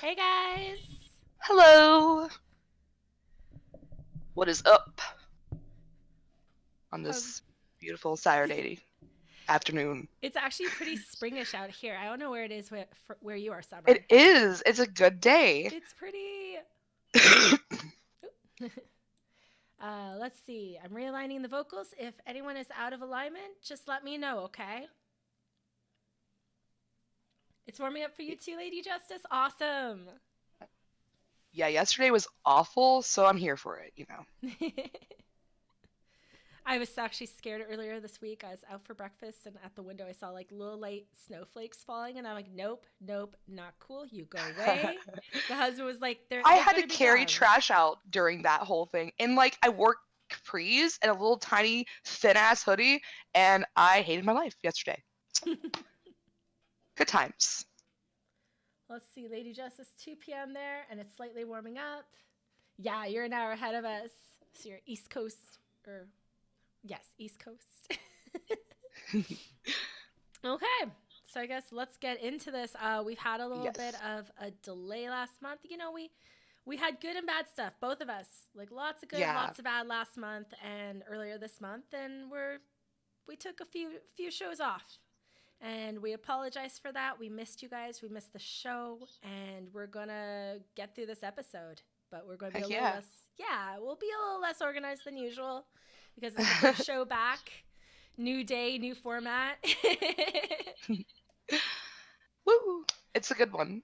Hey guys! Hello. What is up on Um, this beautiful Saturday afternoon? it's actually pretty springish out here. I don't know where it is where you are, It Summer. is. It's a good day. It's pretty. Let's see. I'm realigning the vocals. If anyone is out of alignment, just let me know, okay? It's warming up for you too, Lady Justice. Awesome. Yeah, yesterday was awful, so I'm here for it. I was actually scared earlier this week. I was out for breakfast and at the window I saw like little light snowflakes falling, and I'm like, nope, nope, not cool. You go away. The husband was like, they're I they're had to gonna be carry gone. trash out during that whole thing. And like I wore capris and a little tiny thin ass hoodie, and I hated my life yesterday. Good times. Let's see, Lady Justice, 2 p.m. there, and it's slightly warming up. Yeah, you're an hour ahead of us. So you're East Coast, or yes, East Coast. Okay, so I guess let's get into this. We've had a little bit Yes. of a delay last month. We had good and bad stuff, both of us. Like lots of good, Yeah. lots of bad last month and earlier this month, and we took a few shows off. And we apologize for that. We missed you guys. We missed the show. And we're going to get through this episode. But we're going to be a Heck little yeah. less, yeah, we'll be a little less organized than usual because it's the first show back. New day, new format. Woo. It's a good one.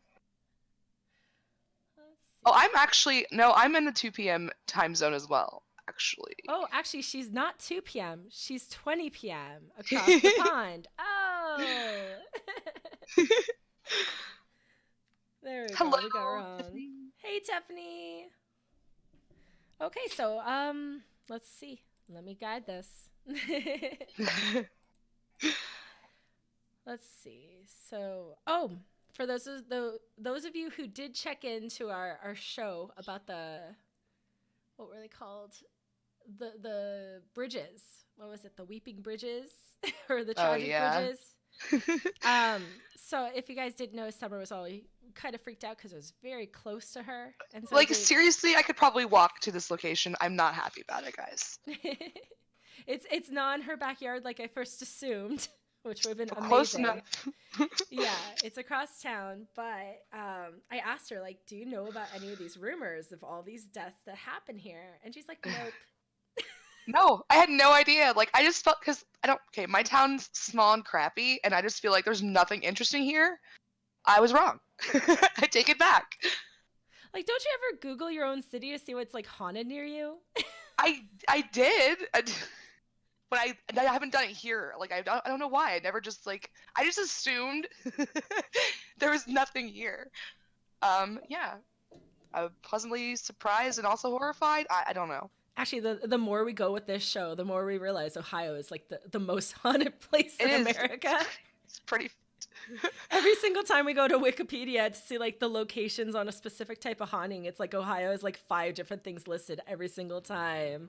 Let's Oh, see. I'm actually no, I'm in the 2 p.m. time zone as well, actually. Oh, actually, she's not 2 p.m. She's 20 p.m. across the pond. Oh. There we Hello, go. We got her on. Tiffany. Hey, Tiffany. Okay, so let's see. Let me guide this. Let's see. So, for those of you who did check into our show about the what were they called? The bridges. What was it? The weeping bridges or the Oh tragic yeah. bridges? So if you guys didn't know, Summer was all kind of freaked out because it was very close to her, and so I Like gave seriously, I could probably walk to this location. I'm not happy about it, guys. it's not in her backyard like I first assumed, which would have been But close amazing. enough. Yeah, it's across town, but I asked her like, "Do you know about any of these rumors of all these deaths that happen here?" And she's like, "Nope." No, I had no idea. Like I just felt because I don't. Okay, my town's small and crappy, and I just feel like there's nothing interesting here. I was wrong. I take it back. Like, don't you ever Google your own city to see what's like haunted near you? I did. But I haven't done it here. Like I don't know why. I never just like I just assumed there was nothing here. Yeah, I was pleasantly surprised and also horrified. I don't know. Actually, the more we go with this show, the more we realize Ohio is like the most haunted place It in is. America. It's pretty. Every single time we go to Wikipedia to see like the locations on a specific type of haunting, it's like Ohio has like five different things listed every single time.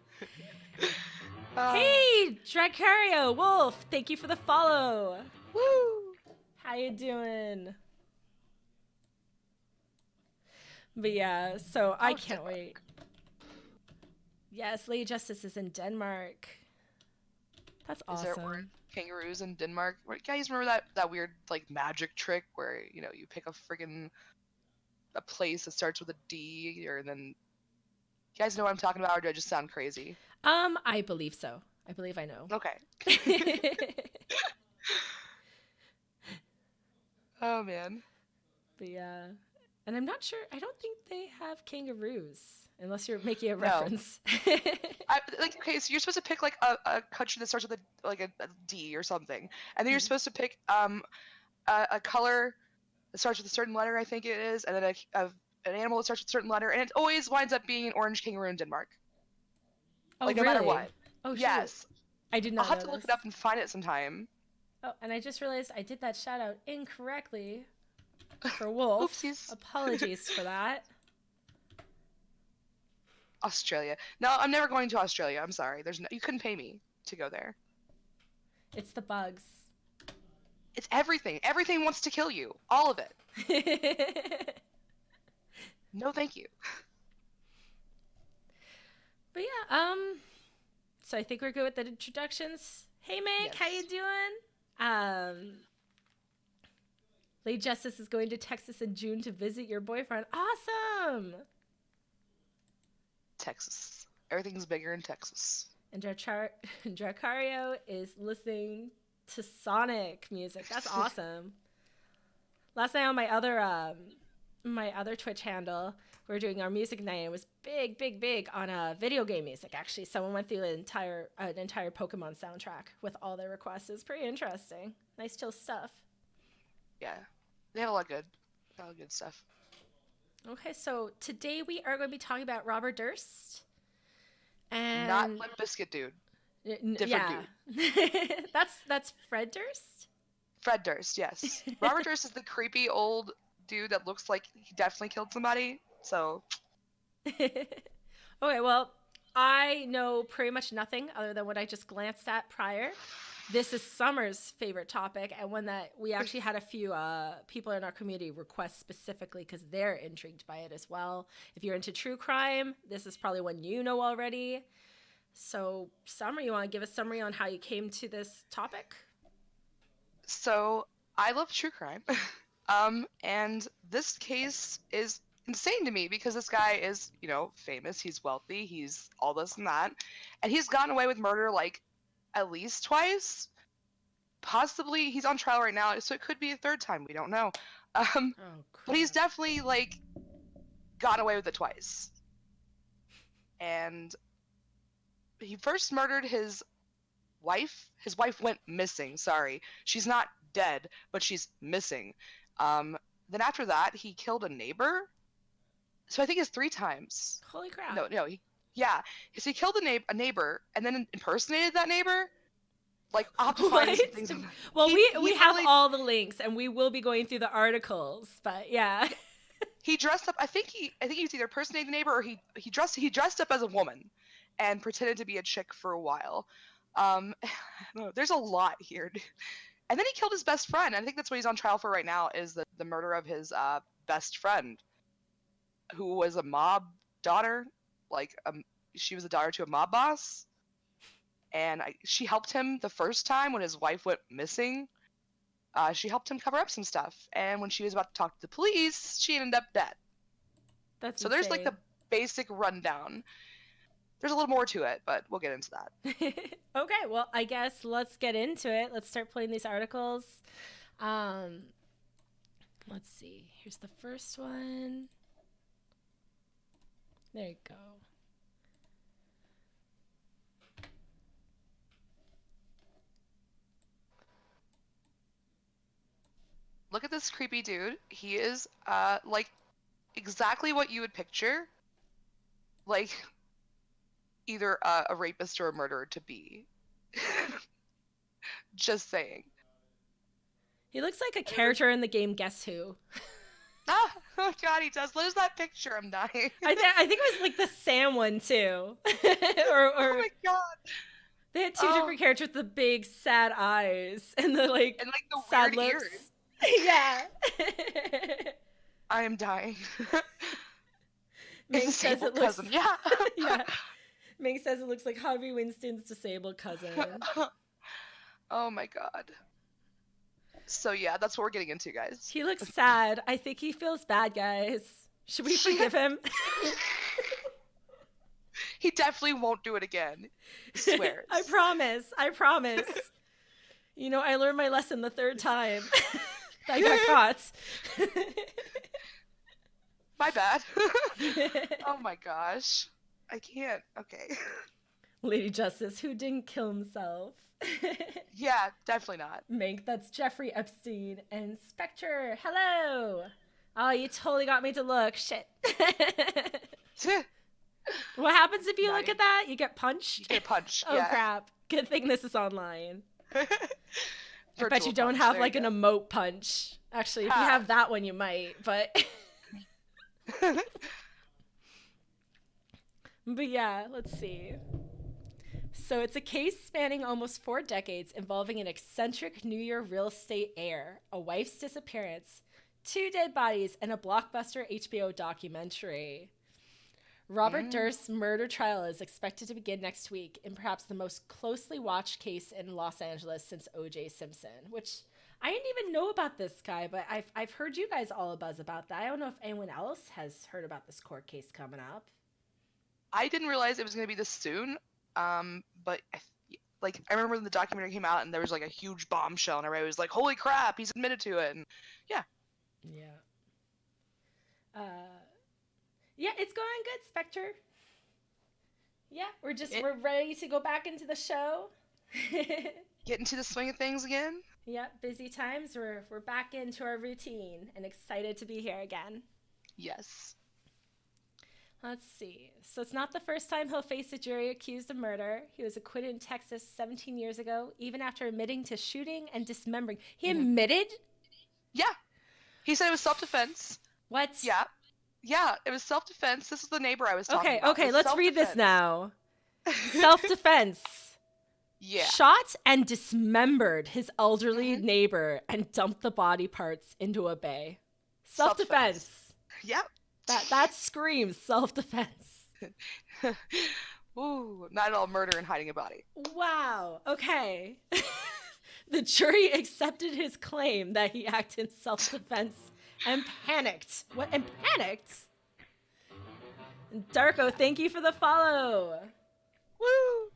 uh, Hey, Dracario Wolf, thank you for the follow. Woo! How you doing? But yeah, so I Oh, can't wait. Denmark. Yes, Lady Justice is in Denmark. That's Is there orange awesome. kangaroos in Denmark? Guys, remember that weird like magic trick where you pick a friggin' a place that starts with a D, or then you guys know what I'm talking about, or do I just sound crazy? I believe so. I believe I know. Okay. Oh man. But yeah. And I'm not sure. I don't think they have kangaroos, unless you're making a No. reference. Like okay, so you're supposed to pick like a country that starts with a D or something, and then you're supposed to pick a color that starts with a certain letter, I think it is, and then an animal that starts with a certain letter, and it always winds up being an orange kangaroo in Denmark. Oh, Like no matter really? what. Oh, shoot. Yes, I did I'll not have know to look this. it up and find it sometime. Oh, and I just realized I did that shout out incorrectly for Wolf. Oopsies. Apologies for that. Australia. No, I'm never going to Australia. I'm sorry. You couldn't pay me to go there. It's the bugs. It's everything. Everything wants to kill you. All of it. No, thank you. But yeah, so I think we're good with the introductions. Hey, Meg, how you Yes. doing? Um, Lady Justice is going to Texas in June to visit your boyfriend. Awesome! Texas. Everything's bigger in Texas. And Dracario is listening to Sonic music. That's awesome. Last night on my other Twitch handle, we were doing our music night. It was big, big, big on video game music. Actually, someone went through an entire Pokemon soundtrack with all their requests. It was pretty interesting. Nice chill stuff. Yeah. They have a lot of good. A lot of good stuff. Okay, so today we are going to be talking about Robert Durst. Not And Limp Bizkit dude. Different yeah, dude. that's Fred Durst. Fred Durst, yes. Robert Durst is the creepy old dude that looks like he definitely killed somebody. So Okay, well, I know pretty much nothing other than what I just glanced at prior. This is Summer's favorite topic, and one that we actually had a few people in our community request specifically because they're intrigued by it as well. If you're into true crime, this is probably one you know already. So, Summer, you want to give a summary on how you came to this topic? So I love true crime. And this case is insane to me because this guy is, famous, he's wealthy, he's all this and that, and he's gotten away with murder like at least twice. Possibly he's on trial right now, so it could be a third time, we don't know. Um, Oh, but he's crap. definitely like gotten away with it twice. And he first murdered his wife. His wife went missing. Sorry, she's not dead, but she's missing. Then after that, he killed a neighbor. So I think it's 3 times. Holy crap. No, yeah. So he killed a neighbor and then impersonated that neighbor. Like I'll have to find What? some things. Well, He we have literally all the links, and we will be going through the articles. But yeah. he dressed up. I think he was either impersonating the neighbor or he dressed up as a woman, and pretended to be a chick for a while. I don't know, there's a lot here. And then he killed his best friend. I think that's what he's on trial for right now is the murder of his best friend, who was a mob daughter. Like she was a daughter to a mob boss, and she helped him the first time when his wife went missing. She helped him cover up some stuff, and when she was about to talk to the police, she ended up dead. That's So there's like insane. the basic rundown. There's a little more to it, but we'll get into that. Okay, well, I guess let's get into it. Let's start playing these articles. Um, let's see. Here's the first one. There you go. Look at this creepy dude. He is like exactly what you would picture, like either a rapist or a murderer to be. Just saying. He looks like a character in the game Guess Who. Ah, oh god, he does. There's that picture. I'm dying. I think it was like the Sam one too, Oh or my god. they had two Oh, different characters with the big sad eyes and the like and like the sad weird lips. ears. Yeah. I am dying. His Ming says it disabled looks. cousin. Yeah. Yeah. Ming says it looks like Harvey Winston's disabled cousin. Oh my god. So yeah, that's what we're getting into, guys. He looks sad. I think he feels bad, guys. Should we forgive him? He definitely won't do it again. Swears. I promise. I promise. You know, I learned my lesson the third time. I got caught. My bad. Oh my gosh. I can't. Okay. Lady Justice, who didn't kill himself. Yeah, definitely not. Mink, that's Jeffrey Epstein. And Spectre, hello. Oh, you totally got me to look. Shit. What happens if you look at that? You get punched? You get punched. Oh, Yeah. crap. Good thing this is online. I bet Virtual you don't punch, have there like you an emote punch. Actually, if you Ha. have that one, you might, but go. but yeah, let's see. So it's a case spanning almost 4 decades involving an eccentric New York real estate heir, a wife's disappearance, 2 dead bodies and a blockbuster HBO documentary. Robert Durst's murder trial is expected to begin next week in perhaps the most closely watched case in Los Angeles since O.J. Simpson, which I didn't even know about this guy, but I've heard you guys all a buzz about that. I don't know if anyone else has heard about this court case coming up. I didn't realize it was going to be this soon, but I remember when the documentary came out and there was like a huge bombshell and everybody was like, holy crap, he's admitted to it. And yeah. Yeah, it's going good, Spectre. Yeah, we're ready to go back into the show. Get into the swing of things again. Yep, busy times. We're back into our routine and excited to be here again. Yes. Let's see. So it's not the first time he'll face a jury accused of murder. He was acquitted in Texas 17 years ago, even after admitting to shooting and dismembering. He admitted? Yeah. He said it was self-defense. What? Yeah. Yeah, it was self-defense. This is the neighbor I was talking about. Okay, let's read this now. Self-defense. Yeah. Shot and dismembered his elderly neighbor and dumped the body parts into a bay. Self-defense. Yep. That screams self-defense. Ooh, not all murder and hiding a body. Wow. Okay. The jury accepted his claim that he acted in self-defense and panicked. What? And panicked? Darko, thank you for the follow. Woo!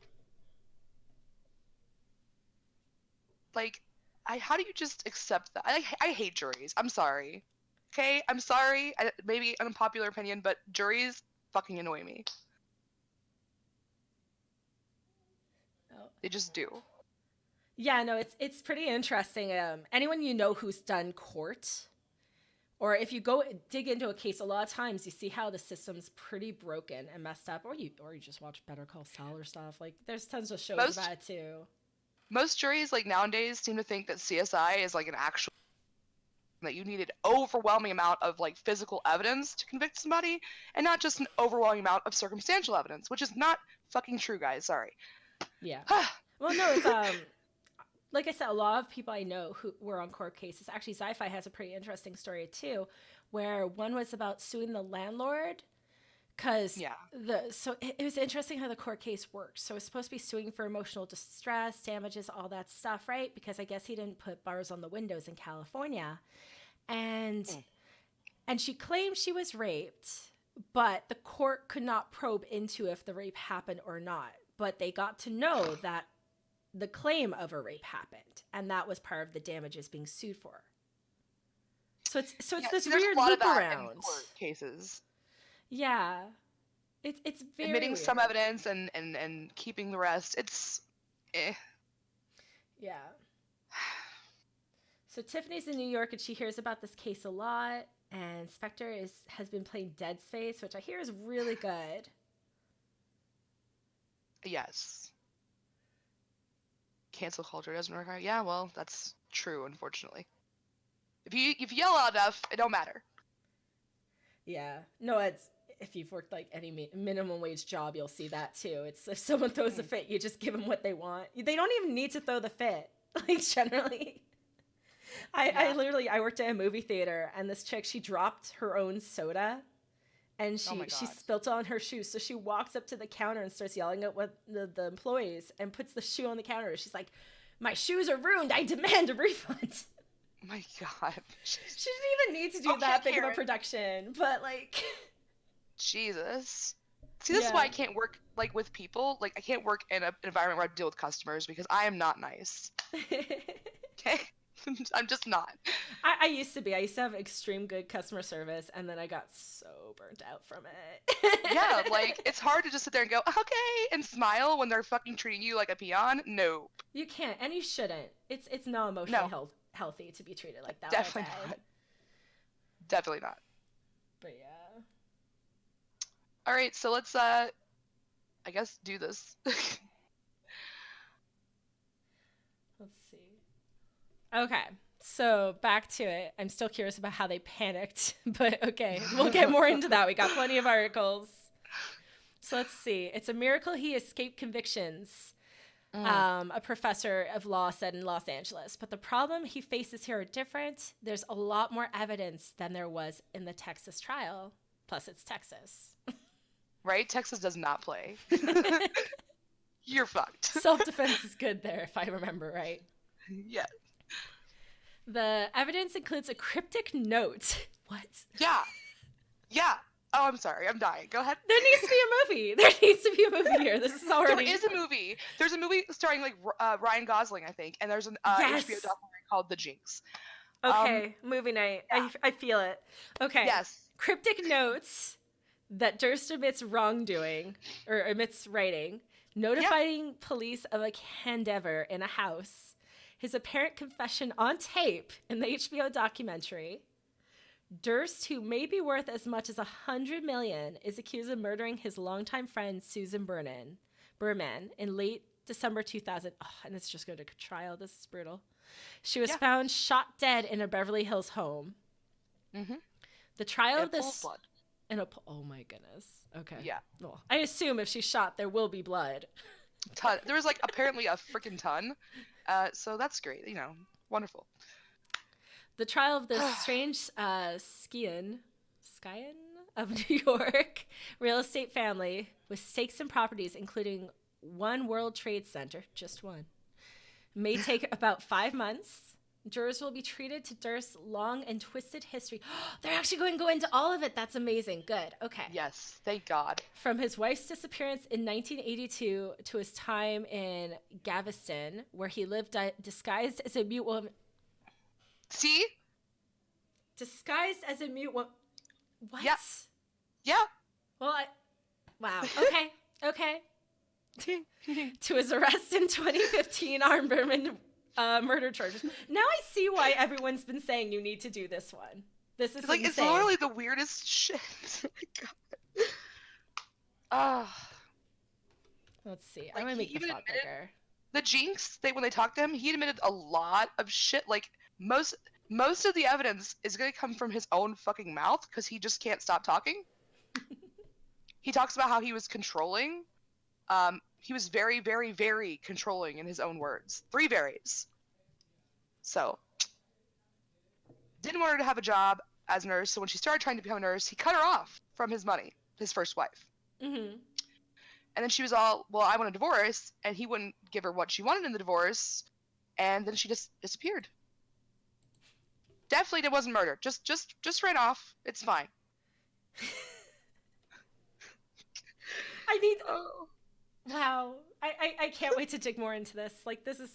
Like, how do you just accept that? I hate juries. I'm sorry. Okay, I'm sorry. Maybe an unpopular opinion, but juries fucking annoy me. Oh. They just do. Yeah, no, it's pretty interesting. Anyone you know who's done court, or if you go dig into a case, a lot of times you see how the system's pretty broken and messed up, or you just watch Better Call Saul or stuff. Like, there's tons of shows about it too. Most juries, like nowadays, seem to think that CSI is like an actual, that you need an overwhelming amount of like physical evidence to convict somebody, and not just an overwhelming amount of circumstantial evidence, which is not fucking true, guys. Sorry. Yeah. Well, no, it's like I said, a lot of people I know who were on court cases. Actually, Sci-Fi has a pretty interesting story too, where one was about suing the landlord. Because it was interesting how the court case works. So it's supposed to be suing for emotional distress, damages, all that stuff, right? Because I guess he didn't put bars on the windows in California. And she claimed she was raped, but the court could not probe into if the rape happened or not. But they got to know that the claim of a rape happened, and that was part of the damages being sued for. So it's this weird loop around. In court cases. Yeah, it's very admitting weird. Some evidence and keeping the rest. It's Yeah. So Tiffany's in New York and she hears about this case a lot. And Spectre has been playing Dead Space, which I hear is really good. Yes. Cancel culture doesn't work out. Yeah, well, that's true, unfortunately. If you yell loud enough, it don't matter. Yeah. No, if you've worked like any minimum wage job, you'll see that too. It's if someone throws a fit, you just give them what they want. They don't even need to throw the fit. Like generally, I worked at a movie theater and this chick, she dropped her own soda, and she spilt it on her shoes. So she walks up to the counter and starts yelling at the employees and puts the shoe on the counter. She's like, "My shoes are ruined. I demand a refund." My God. She didn't even need to do that big of a production, but like. Jesus. See, this is why I can't work like with people. Like, I can't work in an environment where I have to deal with customers because I am not nice. Okay? I'm just not. I used to be. I used to have extreme good customer service, and then I got so burnt out from it. Yeah, like, it's hard to just sit there and go, okay, and smile when they're fucking treating you like a peon. Nope. You can't, and you shouldn't. It's not emotionally healthy to be treated like that. Definitely not. Definitely not. But yeah. All right, so let's, I guess, do this. Let's see. Okay, so back to it. I'm still curious about how they panicked, but okay, we'll get more into that. We got plenty of articles. So let's see. It's a miracle he escaped convictions. Mm. A professor of law said in Los Angeles. But the problem he faces here are different. There's a lot more evidence than there was in the Texas trial. Plus, it's Texas. Right? Texas does not play. You're fucked. Self-defense is good there, if I remember right. Yeah. The evidence includes a cryptic note. What? Yeah. Yeah. Oh, I'm sorry. I'm dying. Go ahead. There needs to be a movie. There needs to be a movie here. This is already. There is a movie. There's a movie starring like Ryan Gosling, I think, and there's an Yes. HBO documentary called The Jinx. Okay, movie night. Yeah. I feel it. Okay. Yes. Cryptic notes that Durst admits wrongdoing or admits writing, notifying police of a candever in a house, his apparent confession on tape in the HBO documentary. Durst, who may be worth as much as $100 million, is accused of murdering his longtime friend Susan Berman in late December 2000. Oh, and it's just going to trial. This is brutal. She was found shot dead in a Beverly Hills home. Mm-hmm. The trial of Full this. blood. Oh my goodness. Okay. Yeah. Well, I assume if she's shot, there will be blood. Ton. There was like apparently a freaking ton. So that's great. You know, wonderful. The trial of this strange Skian of New York real estate family with stakes and properties, including one World Trade Center, just one, may take about 5 months. Jurors will be treated to Durst's long and twisted history. They're actually going to go into all of it. That's amazing. Good. Okay. Yes. Thank God. From his wife's disappearance in 1982 to his time in Galveston, where he lived disguised as a mute woman. See? Disguised as a mute woman. What? Yeah. Yeah. Well, wow. Okay. Okay. To his arrest in 2015 on Berman murder charges. Now I see why everyone's been saying you need to do this one. This is like insane. It's literally the weirdest shit. Let's see. Like, I'm gonna make the even font bigger. The Jinx, when they talked to him, he admitted a lot of shit. Like most of the evidence is gonna come from his own fucking mouth because he just can't stop talking. He talks about how he was controlling. He was very, very, very controlling in his own words. 3 varies. So, didn't want her to have a job as a nurse. So when she started trying to become a nurse, he cut her off from his money, his first wife. Mm-hmm. And then she was all, well, I want a divorce, and he wouldn't give her what she wanted in the divorce, and then she just disappeared. Definitely it wasn't murder. Just ran off. It's fine. I need. Oh. Wow. I can't wait to dig more into this. Like, this is.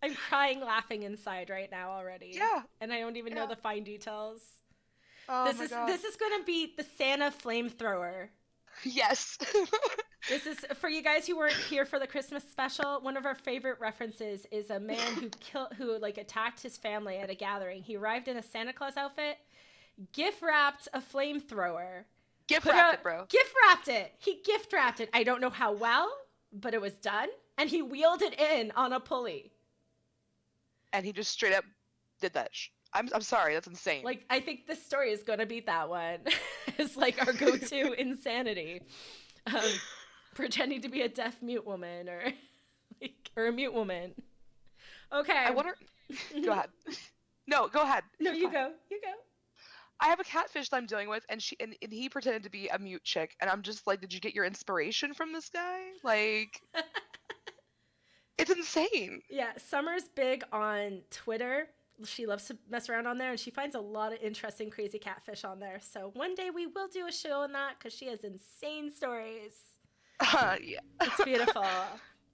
I'm crying laughing inside right now already. Yeah. And I don't even know the fine details. Oh this my is God. This is gonna be the Santa flamethrower. Yes. This is for you guys who weren't here for the Christmas special. One of our favorite references is a man who attacked his family at a gathering. He arrived in a Santa Claus outfit, gift wrapped a flamethrower. Gift wrapped it, bro. Gift wrapped it. He gift wrapped it. I don't know how well, but it was done. And he wheeled it in on a pulley. And he just straight up did that. I'm sorry, that's insane. Like, I think this story is gonna beat that one. It's like our go-to insanity. Pretending to be a deaf mute woman or a mute woman. Okay. I wonder. Go ahead. No, go ahead. No, you go. You go. I have a catfish that I'm dealing with, and he pretended to be a mute chick, and I'm just like, did you get your inspiration from this guy? Like, it's insane. Yeah, Summer's big on Twitter. She loves to mess around on there, and she finds a lot of interesting, crazy catfish on there. So one day we will do a show on that because she has insane stories. Yeah. It's beautiful.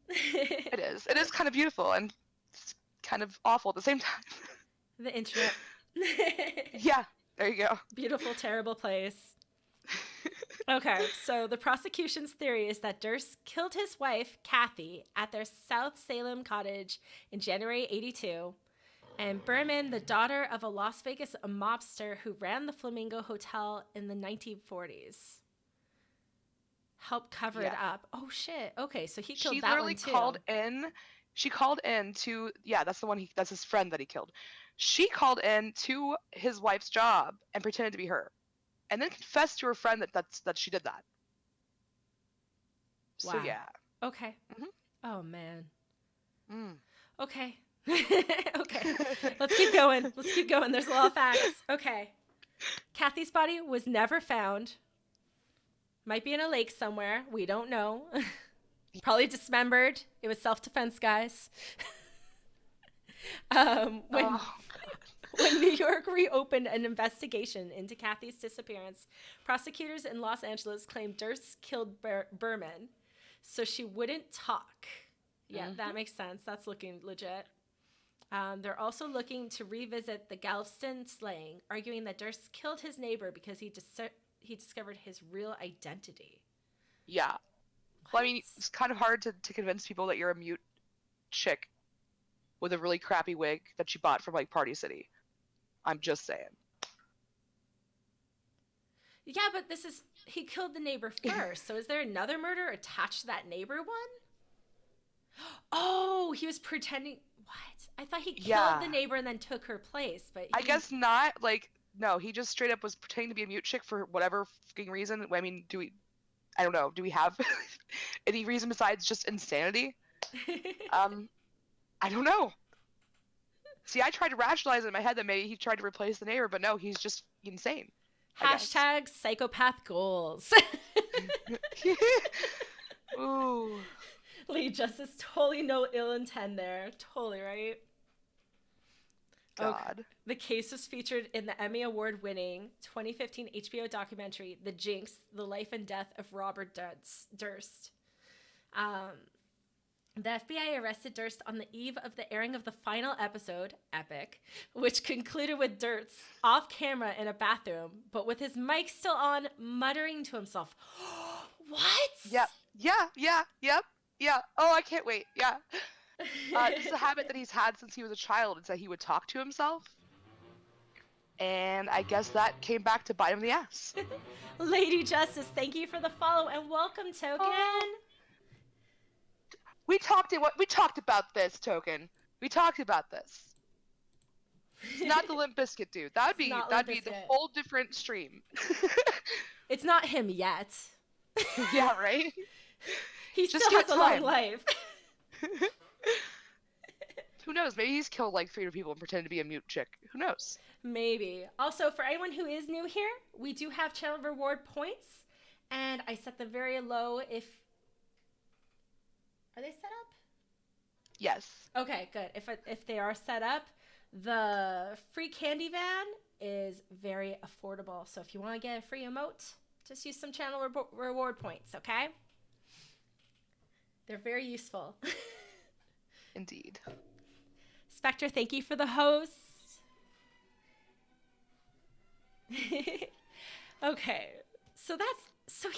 It is. It is kind of beautiful and it's kind of awful at the same time. The internet. Yeah, there you go. Beautiful, terrible place. Okay, so the prosecution's theory is that Durst killed his wife, Kathy, at their South Salem cottage in January 82. And Berman, the daughter of a Las Vegas mobster who ran the Flamingo Hotel in the 1940s, helped cover it up. Oh, shit. Okay, so he killed that one, too. She called in to, that's the one, that's his friend that he killed. She called in to his wife's job and pretended to be her. And then confessed to her friend that she did that. Wow. So, yeah. Okay. Mm-hmm. Oh, man. Mm. Okay. Okay. Let's keep going. Let's keep going. There's a lot of facts. Okay. Kathy's body was never found. Might be in a lake somewhere. We don't know. Probably dismembered. It was self-defense, guys. Um, when Oh, when New York reopened an investigation into Kathy's disappearance, prosecutors in Los Angeles claimed Durst killed Berman, so she wouldn't talk. Yeah, that makes sense. That's looking legit. They're also looking to revisit the Galveston slaying, arguing that Durst killed his neighbor because he discovered his real identity. yeah. Well, I What? mean, it's kind of hard to convince people that you're a mute chick with a really crappy wig that you bought from like Party City. I'm just saying. Yeah, but this is he killed the neighbor first. So is there another murder attached to that neighbor one? Oh, he was pretending. What? I thought he killed Yeah. the neighbor and then took her place, but I he didn't. guess not. Like, no, he just straight up was pretending to be a mute chick for whatever fucking reason. I mean, do we? I don't know. Do we have any reason besides just insanity? Um, I don't know. See, I tried to rationalize it in my head that maybe he tried to replace the neighbor, but no, he's just insane. I guess. Hashtag psychopath goals. Ooh, Lee Justice, totally no ill intent there. Totally right. Okay. God. The case was featured in the Emmy Award winning 2015 HBO documentary, The Jinx, The Life and Death of Robert Durst. Um, the FBI arrested Durst on the eve of the airing of the final episode, Epic, which concluded with Durst off camera in a bathroom, but with his mic still on, muttering to himself. What? Yep. Yeah. Oh, I can't wait. Yeah. This is a habit that he's had since he was a child. It's that he would talk to himself. And I guess that came back to bite him in the ass. Lady Justice, thank you for the follow and welcome, Token. Oh, we talked about this, Token. We talked about this. It's not the Limp Bizkit dude. That'd be the whole different stream. It's not him yet. Yeah, right? He still has a long life. Who knows? Maybe he's killed like 300 people and pretended to be a mute chick. Who knows? Maybe. Also, for anyone who is new here, we do have channel reward points, and I set them very low. Are they set up? Yes. Okay, good. If they are set up, the free candy van is very affordable. So if you want to get a free emote, just use some channel reward points, okay? They're very useful. Indeed. Spectre, thank you for the host. Okay, so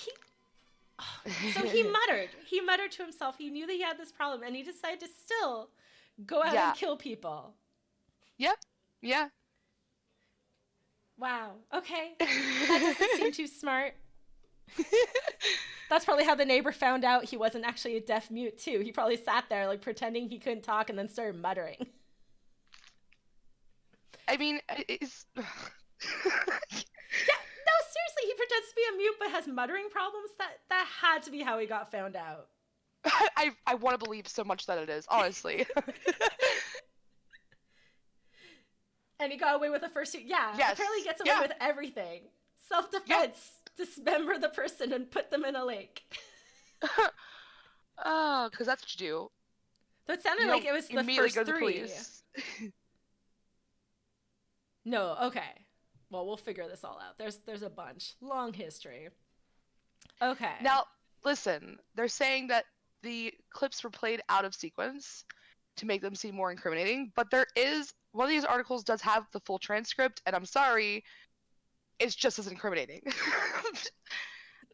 he muttered to himself. He knew that he had this problem, and he decided to still go out and kill people. Yep. Yeah. Wow. Okay, that doesn't seem too smart. That's probably how the neighbor found out he wasn't actually a deaf mute too. He probably sat there like pretending he couldn't talk and then started muttering. I mean, it's Yeah, no, seriously, he pretends to be a mute but has muttering problems. That had to be how he got found out. I want to believe so much that it is, honestly. And he got away with the first two. Yeah, yes. Apparently he gets away with everything. Self-defense. Dismember the person and put them in a lake. Oh, because that's what you do. So it sounded like it was the first go to the three. police. No, okay. Well, we'll figure this all out. There's a bunch. Long history. Okay. Now, listen. They're saying that the clips were played out of sequence to make them seem more incriminating, but one of these articles does have the full transcript, and I'm sorry, it's just as incriminating.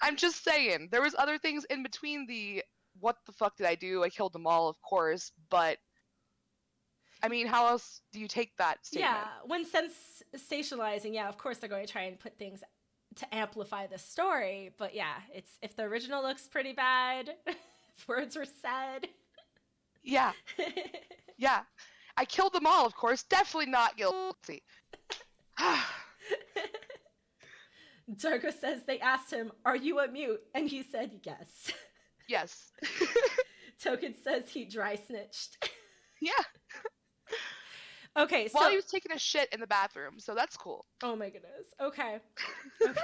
I'm just saying, there was other things in between the what the fuck did I do? I killed them all, of course, but I mean, how else do you take that statement? Yeah, when sensationalizing, yeah, of course they're going to try and put things to amplify the story, but yeah, it's if the original looks pretty bad, if words were said. Yeah. Yeah. I killed them all, of course. Definitely not guilty. Dargo says they asked him, "Are you a mute?" And he said yes. Yes. Token says he dry snitched. Yeah. Okay, While so he was taking a shit in the bathroom, so that's cool. oh my goodness. Okay. Okay.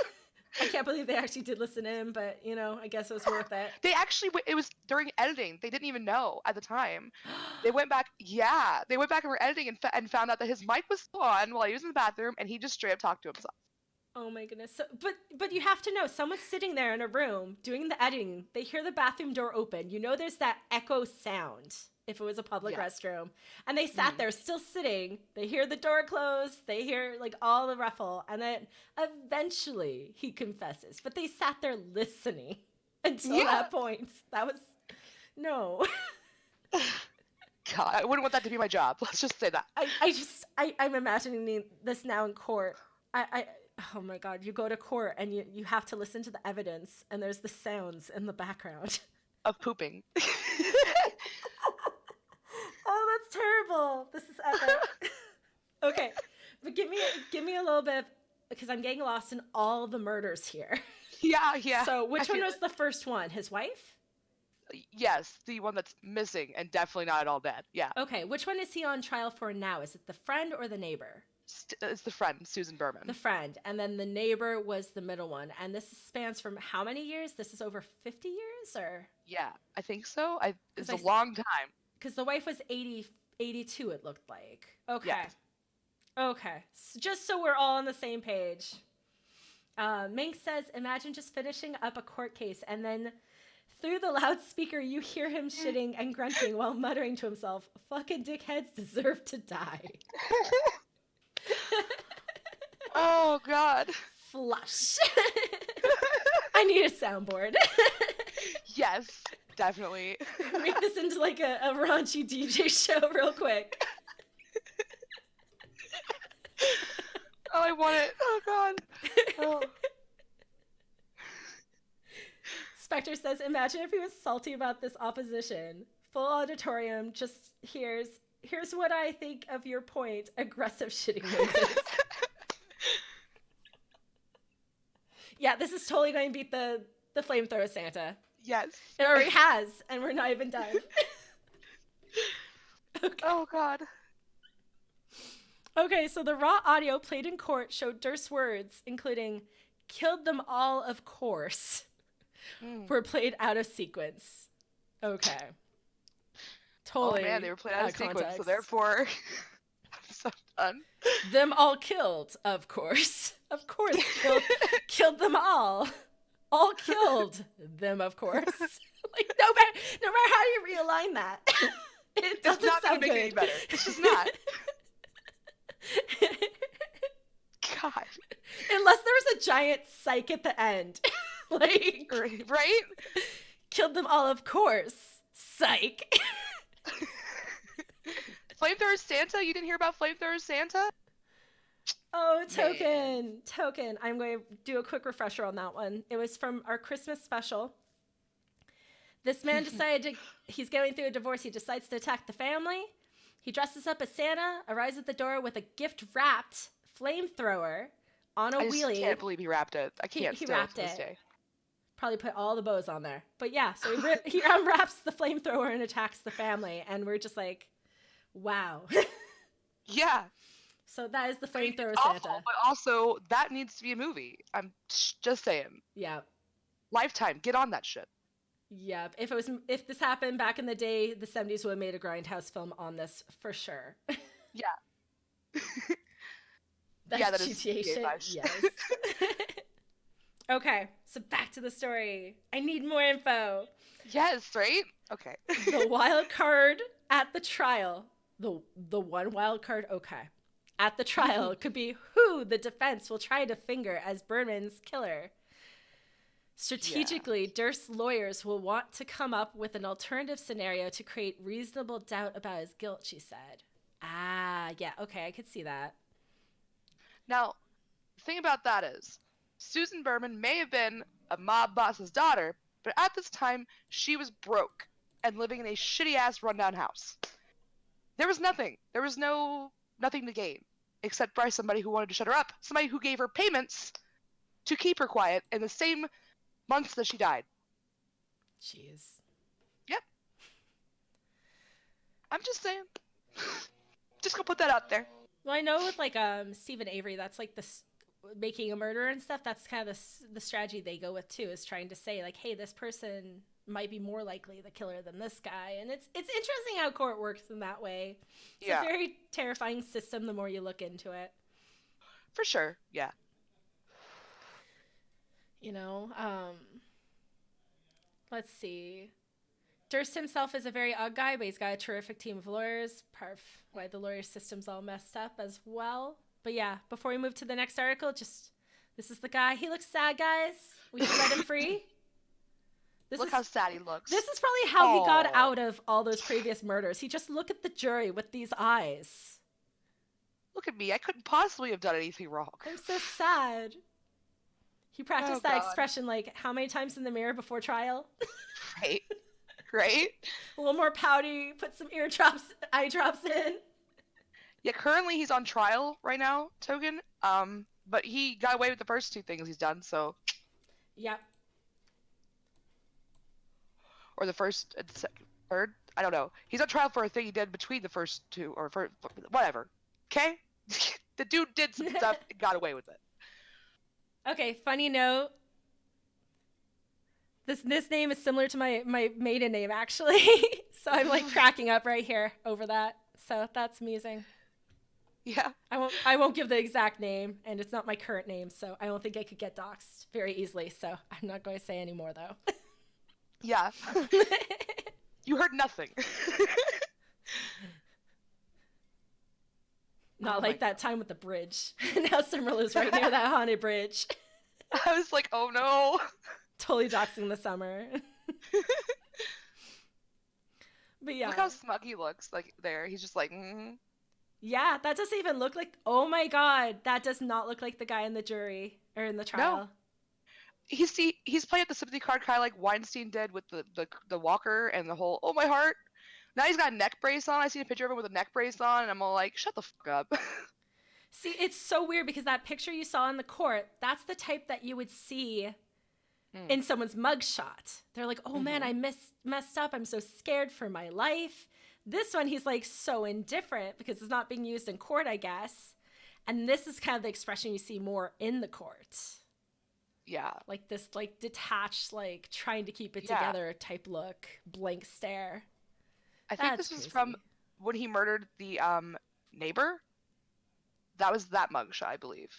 I can't believe they actually did listen in, but I guess it was worth it. They actually, it was during editing. They didn't even know at the time. They went back, yeah, they went back and were editing and found out that his mic was still on while he was in the bathroom, and he just straight up talked to himself. Oh my goodness. So, but you have to know, someone's sitting there in a room doing the editing. They hear the bathroom door open. There's that echo sound if it was a public restroom. And they sat there still sitting. They hear the door close. They hear like all the ruffle. And then eventually he confesses. But they sat there listening until that point. That was no. God, I wouldn't want that to be my job. Let's just say that. I'm imagining this now in court. Oh my God, you go to court and you have to listen to the evidence and there's the sounds in the background. Of pooping. Oh, that's terrible. This is epic. Okay, but give me a little bit, because I'm getting lost in all the murders here. Yeah. So which one was the first one? His wife? Yes, the one that's missing and definitely not at all dead. Yeah. Okay, which one is he on trial for now? Is it the friend or the neighbor? It's the friend, Susan Berman. The friend. And then the neighbor was the middle one. And this spans from how many years? This is over 50 years or? Yeah, I think so. It's a long time. Because the wife was 82, it looked like. Okay. Yeah. Okay. So just so we're all on the same page. Mink says, imagine just finishing up a court case and then through the loudspeaker you hear him shitting and grunting while muttering to himself, fucking dickheads deserve to die. Oh, God. Flush. I need a soundboard. Yes, definitely. Make this into like a raunchy DJ show real quick. Oh, I want it. Oh, God. Oh. Spectre says, imagine if he was salty about this opposition. Full auditorium just here's what I think of your point. Aggressive shitting noises. Yeah, this is totally going to beat the flamethrower Santa. Yes. It already has, and we're not even done. Okay. Oh, God. Okay, so the raw audio played in court showed Durst's words, including, killed them all, of course, were played out of sequence. Okay. Totally. Oh, man, they were played out of sequence, so therefore, I'm so done. Them all killed, of course. Of course, killed them all. All killed them, of course. Like, no matter how you realign that, it doesn't not sound make good. it any better. It's just not. God. Unless there's a giant psych at the end. Like, right? Killed them all, of course. Psych. Flamethrower Santa? You didn't hear about Flamethrower Santa? Oh, Token. I'm going to do a quick refresher on that one. It was from our Christmas special. This man he's going through a divorce. He decides to attack the family. He dresses up as Santa, arrives at the door with a gift-wrapped flamethrower on a wheelie. I can't believe he wrapped it. I can't he still wrapped to this it. day. Probably put all the bows on there. But yeah, so he unwraps the flamethrower and attacks the family. And we're just like, wow. Yeah. So that is the flamethrower Santa. Santa. But also, that needs to be a movie. I'm just saying. Yeah. Lifetime, get on that shit. Yeah. If this happened back in the day, the 70s would have made a Grindhouse film on this for sure. Yeah. That is GTA shit. Yes. Okay, so back to the story. I need more info. Yes, right? Okay. The wild card at the trial. The one wild card, okay. At the trial could be who the defense will try to finger as Berman's killer. Strategically, Durst's lawyers will want to come up with an alternative scenario to create reasonable doubt about his guilt, she said. Ah, yeah, okay, I could see that. Now, the thing about that is, Susan Berman may have been a mob boss's daughter, but at this time, she was broke and living in a shitty-ass rundown house. There was nothing. There was nothing to gain, except by somebody who wanted to shut her up, somebody who gave her payments to keep her quiet in the same months that she died. Jeez. Yep. I'm just saying. Just gonna put that out there. Well, I know with like Stephen Avery, that's like this making a murder and stuff. That's kind of the strategy they go with too, is trying to say like, hey, this person might be more likely the killer than this guy, and it's interesting how court works in that way. It's a Yeah, very terrifying system the more you look into it. for sure. Yeah. You know, let's see. Durst himself is a very odd guy, but he's got a terrific team of lawyers. Part of why the lawyer system's all messed up as well. But yeah, before we move to the next article, just this is the guy. He looks sad, guys. We should let him free. Look how sad he looks. This is probably how he got out of all those previous murders. He just looked at the jury with these eyes. Look at me. I couldn't possibly have done anything wrong. I'm so sad. He practiced that expression like how many times in the mirror before trial? Right. Right? A little more pouty, put some eye drops in. Yeah, currently he's on trial right now, Token. But he got away with the first two things he's done, so. Yep. Or the first and second, third? I don't know. He's on trial for a thing he did between the first two, or for whatever. Okay? The dude did some stuff and got away with it. Okay, funny note. This name is similar to my maiden name, actually. So I'm like cracking up right here over that. So that's amusing. Yeah. I won't give the exact name, and it's not my current name, so I don't think I could get doxxed very easily. So I'm not going to say any more though. Yeah. You heard nothing. Not like that time with the bridge. Now Summerlow's right near that haunted bridge. I was like, oh no. Totally doxing the summer. But yeah. Look how smug he looks like there. He's just like, Yeah, that doesn't even look like, oh my god, that does not look like the guy in the jury or in the trial. No. He's playing the sympathy card kind of like Weinstein did with the walker and the whole, oh my heart. Now he's got a neck brace on. I seen a picture of him with a neck brace on, and I'm all like, shut the fuck up. See, it's so weird because that picture you saw in the court, that's the type that you would see in someone's mugshot. They're like, oh man, I messed up. I'm so scared for my life. This one, he's like so indifferent because it's not being used in court, I guess. And this is kind of the expression you see more in the court. Yeah. Like this, like detached, like trying to keep it together type look, blank stare. I think this was from when he murdered the neighbor. That was that mugshot, I believe.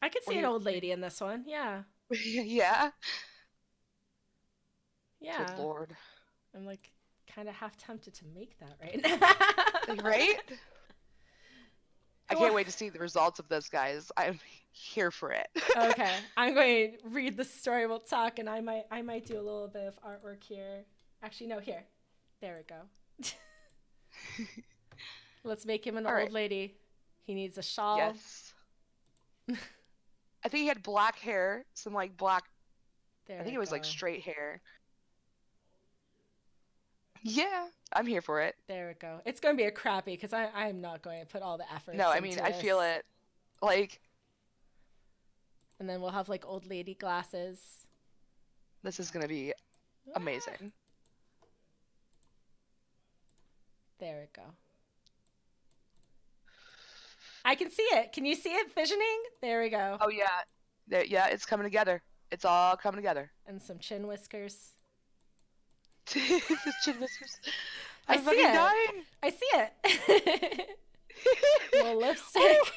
I could see an old lady in this one. Yeah. Yeah. Yeah. Good Lord. I'm like kind of half tempted to make that right now. Right? I can't wait to see the results of this, guys. I'm here for it. Okay. I'm going to read the story. We'll talk, and I might do a little bit of artwork here. Actually, no, here. There we go. Let's make him an old lady. He needs a shawl. Yes. I think he had black hair, some like black. I think it was like straight hair. Yeah, I'm here for it. There we go. It's going to be a crappy because I'm not going to put all the effort. No, I mean, I feel it. Like. And then we'll have like old lady glasses. This is going to be amazing. There we go. I can see it. Can you see it visioning? There we go. Oh, yeah. Yeah, it's coming together. It's all coming together. And some chin whiskers. Chin whiskers. I see it. Dying. I see it. Little lipstick.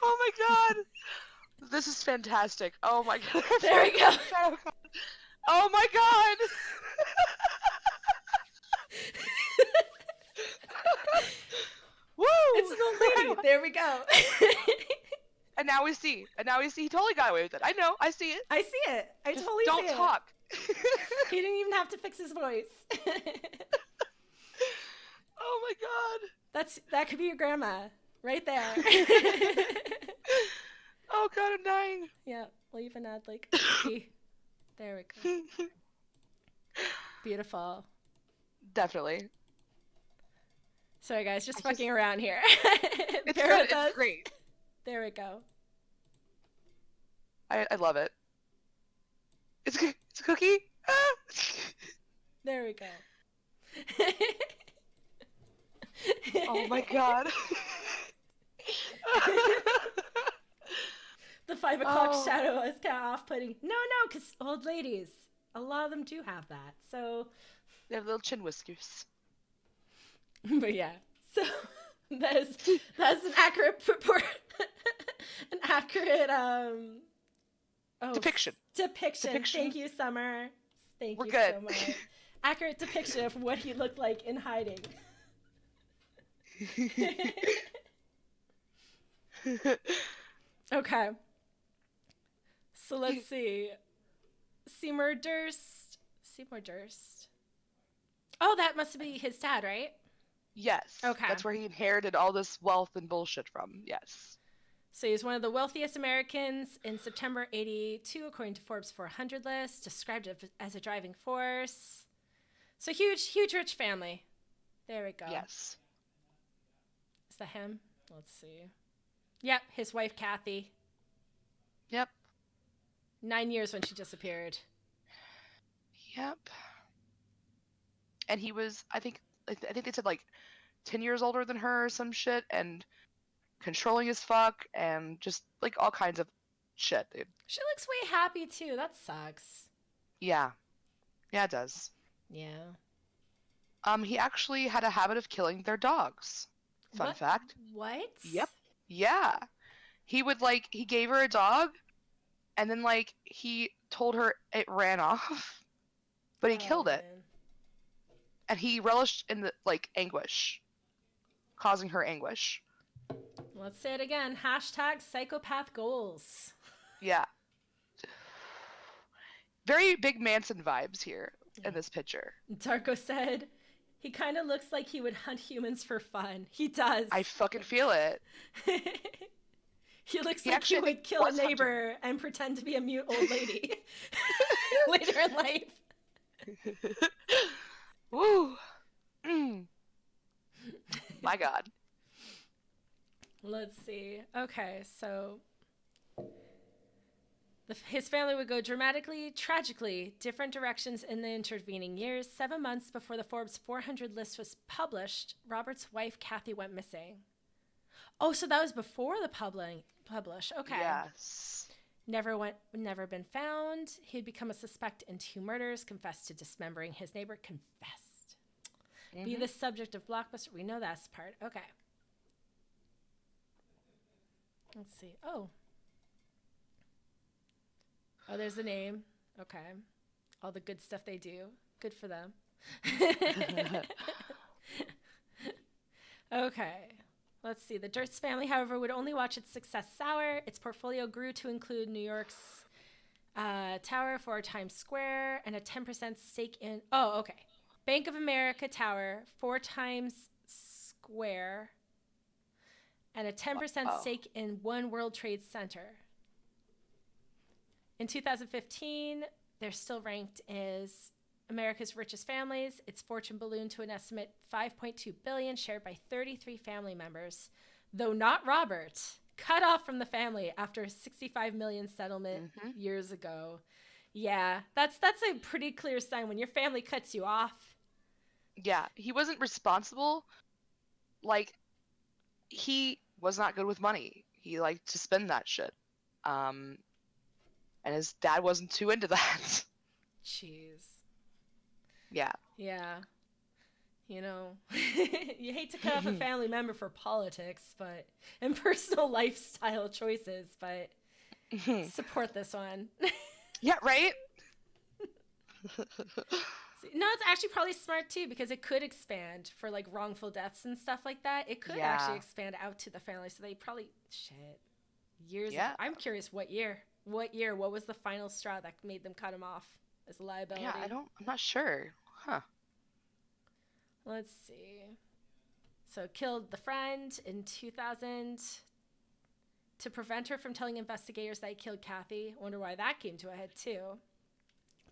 Oh my god. This is fantastic. Oh my god. There we go. Oh my god. Woo! It's an old lady. There we go. And now we see. He totally got away with it. I know. I see it. I see it. I Just totally see it. Don't talk. He didn't even have to fix his voice. Oh my god. That could be your grandma right there. Oh god, I'm dying. Yeah, we'll even add like there we go. Beautiful. Definitely. Sorry guys, just fucking around here. It's good. It's great. There we go. I love it. It's a cookie. Ah! There we go. Oh my god. The 5 o'clock Oh, shadow is kind of off-putting. No, no, because old ladies, a lot of them do have that. So, they have little chin whiskers. but yeah, so that's an accurate an accurate oh Depiction. depiction. Depiction. Thank you, Summer. Thank We're you good. so much. Accurate depiction of what he looked like in hiding. Okay, so let's see. Seymour Durst. Seymour Durst. Oh, that must be his dad, right? Yes, Okay. that's where he inherited all this wealth and bullshit from. Yes. So he's one of the wealthiest Americans in September 82, according to Forbes 400 list, described as a driving force. So huge, huge rich family. There we go. Yes. Is that him? Let's see. Yep, his wife, Kathy. Yep. 9 years when she disappeared. Yep. And he was, I think they said like 10 years older than her or some shit, and controlling as fuck, and just like all kinds of shit, dude. She looks way happy too. That sucks. Yeah. Yeah, it does. Yeah. He actually had a habit of killing their dogs. Fun What? fact. What? Yep. Yeah. He gave her a dog, and then like he told her it ran off, but he Oh killed it, man. and he relished in the like anguish, causing her anguish. Let's say it again. Hashtag psychopath goals. Yeah. Very big Manson vibes here in Yeah. this picture. Darko said, he kind of looks like he would hunt humans for fun. He does. I fucking feel it. He looks He like he actually, I think, would kill a was hunting. neighbor and pretend to be a mute old lady later in life. Woo. Mm. My God. Let's see. Okay, so his family would go dramatically, tragically, different directions in the intervening years. 7 months before the Forbes 400 list was published, Robert's wife, Kathy, went missing. Oh, so that was before the publish. Okay. Yes. Never been found. He'd become a suspect in 2 murders, confessed to dismembering his neighbor, confessed. Mm-hmm. Be the subject of blockbuster. We know that's part. Okay. Let's see. Oh, there's the name. Okay. All the good stuff they do. Good for them. Okay. Let's see. The Durst family, however, would only watch its success sour. Its portfolio grew to include New York's Tower for Times Square and a 10% stake in. Oh, okay. Bank of America Tower, 4 Times Square, and a 10% stake in One World Trade Center. In 2015, they're still ranked as America's richest families. Its fortune ballooned to an estimate $5.2 billion, shared by 33 family members, though not Robert, cut off from the family after a $65 million settlement years ago. Yeah, that's a pretty clear sign when your family cuts you off. Yeah, he wasn't responsible. Like, he was not good with money. He liked to spend that shit. And his dad wasn't too into that. Jeez. Yeah. Yeah. You know, you hate to cut off a family member for politics, but and personal lifestyle choices, but support this one. Yeah, right? No, it's actually probably smart too, because it could expand for like wrongful deaths and stuff like that. It could actually expand out to the family, so they probably years ago. I'm curious what year. What was the final straw that made them cut him off as a liability? Yeah, I'm not sure. Huh. Let's see. So killed the friend in 2000 to prevent her from telling investigators that he killed Kathy. Wonder why that came to a head too.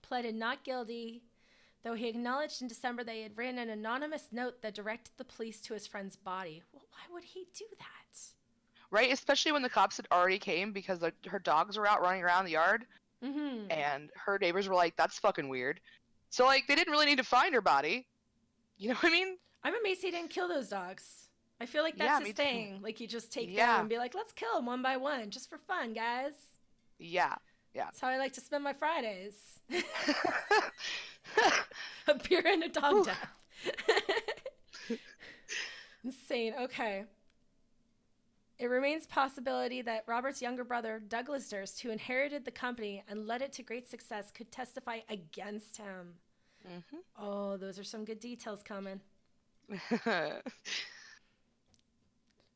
Pleaded not guilty, though he acknowledged in December they had written an anonymous note that directed the police to his friend's body. Well, why would he do that? Right, especially when the cops had already came, because her dogs were out running around the yard, and her neighbors were like, "That's fucking weird." So like, they didn't really need to find her body. You know what I mean? I'm amazed he didn't kill those dogs. I feel like that's Yeah, his me too. thing. Like, you just take them Yeah. and be like, let's kill them one by one, just for fun, guys. Yeah. Yeah. That's how I like to spend my Fridays. A beer and a dog Whew. death. Insane. Okay. It remains possibility that Robert's younger brother, Douglas Durst, who inherited the company and led it to great success, could testify against him. Hmm. Oh, those are some good details coming.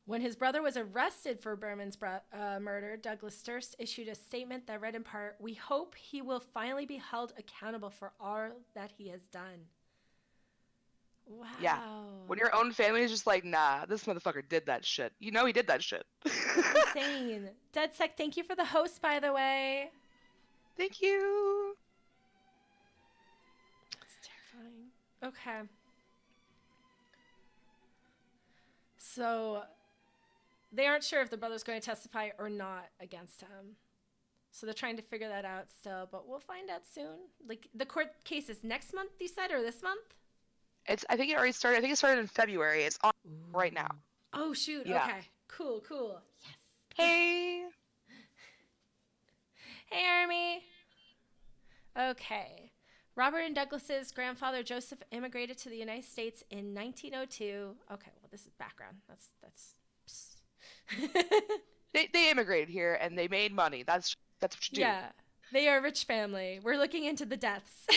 When his brother was arrested for Berman's murder, Douglas Durst issued a statement that read in part, "We hope he will finally be held accountable for all that he has done." Yeah. Wow. When your own family is just like, nah, this motherfucker did that shit. You know he did that shit. That's insane. DeadSec, thank you for the host, by the way. Thank you. That's terrifying. Okay. So they aren't sure if the brother's going to testify or not against him. So they're trying to figure that out still, but we'll find out soon. Like, the court case is next month, you said, or this month? I think it already started. I think it started in February. It's on right now. Ooh. Oh, shoot. Yeah. Okay. Cool, cool. Yes. Hey. Hey, Army. Okay. Robert and Douglas's grandfather Joseph immigrated to the United States in 1902. Okay, well, this is background. That's. They immigrated here and they made money. That's what you do. Yeah, they are a rich family. We're looking into the deaths.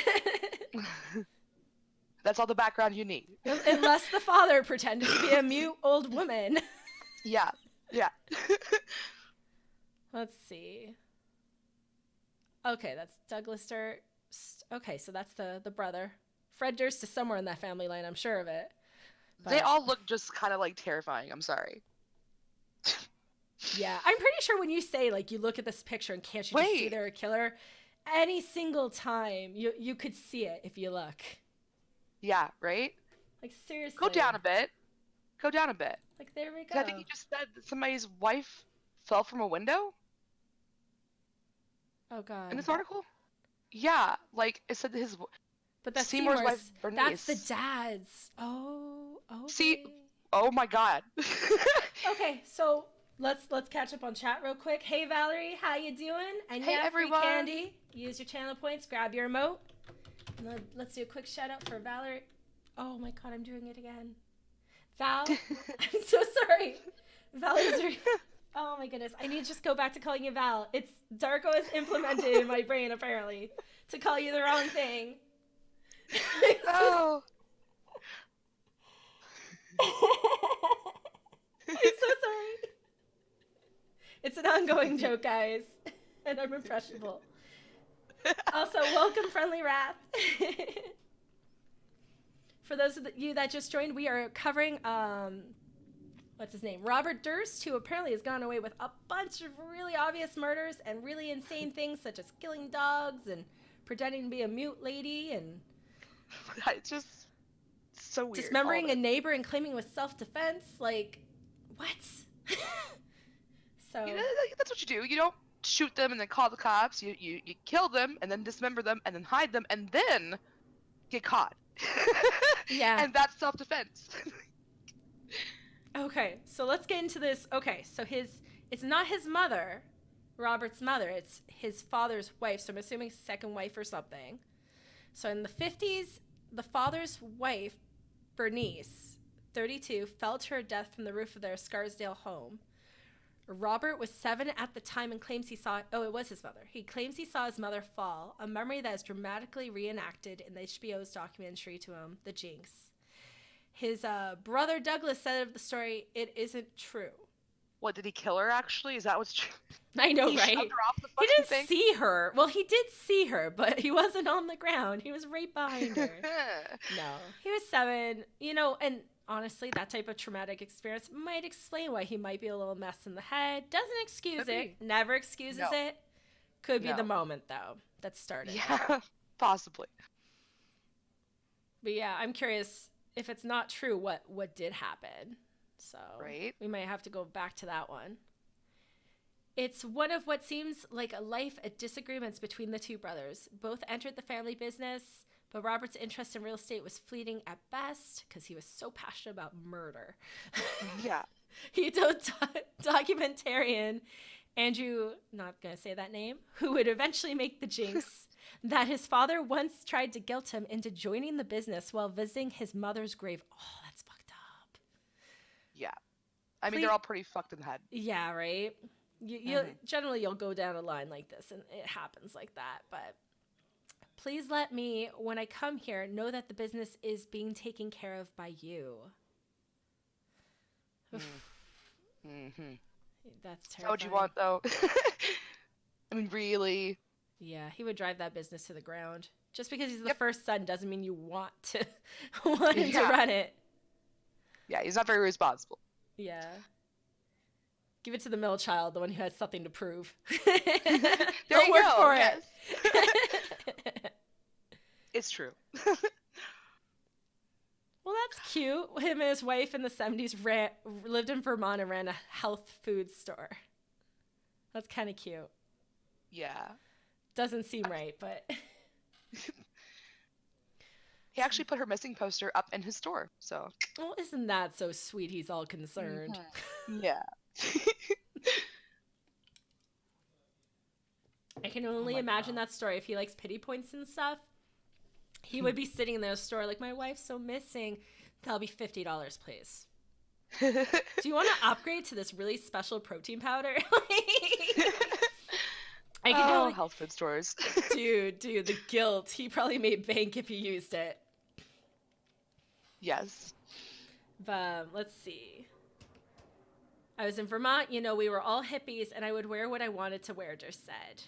That's all the background you need. Unless the father pretended to be a mute old woman. Yeah. Yeah. Let's see. Okay, that's Douglas Durst. Okay, so that's the brother. Fred Durst is somewhere in that family line, I'm sure of it. But They all look just kind of like terrifying. I'm sorry. yeah, I'm pretty sure when you say, like, you look at this picture and can't you just see they're a killer, any single time you could see it if you look. Yeah, right? Like, seriously. Go down a bit. Go down a bit. Like, there we go. I think you just said that somebody's wife fell from a window Oh, God. in this article? Yeah, like it said his But that's Seymour's wife, Seymour's. Bernice. That's the dad's. Oh, okay. See, oh my God. Okay, so let's catch up on chat real quick. Hey Valerie, how you doing? And Hey, yeah, everyone. free candy. Use your channel points. Grab your emote. And let's do a quick shout out for Valerie. Oh my God, I'm doing it again. Val, I'm so sorry. Val is. Oh my goodness, I need to just go back to calling you Val. It's Darko is implemented in my brain apparently to call you the wrong thing. Oh. I'm so sorry. It's an ongoing joke, guys, and I'm impressionable. Also, welcome, Friendly Wrath. For those of you that just joined, we are covering, what's his name? Robert Durst, who apparently has gone away with a bunch of really obvious murders and really insane things, such as killing dogs and pretending to be a mute lady and It's just so weird. dismembering a neighbor and claiming it was self-defense. Like, what? So that's what you do. You don't shoot them and then call the cops. You kill them and then dismember them and then hide them and then get caught. Yeah. And that's self-defense. Okay, so let's get into this. Okay, so it's not his mother, Robert's mother. It's his father's wife. So I'm assuming second wife or something. So in the 50s, the father's wife, Bernice, 32, fell to her death from the roof of their Scarsdale home. Robert was 7 at the time and claims he saw, oh, it was his mother. He claims he saw his mother fall, a memory that is dramatically reenacted in the HBO's documentary to him, The Jinx. His brother Douglas said of the story, it isn't true. What, did he kill her actually? Is that what's true? I know, He right? shoved her off the He fucking didn't thing? see her. Well, he did see her, but he wasn't on the ground. He was right behind her. No, he was 7, and honestly, that type of traumatic experience might explain why he might be a little mess in the head. Doesn't excuse Could it. be. Never excuses No. it. Could be No. the moment, though, that started. Yeah, possibly. But yeah, I'm curious if it's not true, what did happen. So Right. we might have to go back to that one. It's one of what seems like a life of disagreements between the two brothers. Both entered the family business, But Robert's interest in real estate was fleeting at best because he was so passionate about murder. Yeah. He told documentarian Andrew, not going to say that name, who would eventually make the jinx, that his father once tried to guilt him into joining the business while visiting his mother's grave. Oh, that's fucked up. Yeah. I mean, they're all pretty fucked in the head. Yeah, right? You generally, you'll go down a line like this, and it happens like that. But please let me, when I come here, know that the business is being taken care of by you. Mm-hmm. That's terrifying. How would you want, though? I mean, really? Yeah, he would drive that business to the ground. Just because he's the first son doesn't mean you want him to run it. Yeah, he's not very responsible. Yeah. Give it to the middle child, the one who has something to prove. There you work go. for yes. it. It's true. Well, that's cute. Him and his wife in the 70s lived in Vermont and ran a health food store. That's kind of cute. Yeah. Doesn't seem right, but... He actually put her missing poster up in his store, so... Well, isn't that so sweet? He's all concerned. Mm-hmm. Yeah. I can only imagine that story. If he likes pity points and stuff, he would be sitting in their store like, my wife's so missing. That'll be $50, please. Do you want to upgrade to this really special protein powder? Health food stores. Dude, the guilt. He probably made bank if he used it. Yes. But let's see. I was in Vermont. We were all hippies, and I would wear what I wanted to wear, Durst said.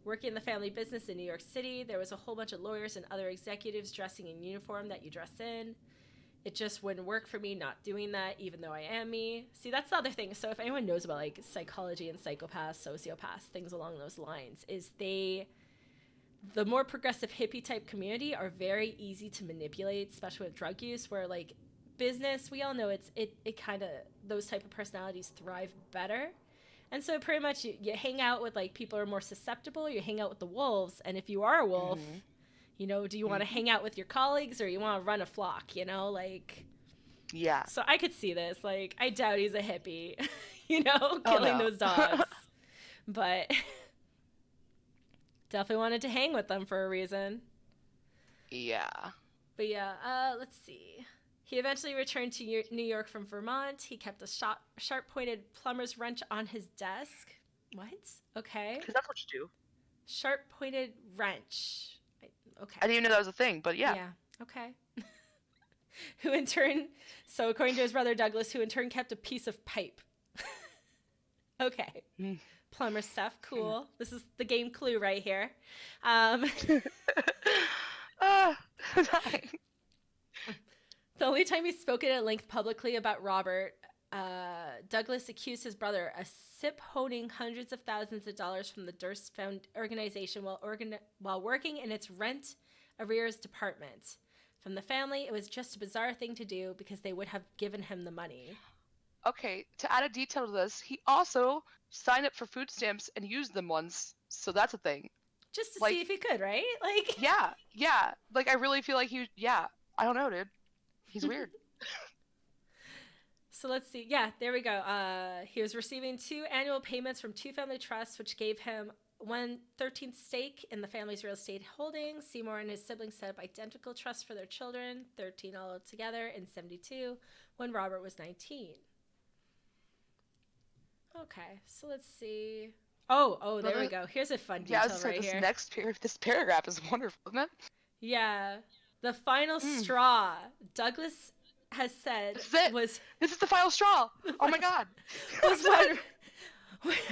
Working in the family business in New York City, there was a whole bunch of lawyers and other executives dressing in uniform that you dress in. It just wouldn't work for me not doing that, even though I am me. See, that's the other thing. So if anyone knows about like psychology and psychopaths, sociopaths, things along those lines, is the more progressive hippie type community are very easy to manipulate, especially with drug use, where like business, we all know it kind of, those type of personalities thrive better. And so pretty much you hang out with like people who are more susceptible, you hang out with the wolves, and if you are a wolf, do you want to hang out with your colleagues or you want to run a flock, like... Yeah. So I could see this. Like, I doubt he's a hippie, killing those dogs. But definitely wanted to hang with them for a reason. Yeah. But yeah, let's see. He eventually returned to New York from Vermont. He kept a sharp-pointed plumber's wrench on his desk. What? Okay. Because that's what you do. Sharp-pointed wrench. Okay. I didn't even know that was a thing, but yeah. Yeah. Okay. Who in turn, so according to his brother Douglas, who in turn kept a piece of pipe. Okay. Plumber stuff. Cool. This is the game clue right here. The only time he's spoken at length publicly about Robert, Douglas accused his brother of honing hundreds of thousands of dollars from the Durst Fund organization while working in its rent arrears department. From the family, it was just a bizarre thing to do because they would have given him the money. Okay, to add a detail to this, he also signed up for food stamps and used them once, so that's a thing. Just to see if he could, right? Like. Yeah. Like, I really feel like I don't know, dude. He's weird. So let's see. Yeah, there we go. He was receiving 2 annual payments from 2 family trusts, which gave him 1/13 stake in the family's real estate holdings. Seymour and his siblings set up identical trusts for their children, 13 all together in 1972, when Robert was 19. Okay, so let's see. Oh, there we go. Here's a fun detail right here. This paragraph is wonderful, isn't it? Yeah. The final straw, Douglas has said, this is the final straw. Oh my God. Was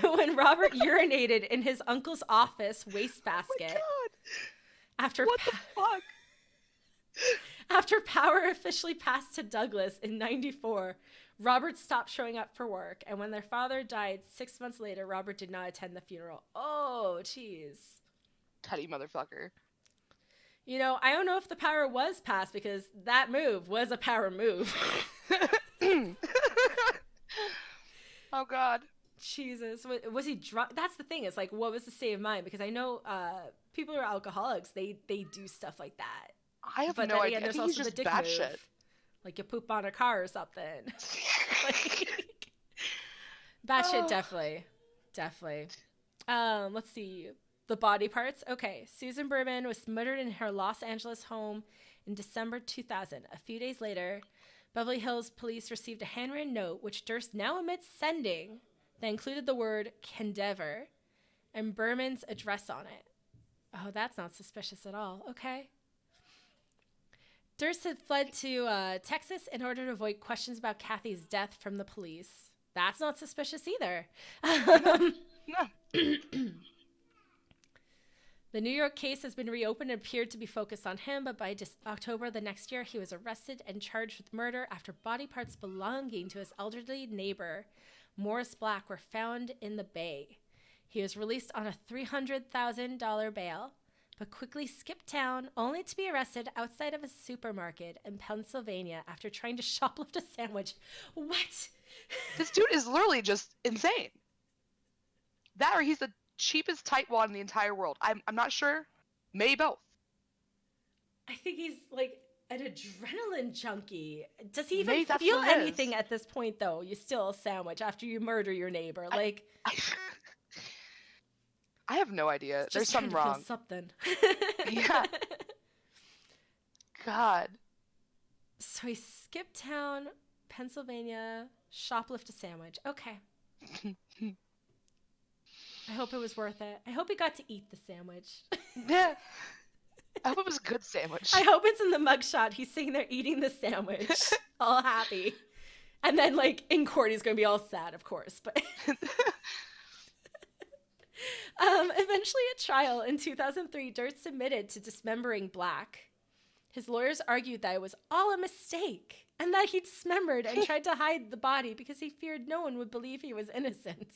when Robert urinated in his uncle's office wastebasket. Oh my God. What the fuck? After power officially passed to Douglas in 1994, Robert stopped showing up for work, and when their father died 6 months later, Robert did not attend the funeral. Oh, jeez. Teddy motherfucker. I don't know if the power was passed because that move was a power move. Oh, God. Jesus, was he drunk? That's the thing. It's like, what was the state of mind? Because I know people who are alcoholics, they do stuff like that. I have But no then idea. again, I there's think he's also the just dick move, batshit. like you poop on a car or something. Like, that shit Oh. definitely. Let's see. The body parts. Okay, Susan Berman was murdered in her Los Angeles home in December 2000. A few days later, Beverly Hills police received a handwritten note, which Durst now admits sending, that included the word Kendever and Berman's address on it. Oh, that's not suspicious at all. Okay. Durst had fled to Texas in order to avoid questions about Kathy's death from the police. That's not suspicious either. No. No. The New York case has been reopened and appeared to be focused on him, but by October the next year, he was arrested and charged with murder after body parts belonging to his elderly neighbor, Morris Black, were found in the Bay. He was released on a $300,000 bail, but quickly skipped town, only to be arrested outside of a supermarket in Pennsylvania after trying to shoplift a sandwich. What? This dude is literally just insane. That or he's the cheapest tightwad in the entire world. I'm not sure. Maybe both. I think he's like an adrenaline junkie. Does he even Maybe that's feel what it anything is. at this point, though? You steal a sandwich after you murder your neighbor. Like, I have no idea. just There's trying something to feel wrong. something. Yeah. God. So he skipped town, Pennsylvania, shoplift a sandwich. Okay. I hope it was worth it. I hope he got to eat the sandwich. Yeah. I hope it was a good sandwich. I hope it's in the mugshot. He's sitting there eating the sandwich, all happy. And then, like, in court, he's going to be all sad, of course. But eventually at trial in 2003, Durst admitted to dismembering Black. His lawyers argued that it was all a mistake and that he dismembered and tried to hide the body because he feared no one would believe he was innocent.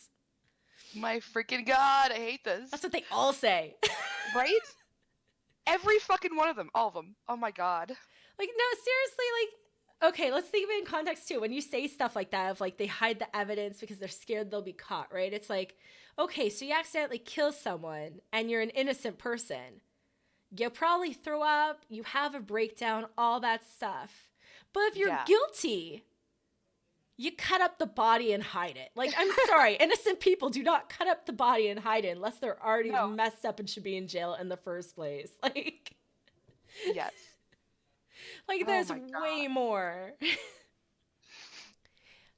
My freaking God, I hate this. That's what they all say. Right? Every fucking one of them. All of them. Oh my God. Like, no, seriously, like, okay, let's think of it in context too. When you say stuff like that, of like they hide the evidence because they're scared they'll be caught, right? It's like, okay, so you accidentally kill someone and you're an innocent person. You probably throw up, you have a breakdown, all that stuff. But if you're guilty, you cut up the body and hide it. Like, I'm sorry, innocent people do not cut up the body and hide it unless they're already messed up and should be in jail in the first place. Like, yes. Like, there's way more.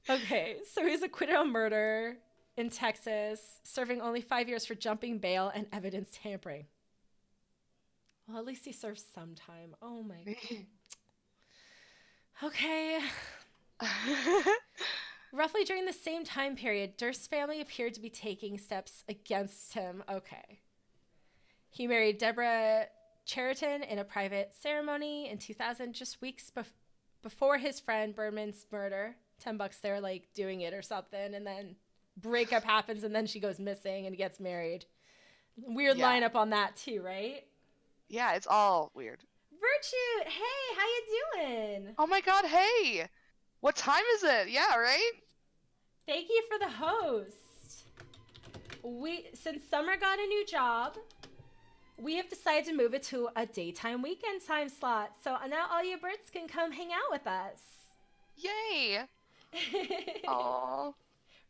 Okay, so he's acquitted on murder in Texas, serving only 5 years for jumping bail and evidence tampering. Well, at least he served some time. Oh my God. Okay. Roughly during the same time period, Durst's family appeared to be taking steps against him. Okay. He married Deborah Cheriton in a private ceremony in 2000, just weeks before his friend Berman's murder. $10 they're like doing it or something, and then breakup happens, and then she goes missing and gets married. Weird lineup on that too, right? Yeah, it's all weird. Virtue, hey, how you doing? Oh my God, hey! What time is it? Yeah, right? Thank you for the host. Since Summer got a new job, we have decided to move it to a daytime weekend time slot. So now all you Brits can come hang out with us. Yay! Aww.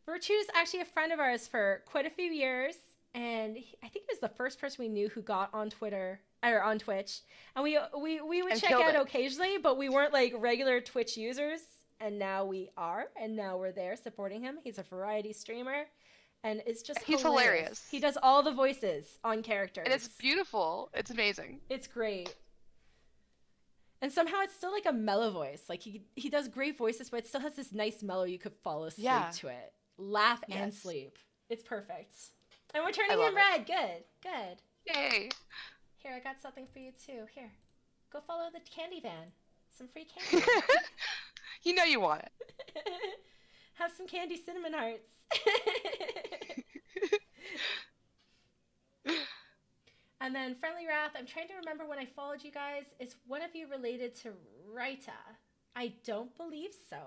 Virtue is actually a friend of ours for quite a few years. And I think he was the first person we knew who got on Twitter or on Twitch. And we would check out occasionally, but we weren't like regular Twitch users. And now we are. And now we're there supporting him. He's a variety streamer. And it's just He's hilarious. He does all the voices on characters. And it's beautiful. It's amazing. It's great. And somehow it's still like a mellow voice. Like he does great voices, but it still has this nice mellow you could fall asleep to it. Laugh and sleep. It's perfect. And we're turning him red. Good. Yay. Here, I got something for you too. Here. Go follow the candy van. Some free candy. You know you want it. Have some candy cinnamon hearts. And then Friendly Wrath, I'm trying to remember when I followed you guys. Is one of you related to Raita? I don't believe so.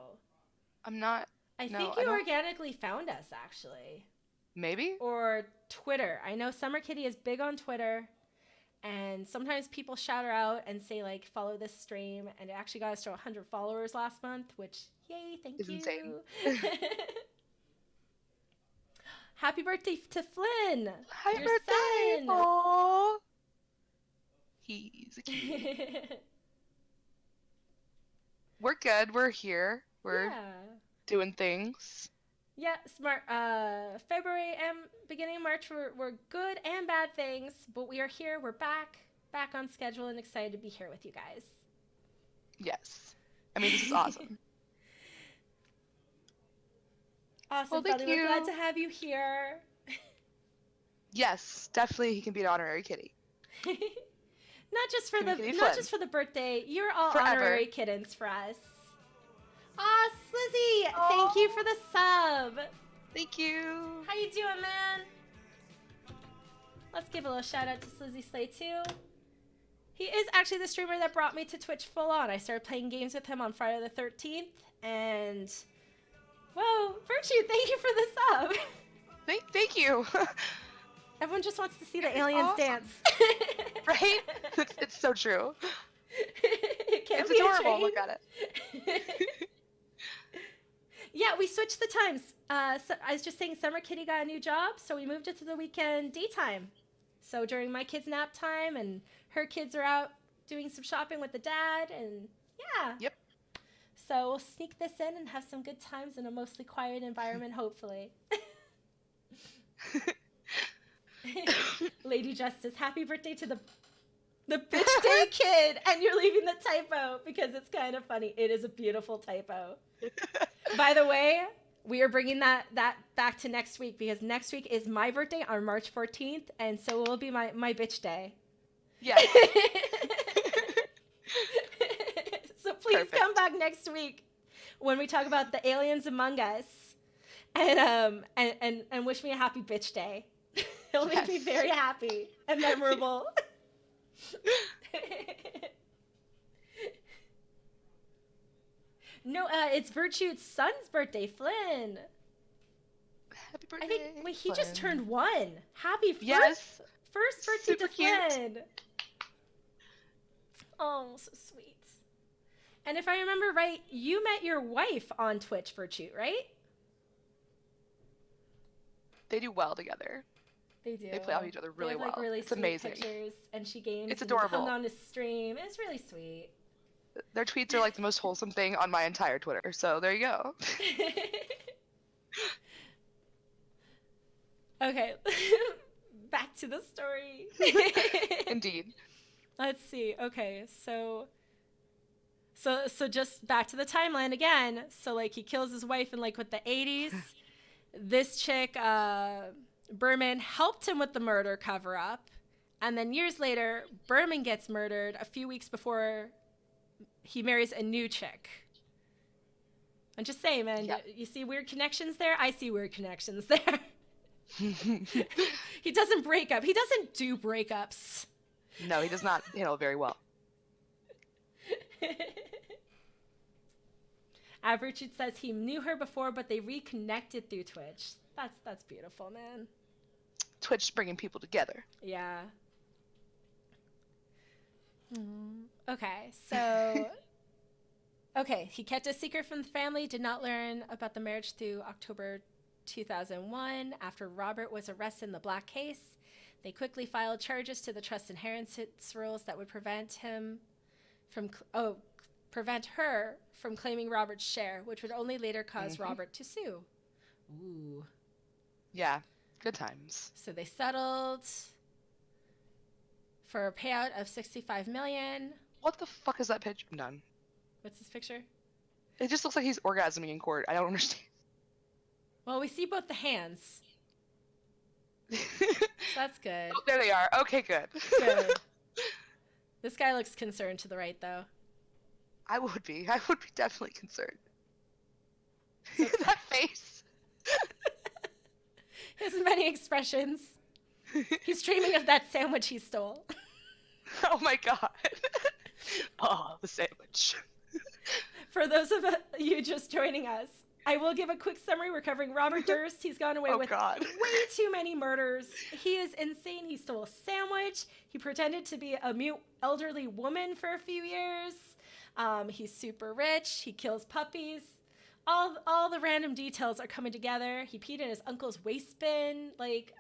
I'm not I No, think I you don't. organically found us, actually. Maybe? Or Twitter. I know Summer Kitty is big on Twitter. And sometimes people shout her out and say, like, follow this stream. And it actually got us to 100 followers last month, which, yay, thank It's you. insane. Happy birthday to Flynn, Happy your birthday! son. Aww. He's a cutie. We're good. We're here. We're Yeah. doing things. Yeah, smart. February and beginning of March were good and bad things, but we are here. We're back on schedule and excited to be here with you guys. Yes. I mean, this is awesome. Awesome, Well, thank Felly. We're glad you. to have you here. Yes, definitely he can be an honorary kitty. Not just for the birthday. You're all Forever. honorary kittens for us. Aw, Slizzy, thank you for the sub. Thank you. How you doing, man? Let's give a little shout out to Slizzy Slay too. He is actually the streamer that brought me to Twitch full on. I started playing games with him on Friday the 13th, and whoa, Virtue, thank you for the sub. Thank you. Everyone just wants to see the aliens dance. Right? It's so true. It's adorable. Look at it. Yeah, we switched the times. So I was just saying Summer Kitty got a new job, so we moved it to the weekend daytime. So during my kids' nap time, and her kids are out doing some shopping with the dad, and yeah. Yep. So we'll sneak this in and have some good times in a mostly quiet environment, hopefully. Lady Justice, happy birthday to the bitch day kid, and you're leaving the typo because it's kind of funny. It is a beautiful typo. By the way, we are bringing that back to next week because next week is my birthday on March 14th, and so it will be my bitch day. Yes. So please Perfect. come back next week when we talk about the aliens among us, and wish me a happy bitch day. It'll make me very happy and memorable. No, it's Virtue's son's birthday, Flynn. Happy birthday. Wait, he just turned 1. Happy first birthday Super to Flynn. Cute. Oh, so sweet. And if I remember right, you met your wife on Twitch, Virtue, right? They do well together. They do. They play off each other really well. Really it's sweet amazing. Pictures, and she games. It's adorable. Come on his stream. It's really sweet. Their tweets are like the most wholesome thing on my entire Twitter. So there you go. Okay. Back to the story. Indeed. Let's see. Okay, so just back to the timeline again. So like he kills his wife in like with the 80s. This chick, Berman, helped him with the murder cover up, and then years later, Berman gets murdered a few weeks before he marries a new chick. I'm just saying, man. Yep. You see weird connections there? I see weird connections there. He doesn't break up. He doesn't do breakups. No, he does not handle it very well. Richard says he knew her before, but they reconnected through Twitch. That's beautiful, man. Twitch bringing people together. Yeah. Okay, so... Okay, he kept a secret from the family, did not learn about the marriage through October 2001. After Robert was arrested in the Black case, they quickly filed charges to the trust inheritance rules that would prevent her from claiming Robert's share, which would only later cause Robert to sue. Ooh. Yeah, good times. So they settled for a payout of $65 million. What the fuck is that picture? I'm done. What's this picture? It just looks like he's orgasming in court. I don't understand. Well, we see both the hands. So that's good. Oh, there they are. Okay, good. Good. This guy looks concerned to the right, though. I would be definitely concerned. That face. His many expressions. He's dreaming of that sandwich he stole. Oh my god. Oh, the sandwich. For those of you just joining us, I will give a quick summary. We're covering Robert Durst. He's gone away Oh, with God. way too many murders. He is insane. He stole a sandwich. He pretended to be a mute elderly woman for a few years. He's super rich. He kills puppies. All the random details are coming together. He peed in his uncle's waste bin. Like,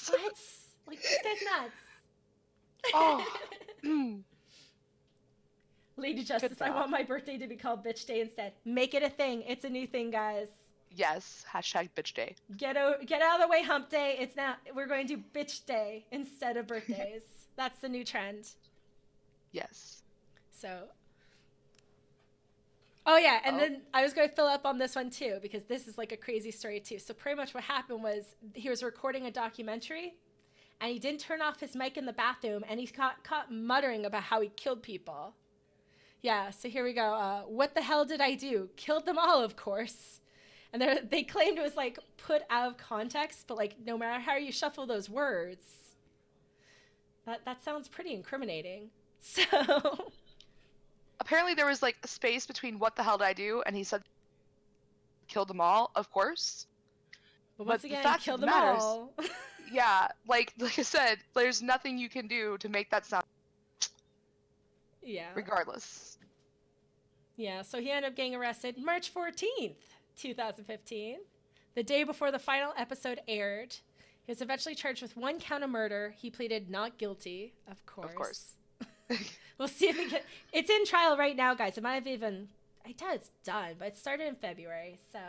what? Like, this guy's nuts. Oh. Mm. Lady Justice, I want my birthday to be called Bitch Day instead. Make it a thing. It's a new thing, guys. Yes. Hashtag bitch day. Get out of the way, hump day. It's now, we're going to bitch day instead of birthdays. That's the new trend. Yes. So. Oh, yeah. And then I was going to fill up on this one, too, because this is like a crazy story, too. So pretty much what happened was he was recording a documentary, and he didn't turn off his mic in the bathroom, and he got caught muttering about how he killed people. Yeah, so here we go. What the hell did I do? Killed them all, of course. And they claimed it was, like, put out of context, but, like, no matter how you shuffle those words, that sounds pretty incriminating. So... Apparently there was, like, a space between what the hell did I do, and he said, killed them all, of course. But once again, killed them all. Yeah, like I said, there's nothing you can do to make that sound. Yeah. Regardless. Yeah, so he ended up getting arrested March 14th, 2015, the day before the final episode aired. He was eventually charged with 1 count of murder. He pleaded not guilty, of course. Of course. We'll see if we can. It's in trial right now, guys. It might have even. I doubt it's done, but it started in February, so.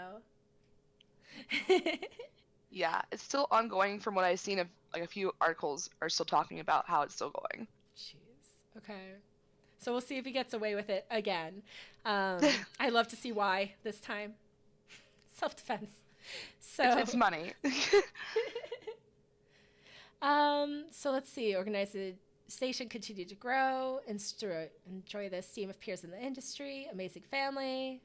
Yeah, it's still ongoing from what I've seen. Of like a few articles are still talking about how it's still going. Jeez. Okay. So we'll see if he gets away with it again. I'd love to see why this time. Self-defense. So it's money. So let's see. Organization continued to grow. Enjoy the esteem of peers in the industry. Amazing family.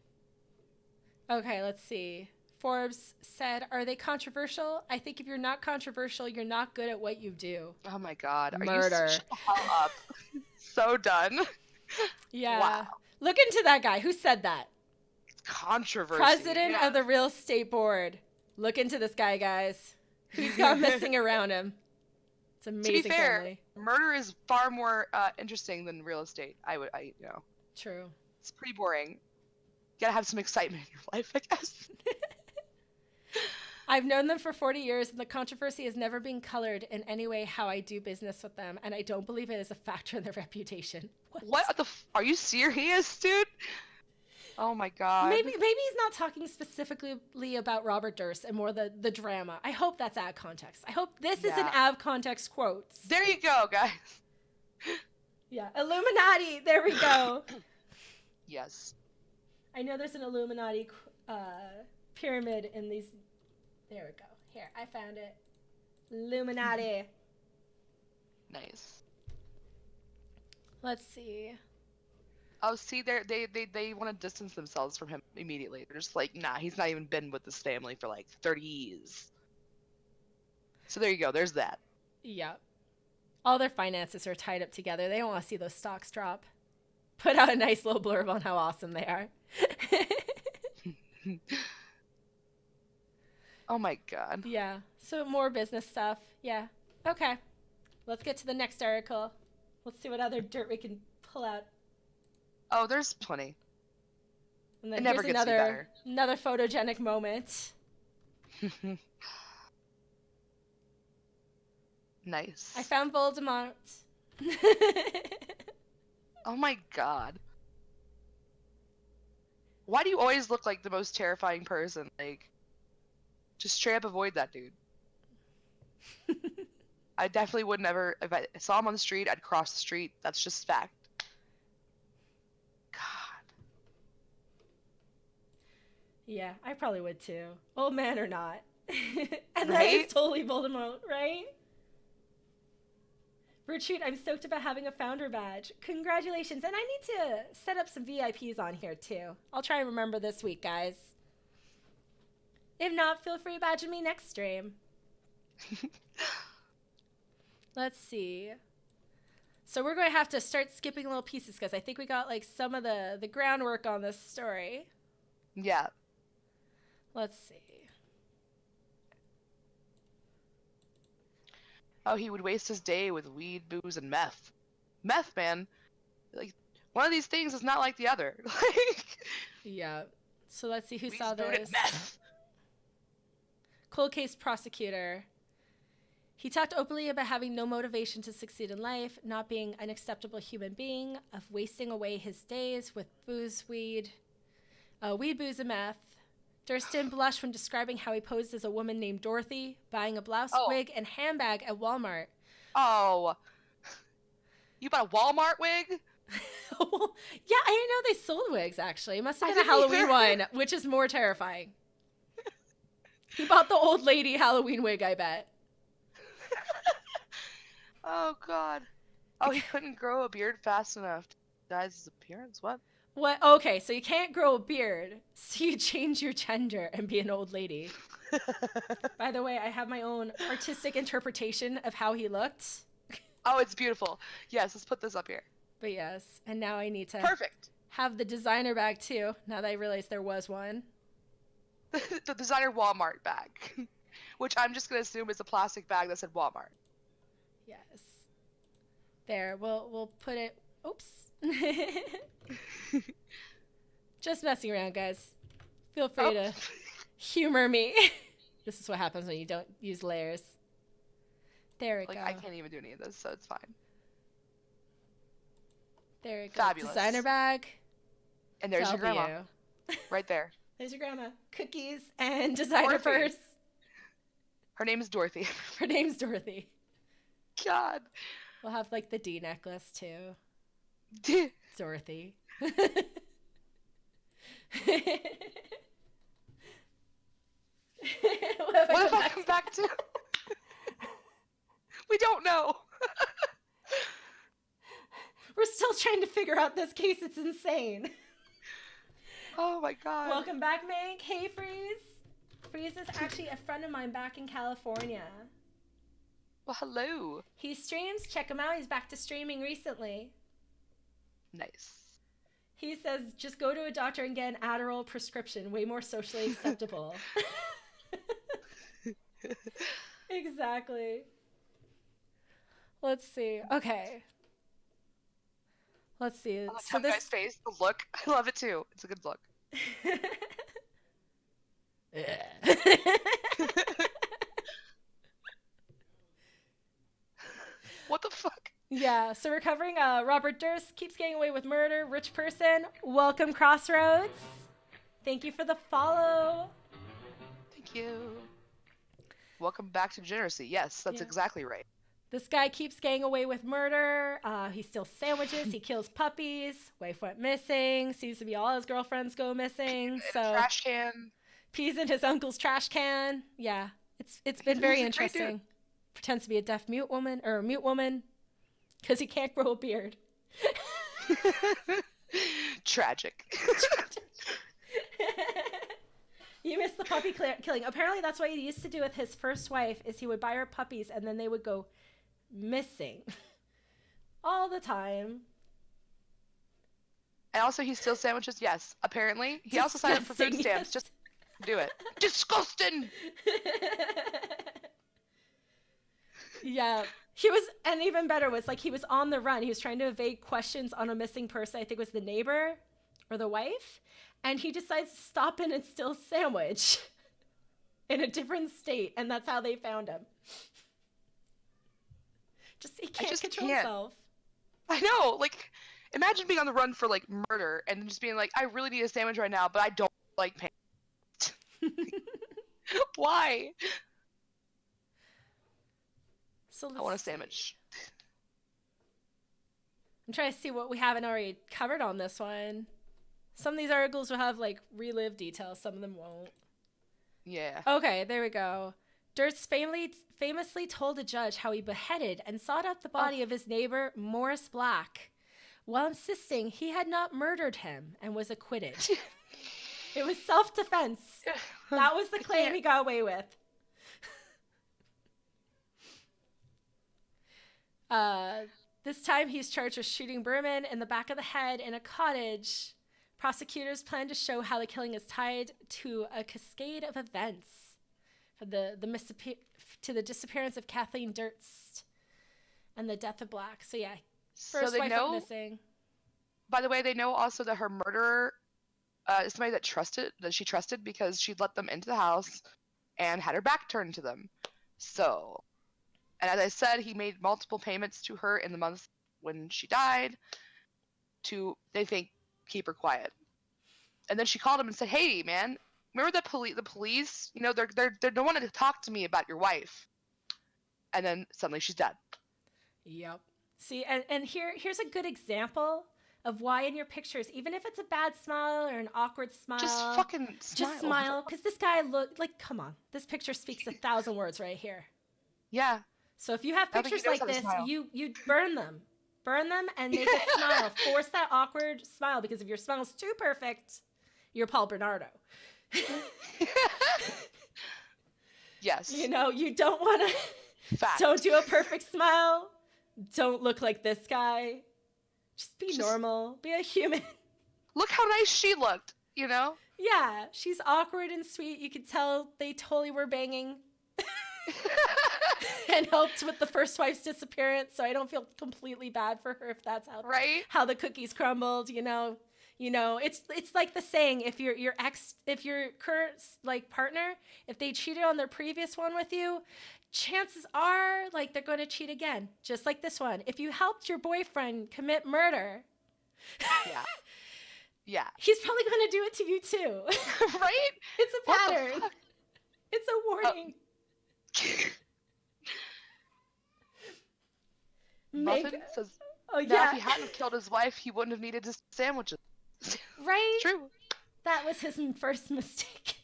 Okay, let's see. Forbes said, "Are they controversial? I think if you're not controversial, you're not good at what you do." Oh my God. Murder. Are you shut the hell up? So done. Yeah. Wow. Look into that guy. Who said that? Controversy. President of the Real Estate Board. Look into this guy, guys. Who's gone missing around him? It's amazing. To be fair, family. murder is far more interesting than real estate. True. It's pretty boring. You gotta have some excitement in your life, I guess. I've known them for 40 years, and the controversy has never been colored in any way how I do business with them, and I don't believe it is a factor in their reputation. What the are you serious, dude? Oh my God. Maybe he's not talking specifically about Robert Durst and more the drama. I hope that's out of context. I hope this is an out of context quote. There you go, guys. Yeah, Illuminati. There we go. Yes. I know there's an Illuminati pyramid in these. There we go. Here, I found it. Illuminati. Nice. Let's see. Oh, see, they want to distance themselves from him immediately. They're just like, nah, he's not even been with this family for like 30 years. So there you go. There's that. Yep. All their finances are tied up together. They don't want to see those stocks drop. Put out a nice little blurb on how awesome they are. Oh my God. Yeah. So more business stuff. Yeah. Okay. Let's get to the next article. Let's see what other dirt we can pull out. Oh, there's plenty. And then it never here's gets better. Another photogenic moment. Nice. I found Voldemort. Oh my God. Why do you always look like the most terrifying person? Like, just straight up avoid that dude. I definitely would never, if I saw him on the street, I'd cross the street. That's just fact. God. Yeah, I probably would too. Old man or not. And that Right? is totally Voldemort, right? Virtute, I'm stoked about having a founder badge. Congratulations. And I need to set up some VIPs on here too. I'll try and remember this week, guys. If not, feel free to badge me next stream. Let's see. So we're going to have to start skipping little pieces because I think we got like some of the groundwork on this story. Yeah. Let's see. Oh, he would waste his day with weed, booze, and meth. Meth, man. Like, one of these things is not like the other. Like, Yeah. So let's see who weed's saw doing it, this. meth. Cold case prosecutor. He talked openly about having no motivation to succeed in life, not being an acceptable human being, of wasting away his days with weed, booze, and meth. Durst didn't blush when describing how he posed as a woman named Dorothy, buying a blouse, Oh, wig, and handbag at Walmart. oh. You bought a Walmart wig? Yeah, I didn't know they sold wigs, actually. It must have I been a didn't Halloween either. one, which is more terrifying. He bought the old lady Halloween wig, I bet. Oh, God. Oh, he couldn't grow a beard fast enough to disguise his appearance? What? What? Okay, so you can't grow a beard, so you change your gender and be an old lady. By the way, I have my own artistic interpretation of how he looked. Oh, it's beautiful. Yes, let's put this up here. But yes, and now I need to Perfect. have the designer bag too, now that I realized there was one. The designer Walmart bag, which I'm just going to assume is a plastic bag that said Walmart. Yes. There, we'll put it. Oops. Just messing around, guys. Feel free to humor me. This is what happens when you don't use layers. There we Like, go. I can't even do any of this, so it's fine. There we go. Fabulous. Designer bag. And there's That'll your grandma. be you. Right there. There's your grandma. Cookies and designer Dorothy. purse. Her name is Dorothy. Her name's Dorothy. God. We'll have like the D necklace too. Dorothy. What What have I come back to? We don't know. We're still trying to figure out this case. It's insane. Oh my God. Welcome back, Meg. Hey, Freeze. Freeze is actually a friend of mine back in California. Well, hello. He streams. Check him out. He's back to streaming recently. Nice. He says, just go to a doctor and get an Adderall prescription. Way more socially acceptable. Exactly. Let's see. Okay. Let's see. Oh, So guy's face, the look. I love it too. It's a good look. What the fuck? Yeah, so we're covering Robert Durst keeps getting away with murder, rich person. Welcome, Crossroads. Thank you for the follow. Thank you. Welcome back to Degeneracy. Yes, that's exactly right. This guy keeps getting away with murder. He steals sandwiches. He kills puppies. Wife went missing. Seems to be all his girlfriends go missing. In So a trash can. pees in his uncle's trash can. Yeah, it's been very interesting. Pretends to be a deaf mute woman because he can't grow a beard. Tragic. You missed the puppy killing. Apparently, that's what he used to do with his first wife. Is he would buy her puppies and then they would go missing all the time. And also, he steals sandwiches. Yes, apparently, he also signed up for food stamps. Just do it. Disgusting. Yeah. He was, and even better was like he was on the run. He was trying to evade questions on a missing person. I think it was the neighbor or the wife. And he decides to stop in and steal a sandwich in a different state. And that's how they found him. He can't control himself. I know. Like, imagine being on the run for like murder and just being like, I really need a sandwich right now, but I don't like pants. Why? So I want a sandwich. I'm trying to see what we haven't already covered on this one. Some of these articles will have like relive details. Some of them won't. Yeah. Okay, there we go. Durst famously told a judge how he beheaded and sawed up the body of his neighbor, Morris Black, while insisting he had not murdered him and was acquitted. It was self-defense. That was the claim he got away with. This time he's charged with shooting Berman in the back of the head in a cottage Prosecutors plan to show how the killing is tied to a cascade of events for to the disappearance of Kathleen Durst and the death of Black. So yeah, So first they wife know, went missing. by the way, they know also that her murderer is somebody that she trusted because she'd let them into the house and had her back turned to them. So, and as I said, he made multiple payments to her in the month when she died to, they think, keep her quiet. And then she called him and said, "Hey, man, remember the police? You know, they don't want to talk to me about your wife." And then suddenly she's dead. Yep. See, and here's a good example of why in your pictures, even if it's a bad smile or an awkward smile, Just fucking smile. just smile, because this guy like, come on, this picture speaks 1,000 words right here. Yeah. So if you have I don't think pictures he knows like how to this, smile. you burn them and make it smile. Force that awkward smile, because if your smile's too perfect, you're Paul Bernardo. Yes. You know, you don't want to. Fact. Don't do a perfect smile. Don't look like this guy. Just be normal. Be a human. Look how nice she looked, you know? Yeah, she's awkward and sweet. You could tell they totally were banging. And helped with the first wife's disappearance, so I don't feel completely bad for her if that's how the cookies crumbled, you know. It's like the saying, if your current like partner, if they cheated on their previous one with you, chances are like they're going to cheat again, just like this one. If you helped your boyfriend commit murder, yeah, he's probably going to do it to you too. Right? It's a pattern. It's a warning. Muffin says, if he hadn't killed his wife, he wouldn't have needed his sandwiches. Right? It's true. That was his first mistake.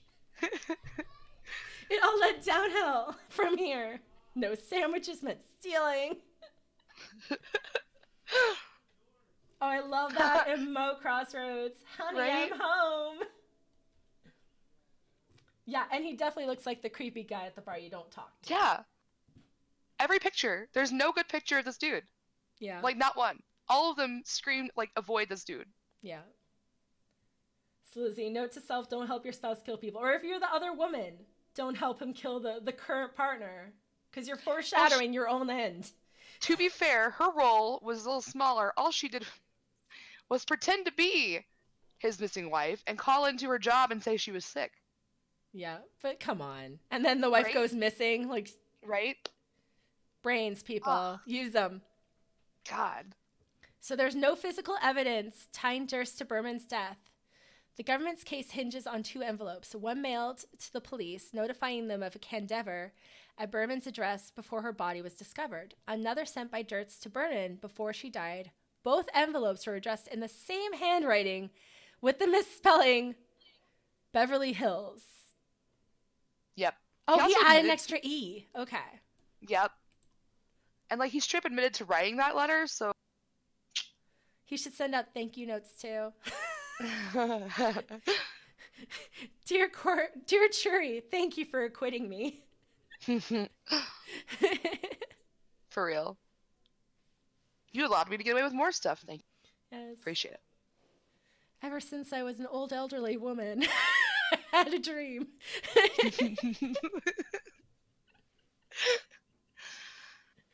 It all led downhill from here. No sandwiches meant stealing. Oh, I love that in Mo Crossroads. Honey, Right? I'm home. Yeah, and he definitely looks like the creepy guy at the bar you don't talk to. Yeah. Every picture. There's no good picture of this dude. Yeah. Like, not one. All of them scream, like, avoid this dude. Yeah. So, Lizzie, note to self, don't help your spouse kill people. Or if you're the other woman, don't help him kill the current partner. Because you're foreshadowing your own end. To be fair, her role was a little smaller. All she did was pretend to be his missing wife and call into her job and say she was sick. Yeah, but come on. And then the wife goes missing. Like, right? Brains, people. Use them. God. So there's no physical evidence tying Durst to Berman's death. The government's case hinges on 2 envelopes, one mailed to the police, notifying them of a candever at Berman's address before her body was discovered. Another sent by Durst to Berman before she died. Both envelopes were addressed in the same handwriting with the misspelling Beverly Hills. Yep. Oh, he added an extra E. Okay. Yep. And, like, he straight admitted to writing that letter, so... He should send out thank you notes, too. Dear Churi, thank you for acquitting me. For real. You allowed me to get away with more stuff, thank you. Yes. Appreciate it. Ever since I was an old elderly woman, I had a dream.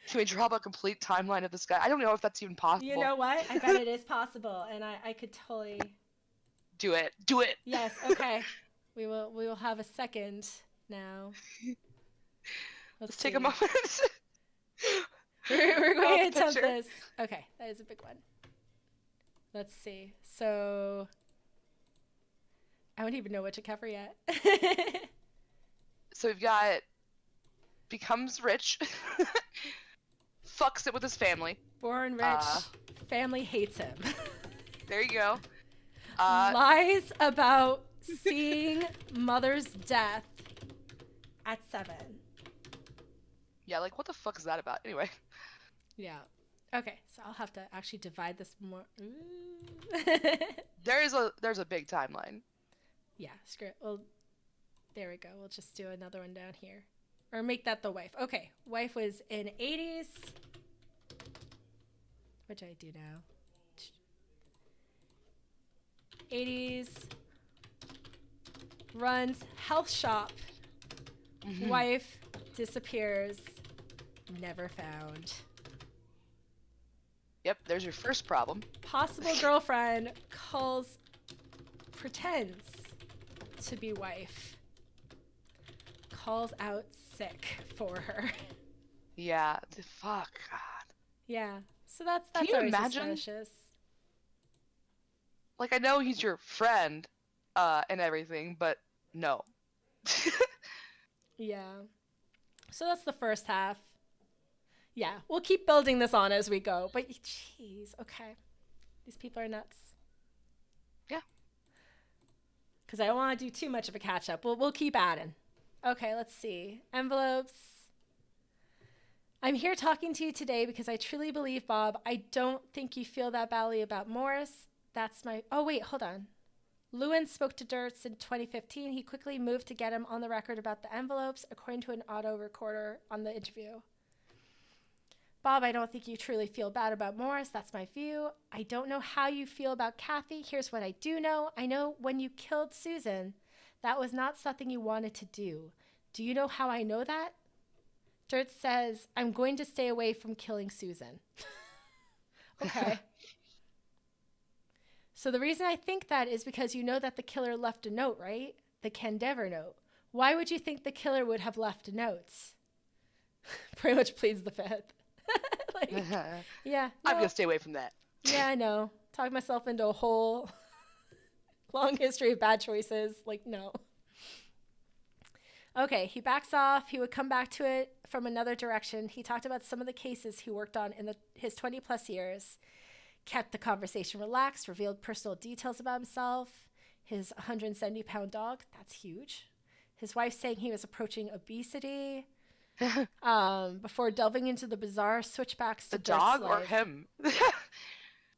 Can we draw up a complete timeline of this guy? I don't know if that's even possible. You know what? I bet it is possible, and I could totally... Do it. Do it. Yes, okay. We will have a second now. Let's take a moment. We're going to attempt this. Okay, that is a big one. Let's see. So... I don't even know what to cover yet. So we've got... Becomes rich. Fucks it with his family. Born rich. Family hates him. There you go. Lies about seeing mother's death at 7. Yeah, like, what the fuck is that about? Anyway. Yeah. Okay, so I'll have to actually divide this more. There's a big timeline. Yeah, screw it. Well, there we go. We'll just do another one down here. Or make that the wife. Okay, wife was in 80s. What do I do now? 80s. Runs health shop. Mm-hmm. Wife disappears. Never found. Yep, there's your first problem. Possible girlfriend pretends to be wife. Calls out sick for her. Yeah, fuck, God. Yeah, so that's Can you always imagine? suspicious. Like, I know he's your friend, and everything, but no. Yeah. So that's the first half. Yeah, we'll keep building this on as we go. But jeez, okay. These people are nuts. Yeah. Because I don't want to do too much of a catch up. We'll keep adding. Okay, let's see. Envelopes. I'm here talking to you today because I truly believe, Bob, I don't think you feel that badly about Morris. That's my... Oh, wait, hold on. Lewin spoke to Durst in 2015. He quickly moved to get him on the record about the envelopes, according to an auto recorder on the interview. Bob, I don't think you truly feel bad about Morris. That's my view. I don't know how you feel about Kathy. Here's what I do know. I know when you killed Susan, that was not something you wanted to do. Do you know how I know that? Durst says, I'm going to stay away from killing Susan. Okay. So the reason I think that is because you know that the killer left a note, right? The Candever note. Why would you think the killer would have left a note? Pretty much pleads the fifth. Like, yeah. No. I'm going to stay away from that. Yeah, I know. Talk myself into a whole long history of bad choices. Like, no. Okay, he backs off. He would come back to it from another direction. He talked about some of the cases he worked on in his 20 plus years. Kept the conversation relaxed, revealed personal details about himself. His 170-pound dog, that's huge. His wife saying he was approaching obesity. Before delving into the bizarre switchbacks to the dog Durst's or life. him?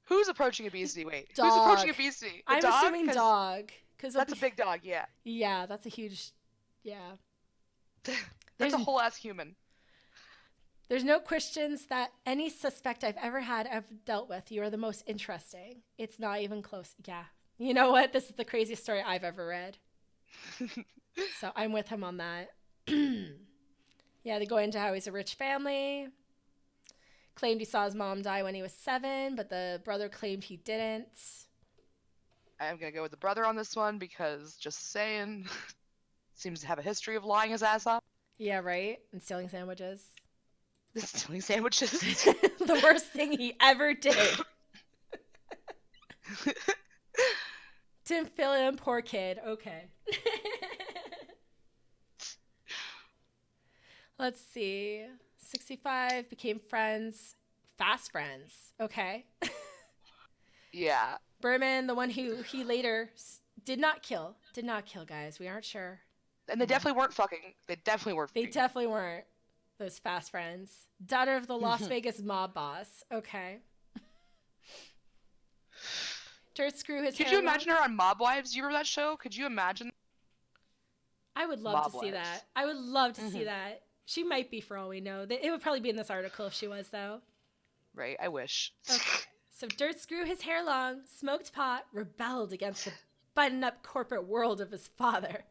Who's approaching obesity? Wait, Dog. who's approaching obesity? The I'm dog? assuming dog. That's a big dog, yeah. Yeah, that's a huge, yeah. That's a whole ass human. There's no questions that any suspect I've ever dealt with. You are the most interesting. It's not even close. Yeah. You know what? This is the craziest story I've ever read. So I'm with him on that. Yeah, they go into how he's a rich family. Claimed he saw his mom die when he was 7, but the brother claimed he didn't. I'm going to go with the brother on this one because, just saying, seems to have a history of lying his ass off. Yeah, right? And stealing sandwiches. Stealing sandwiches. The worst thing he ever did. Didn't fill in, poor kid. Okay. Let's see. 65, became friends. Fast friends. Okay. Yeah. Berman, the one who he later did not kill. Did not kill, guys. We aren't sure. And they definitely weren't fucking. They definitely weren't fucking. They definitely weren't. Those fast friends. Daughter of the Las Vegas mob boss. Okay. Durst grew his hair. Could you imagine her on Mob Wives? Do you remember that show? Could you imagine? I would love to see that. I would love to see that. She might be, for all we know. It would probably be in this article if she was, though. Right, I wish. Okay. So Durst grew his hair long, smoked pot, rebelled against the button-up corporate world of his father.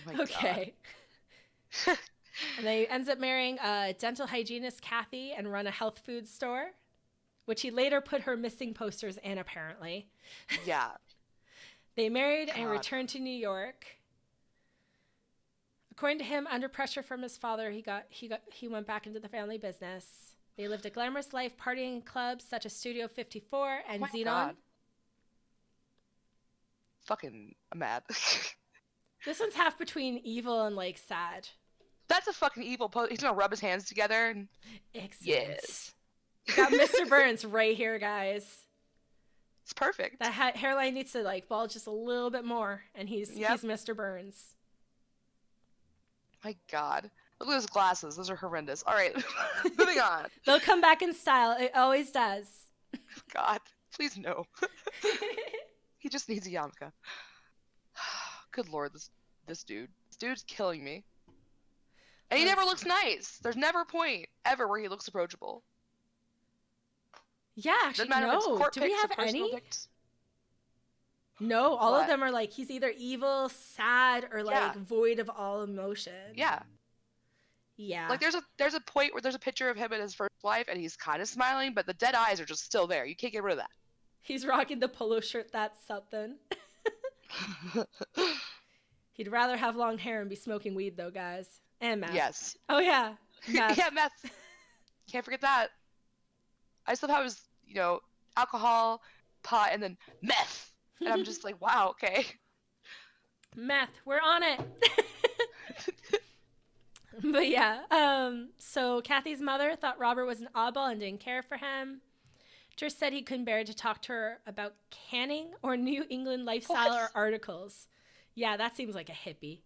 Oh my okay. And then he ends up marrying a dental hygienist, Kathy, and run a health food store, which he later put her missing posters in, apparently. Yeah. They married and returned to New York. According to him, under pressure from his father, he went back into the family business. They lived a glamorous life, partying in clubs such as Studio 54 and Xenon. God. Fucking mad. This one's half between evil and like sad. That's a fucking evil pose. He's gonna rub his hands together and. Excellent. Yes. Got Mr. Burns right here, guys. It's perfect. That hairline needs to like bulge just a little bit more, and he's Mr. Burns. My God. Look at those glasses. Those are horrendous. All right. Moving on. They'll come back in style. It always does. God. Please no. He just needs a yarmulke. Good Lord. This dude. This dude's killing me. And he never looks nice. There's never a point ever where he looks approachable. Yeah, actually, no. Do we have any? No, all of What? them are like he's either evil, sad, or like Yeah. void of all emotion. Yeah. Yeah. Like there's a point where there's a picture of him and his first wife, and he's kind of smiling, but the dead eyes are just still there. You can't get rid of He's rocking the polo shirt. That's something. that. He'd rather have long hair and be smoking weed, though, guys. And meth. Yes. Oh, yeah. Meth. Yeah, meth. Can't forget that. I still have his, alcohol, pot, and then meth. And I'm just like, wow, okay. Meth. We're on it. But yeah. So Kathy's mother thought Robert was an oddball and didn't care for him. Durst said he couldn't bear to talk to her about canning or New England lifestyle or articles. Yeah, that seems like a hippie.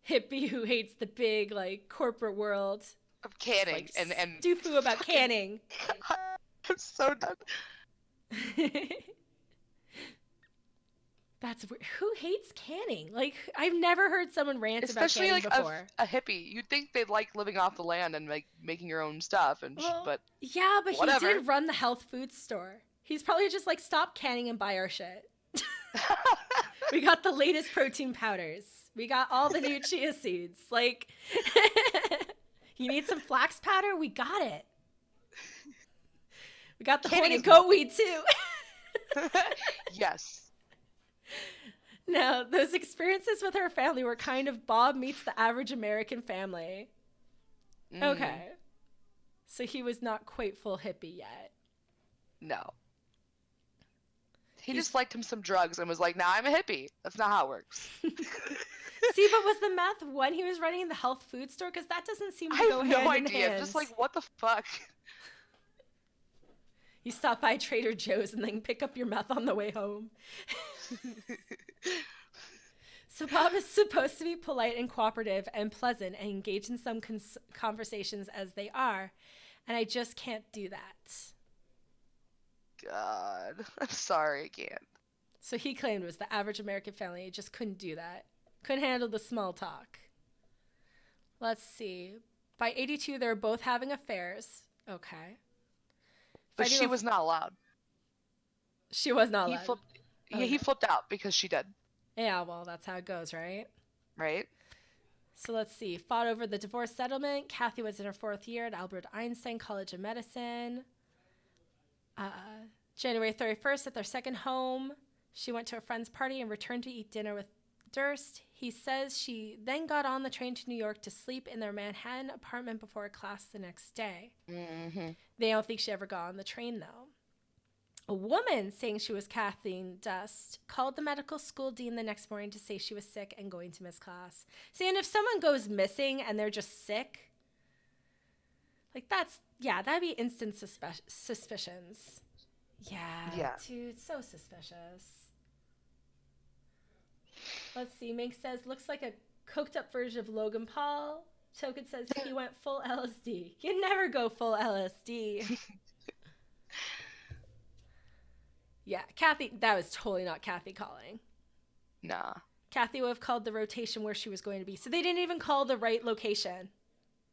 Hippie who hates the big, like, corporate world. Of canning Like, and Doofoo about canning. I'm so done. That's weird. Who hates canning? Like, I've never heard someone rant Especially about canning like before. a hippie. You'd think they'd like living off the land and like making your own stuff but yeah, but whatever. he did run the health food store. He's probably just like, stop canning and buy our shit. We got the latest protein powders. We got all the new chia seeds. Like, you need some flax powder? We got it. We got the horny goat weed too. Yes. Now, those experiences with her family were kind of Bob meets the average American family. Okay. So he was not quite full hippie yet. No. He just liked him some drugs and was like, nah, I'm a hippie. That's not how it works. See, but was the meth when he was running the health food store? Because that doesn't seem to go hand in hand. I have no idea. Just like, what the fuck? You stop by Trader Joe's and then pick up your meth on the way home. So Bob is supposed to be polite and cooperative and pleasant and engage in some conversations as they are. And I just can't do that. God. I'm sorry, I can't. So he claimed it was the average American family. Just couldn't do that. Couldn't handle the small talk. Let's see. By 82, they were both having affairs. Okay. But she was not allowed. She was not allowed. He flipped out because she did. Yeah, well, that's how it goes, right? Right. So let's see. Fought over the divorce settlement. Kathy was in her 4th year at Albert Einstein College of Medicine. January 31st at their second home. She went to a friend's party and returned to eat dinner with Durst. He says she then got on the train to New York to sleep in their Manhattan apartment before a class the next day. Mm-hmm. They don't think she ever got on the train, though. A woman saying she was Kathleen Durst called the medical school dean the next morning to say she was sick and going to miss class. See, and if someone goes missing and they're just sick, like that'd be instant suspicions. Yeah, dude, so suspicious. Let's see. Mink says, looks like a coked up version of Logan Paul. Token says he went full LSD. You never go full LSD. Yeah, Kathy, that was totally not Kathy calling. Nah. Kathy would have called the rotation where she was going to be. So they didn't even call the right location.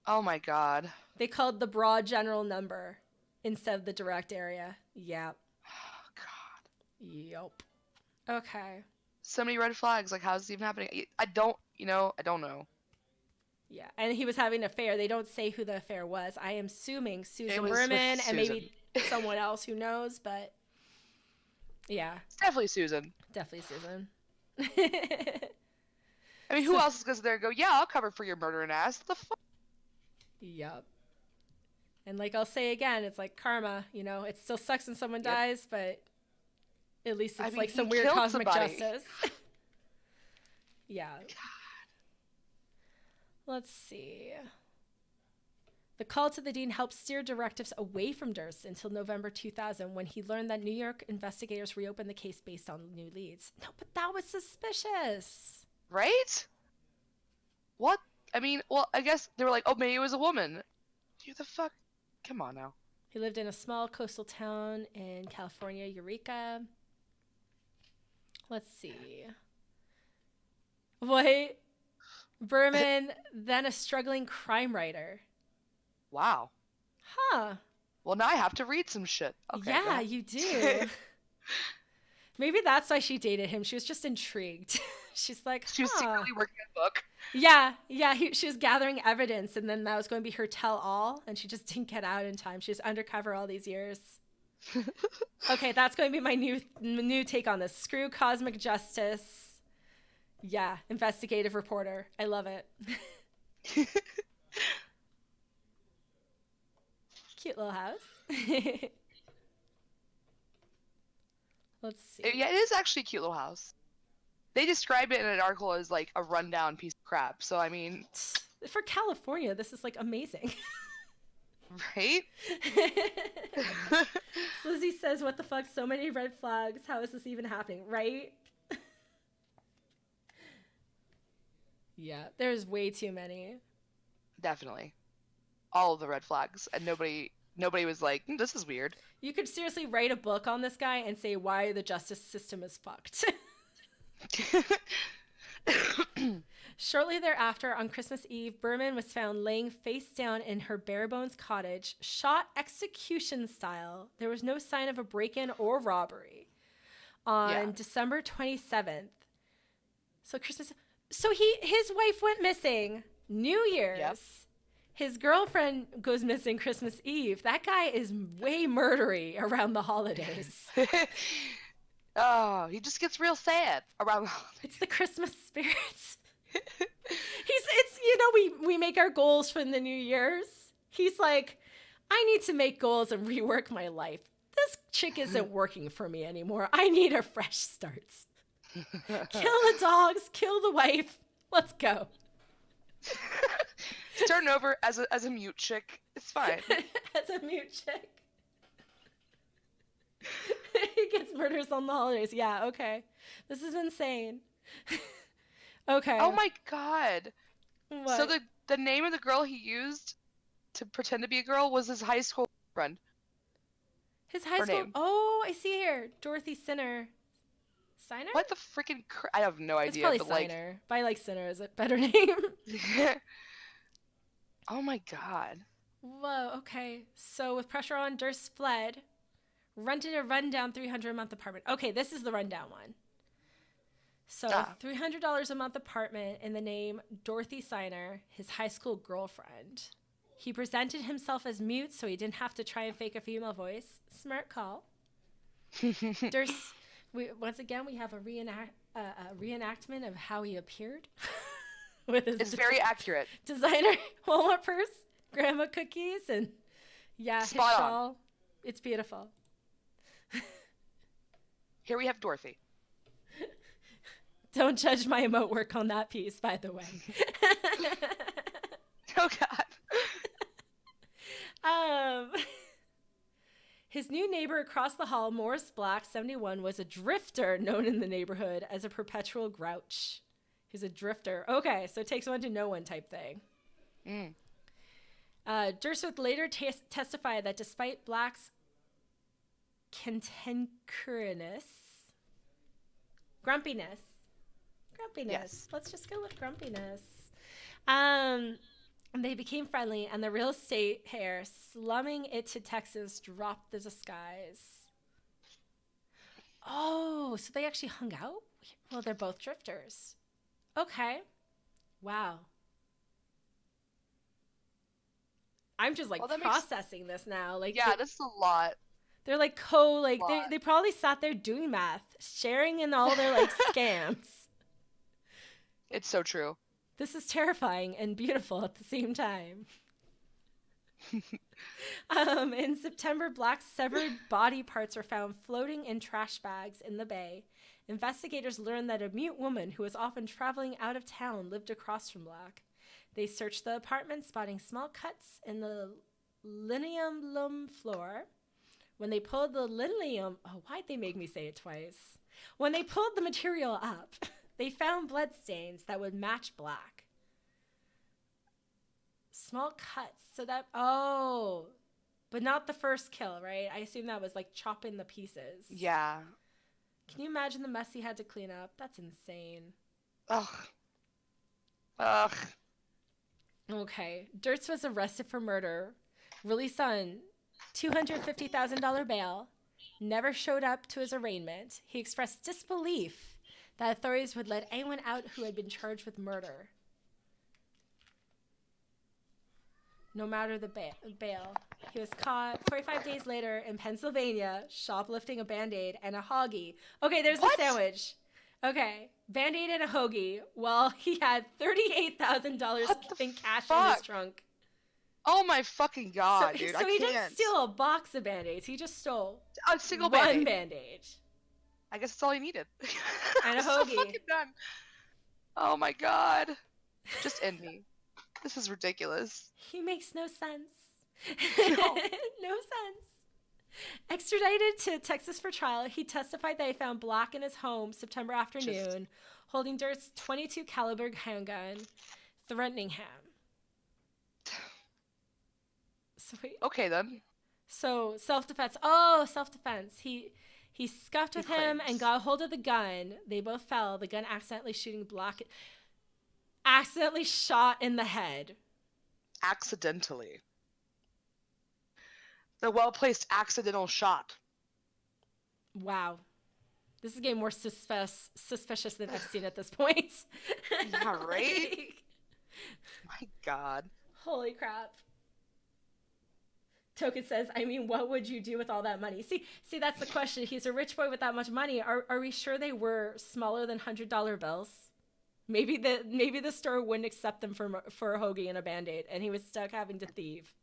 Oh my God. They called the broad general number instead of the direct area. Yep. Oh God. Yep. Okay. So many red flags. Like, how's this even happening? I don't know. Yeah, and he was having an affair. They don't say who the affair was. I am assuming Susan with Berman Susan. and maybe someone else who knows, but yeah. It's definitely Susan. Definitely Susan. I mean, who else is going to there and go, yeah, I'll cover for your murdering ass? What the fuck? Yep. And like I'll say again, it's like karma, it still sucks when someone dies, but at least it's like some weird cosmic justice. Yeah. God. Let's see. The call to the dean helped steer directives away from Durst until November 2000 when he learned that New York investigators reopened the case based on new leads. No, but that was suspicious. Right? What? I mean, well, I guess they were like, oh, maybe it was a woman. Who the fuck? Come on now. He lived in a small coastal town in California, Eureka. Let's see. What? Berman, then a struggling crime writer. Wow. Huh. Well, now I have to read some shit. Okay, yeah, you do. Maybe that's why she dated him. She was just intrigued. She's like, She was huh. secretly working on a book. Yeah, yeah. She was gathering evidence, and then that was going to be her tell-all, and she just didn't get out in time. She was undercover all these years. Okay, that's going to be my new take on this. Screw cosmic justice. Yeah, investigative reporter. I love it. Cute little house. Let's see. Yeah, it is actually a cute little house. They describe it in an article as like a rundown piece of crap. So I mean, For California, this is like amazing. right? Lizzie says, "What the fuck? So many red flags. How is this even happening?" Right? Yeah, there's way too many. Definitely. All of the red flags, and nobody was like, this is weird. You could seriously write a book on this guy and say why the justice system is fucked. Shortly thereafter, on Christmas Eve, Berman was found laying face down in her bare-bones cottage, shot execution style. There was no sign of a break-in or robbery. On December 27th. So Christmas. So his wife went missing New Year's. Yep. His girlfriend goes missing Christmas Eve. That guy is way murdery around the holidays. Oh, he just gets real sad around the holidays. It's the Christmas spirits. We make our goals for the New Year's. He's like, I need to make goals and rework my life. This chick isn't working for me anymore. I need a fresh start. Kill the dogs, kill the wife. Let's go. Starting over as a mute chick. It's fine. As a mute chick. He gets murders on the holidays. Yeah, okay. This is insane. Okay. Oh my god. What? So the name of the girl he used to pretend to be a girl was his high school friend. His high school. Name. Oh, I see here. Dorothy Sinner. Siner? What the freaking? I have no idea. It's probably Siner. But I like Sinner as a better name. Oh my god. Whoa. Okay. So with pressure on, Durst fled, rented a rundown $300 a month apartment. Okay, this is the rundown one. So $300 a month apartment in the name Dorothy Siner, his high school girlfriend. He presented himself as mute so he didn't have to try and fake a female voice. Smart call. Durst, once again, we have a reenactment of how he appeared. With his it's very accurate. Designer Walmart purse, grandma cookies, and his shawl. On. It's beautiful. Here we have Dorothy. Don't judge my emote work on that piece, by the way. Oh, God. His new neighbor across the hall, Morris Black, 71, was a drifter known in the neighborhood as a perpetual grouch. He's a drifter. Okay, so it takes one to know one type thing. Durst would later testify that despite Black's cantankerousness, grumpiness. Yes. Let's just go with grumpiness. They became friendly, and the real estate heir, slumming it to Texas, dropped the disguise. Oh, so they actually hung out? Well, they're both drifters. Okay. Wow. I'm just processing this now. This is a lot. They're like they probably sat there doing math, sharing in all their scams. It's so true. This is terrifying and beautiful at the same time. In September, Black's severed body parts were found floating in trash bags in the bay. Investigators learned that a mute woman who was often traveling out of town lived across from Black. They searched the apartment, spotting small cuts in the linoleum floor. When they pulled the linoleum... Oh, why'd they make me say it twice? When they pulled the material up, they found bloodstains that would match Black. Small cuts. So that... Oh. But not the first kill, right? I assume that was chopping the pieces. Yeah. Can you imagine the mess he had to clean up? That's insane. Ugh. Okay. Durst was arrested for murder, released on $250,000 bail, never showed up to his arraignment. He expressed disbelief that authorities would let anyone out who had been charged with murder, no matter the bail. He was caught 45 days later in Pennsylvania, shoplifting a Band-Aid and a hoagie. Okay, there's What? the sandwich. Okay, Band-Aid and a hoagie while he had $38,000 in cash in his trunk. Oh my fucking god, dude. So he didn't steal a box of Band-Aids. He just stole a single one Band-Aid. Band-Aid. I guess that's all he needed. And a so hoagie. fucking done. Oh my god. Just end me. This is ridiculous. He makes no sense. No. No sense. Extradited to Texas for trial, he testified that he found Black in his home September afternoon, holding Durst's .22 caliber handgun, threatening him. So wait. Okay then. So self-defense. Oh, self-defense. He scuffed with him and got a hold of the gun. They both fell. The gun accidentally shot in the head. Accidentally. The well-placed accidental shot. Wow. This is getting more suspicious than I've seen at this point. Yeah, right? My god. Holy crap. Token says, I mean, what would you do with all that money? See, that's the question. He's a rich boy with that much money. Are we sure they were smaller than $100 bills? Maybe the store wouldn't accept them for a hoagie and a Band-Aid, and he was stuck having to thieve.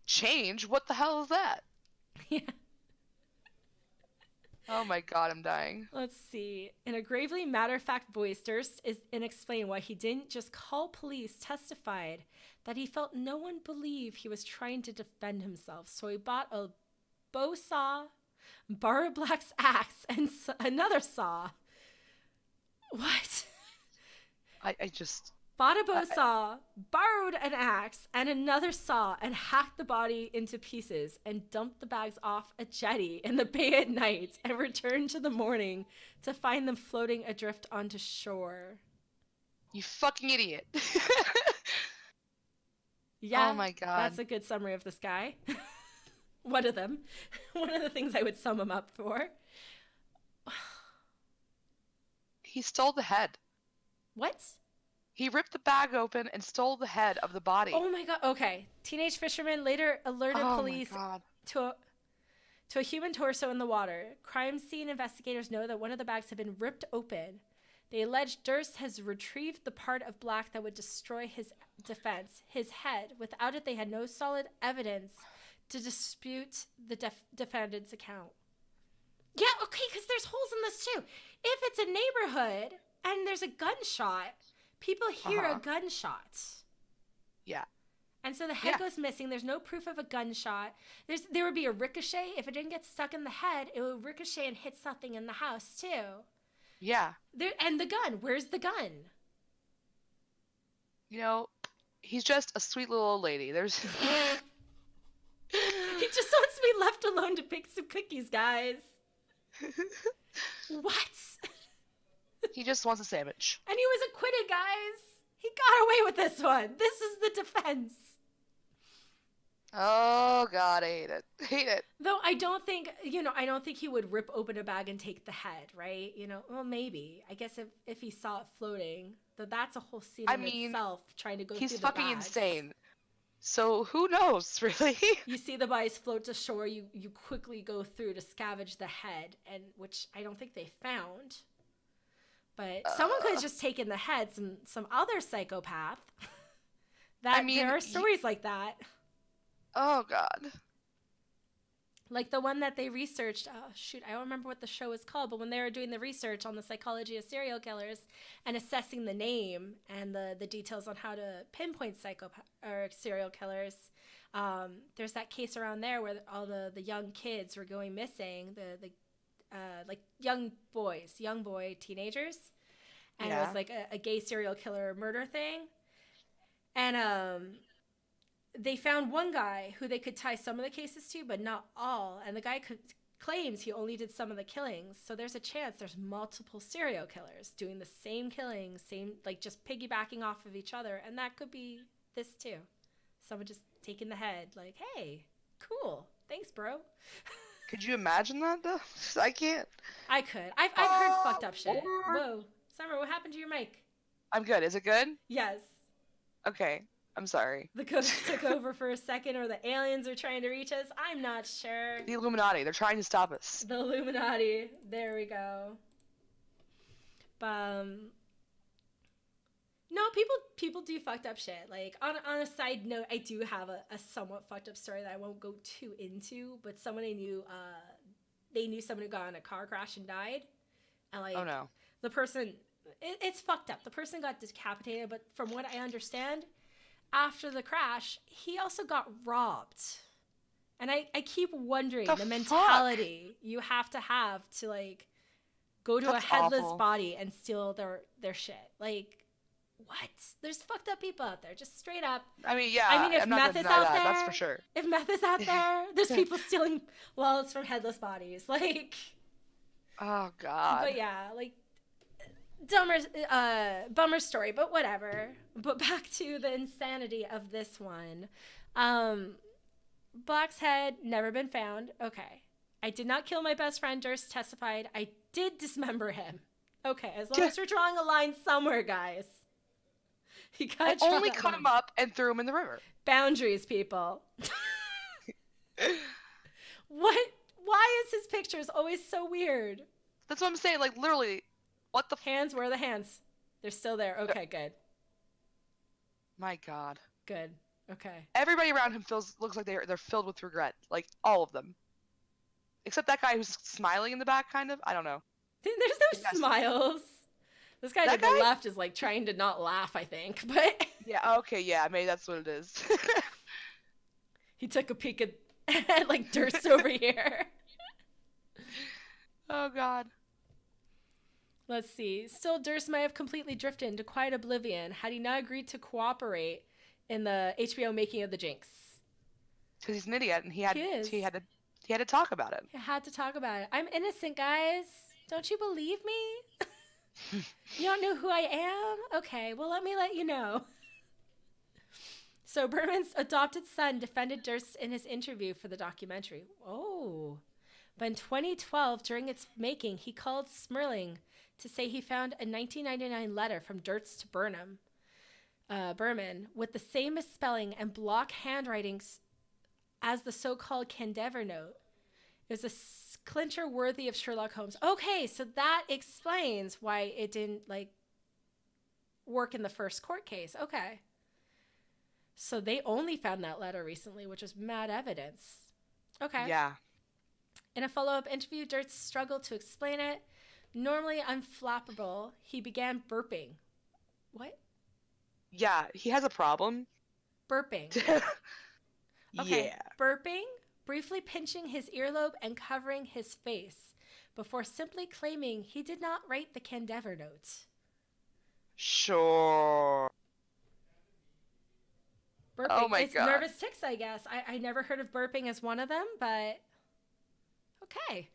Change? What the hell is that? Yeah. Oh my god, I'm dying. Let's see. In a gravely matter-of-fact voice, Durst is explain why he didn't just call police, testified that he felt no one believed he was trying to defend himself. So he bought a bow saw, borrowed Black's axe, and another saw. What? I just... Bought a bow saw, borrowed an axe and another saw, and hacked the body into pieces and dumped the bags off a jetty in the bay at night and returned to the morning to find them floating adrift onto shore. You fucking idiot. Yeah. Oh my god. That's a good summary of this guy. One of them. One of the things I would sum him up for. He stole the head. What? He ripped the bag open and stole the head of the body. Oh my god. Okay. Teenage fisherman later alerted police to a human torso in the water. Crime scene investigators know that one of the bags had been ripped open. They allege Durst has retrieved the part of Black that would destroy his defense, his head. Without it, they had no solid evidence to dispute the defendant's account. Yeah, okay, because there's holes in this too. If it's a neighborhood and there's a gunshot, people hear a gunshot. Yeah. And so the head goes missing. There's no proof of a gunshot. There would be a ricochet. If it didn't get stuck in the head, it would ricochet and hit something in the house too. Yeah. And the gun. Where's the gun? You know, he's just a sweet little old lady. There's... He just wants to be left alone to bake some cookies, guys. What? He just wants a sandwich. And he was acquitted, guys. He got away with this one. This is the defense. Oh god, I hate it. Hate it. Though I don't think he would rip open a bag and take the head, right? Well, maybe. I guess if he saw it floating, that's a whole scene itself, trying to go through the bags. He's fucking insane. So who knows, really? You see the bodies float to shore, you quickly go through to scavenge the head, and which I don't think they found. But someone could have just taken the head, some other psychopath. There are stories like that. Oh, God. Like the one that they researched. Oh, shoot, I don't remember what the show is called, but when they were doing the research on the psychology of serial killers and assessing the name and the details on how to pinpoint serial killers, there's that case around there where all the young kids were going missing, like young boy teenagers, and it was like a gay serial killer murder thing, and they found one guy who they could tie some of the cases to, but not all, and the guy claims he only did some of the killings, so there's a chance there's multiple serial killers doing the same killings, like just piggybacking off of each other, and that could be this too. Someone just taking the head, like, hey, Cool. Thanks, bro. Could you imagine that though? I can't. I could. I've heard Oh fucked up shit. Lord. Whoa. Summer, what happened to your mic? I'm good. Is it good? Yes. Okay. I'm sorry. The ghost took over for a second, or the aliens are trying to reach us. I'm not sure. The Illuminati. They're trying to stop us. The Illuminati. There we go. No, people do fucked up shit. Like on a side note, I do have a somewhat fucked up story that I won't go too into. But someone I knew, they knew someone who got in a car crash and died, and like, Oh no. the person, it's fucked up. The person got decapitated, but from what I understand, after the crash, he also got robbed. And I keep wondering the mentality you have to like go to a headless body and steal their shit. Like, what? There's fucked up people out there, just straight up. I mean, yeah. I mean, if I'm not meth gonna is deny out that, there, that's for sure. If meth is out there, there's people stealing wallets from headless bodies. Like, oh god. but yeah, like, bummer story, but whatever. But back to the insanity of this one. Black's head never been found. Okay. I did not kill my best friend, Durst testified. I did dismember him. Okay, as long as we're drawing a line somewhere, guys. You gotta only cut him up and threw him in the river. Boundaries, people. What? Why is his pictures always so weird? That's what I'm saying. Like, literally, what the hands? Where are the hands? They're still there. Okay, good. My god. Good. Okay. Everybody around him looks like they're filled with regret. Like, all of them. Except that guy who's smiling in the back, kind of. I don't know. There's no smiles. This guy to the left is like trying to not laugh, I think. But yeah, okay, yeah, maybe that's what it is. He took a peek at like Durst over here. Oh god. Let's see. Still, Durst might have completely drifted into quiet oblivion had he not agreed to cooperate in the HBO making of The Jinx. Because he's an idiot, and he had to talk about it. He had to talk about it. I'm innocent, guys. Don't you believe me? You don't know who I am? Okay, well, let me let you know. So Berman's adopted son defended Durst in his interview for the documentary. Oh. But in 2012, during its making, he called Smirling to say he found a 1999 letter from Durst to Berman with the same misspelling and block handwritings as the so-called Candever note. It was a clincher worthy of Sherlock Holmes. Okay, so that explains why it didn't like work in the first court case. Okay. So they only found that letter recently, which is mad evidence. Okay. Yeah. In a follow-up interview, Durst struggled to explain it. Normally unflappable, he began burping. What? Yeah, he has a problem. Burping. Okay. Yeah. Burping, briefly pinching his earlobe and covering his face, before simply claiming he did not write the Candever notes. Sure. Burping. Oh my it's god. Nervous tics, I guess. I never heard of burping as one of them, but okay.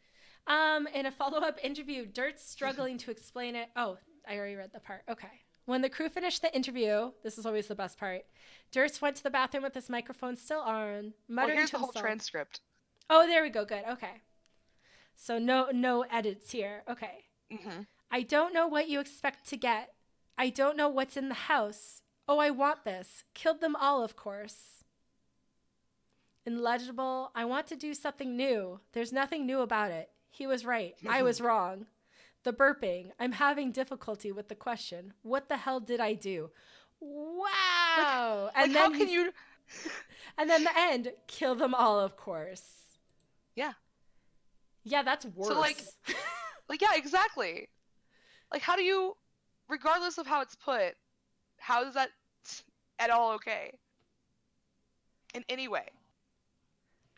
In a follow-up interview, Durst struggling to explain it. Oh, I already read the part. Okay. When the crew finished the interview, this is always the best part, Durst went to the bathroom with his microphone still on, muttering here's to the whole himself. Transcript. Oh, there we go. Good. Okay. So no edits here. Okay. Mm-hmm. I don't know what you expect to get. I don't know what's in the house. Oh, I want this. Killed them all, of course. Illegible. I want to do something new. There's nothing new about it. He was right. I was wrong. The burping. I'm having difficulty with the question. What the hell did I do? Wow. And then how can you... And then the end. Kill them all, of course. Yeah. Yeah, that's worse. So, yeah, exactly. Like, how do you, regardless of how it's put, how is that at all okay? In any way.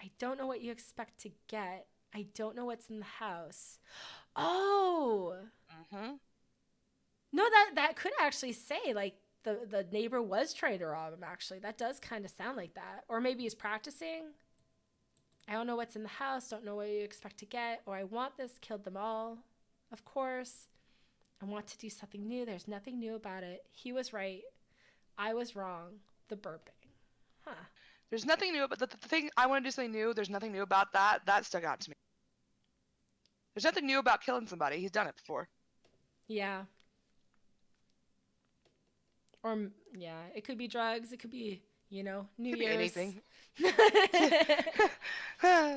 I don't know what you expect to get. I don't know what's in the house. Oh. Mm-hmm. No, that could actually say, like, the neighbor was trying to rob him, actually. That does kind of sound like that. Or maybe he's practicing. I don't know what's in the house. Don't know what you expect to get. Or I want this. Killed them all. Of course. I want to do something new. There's nothing new about it. He was right. I was wrong. The burping. Huh. There's nothing new, but the thing I want to do something new. There's nothing new about that. That stuck out to me. There's nothing new about killing somebody. He's done it before. Yeah. Or, yeah, it could be drugs. It could be, New Could be Year's. anything.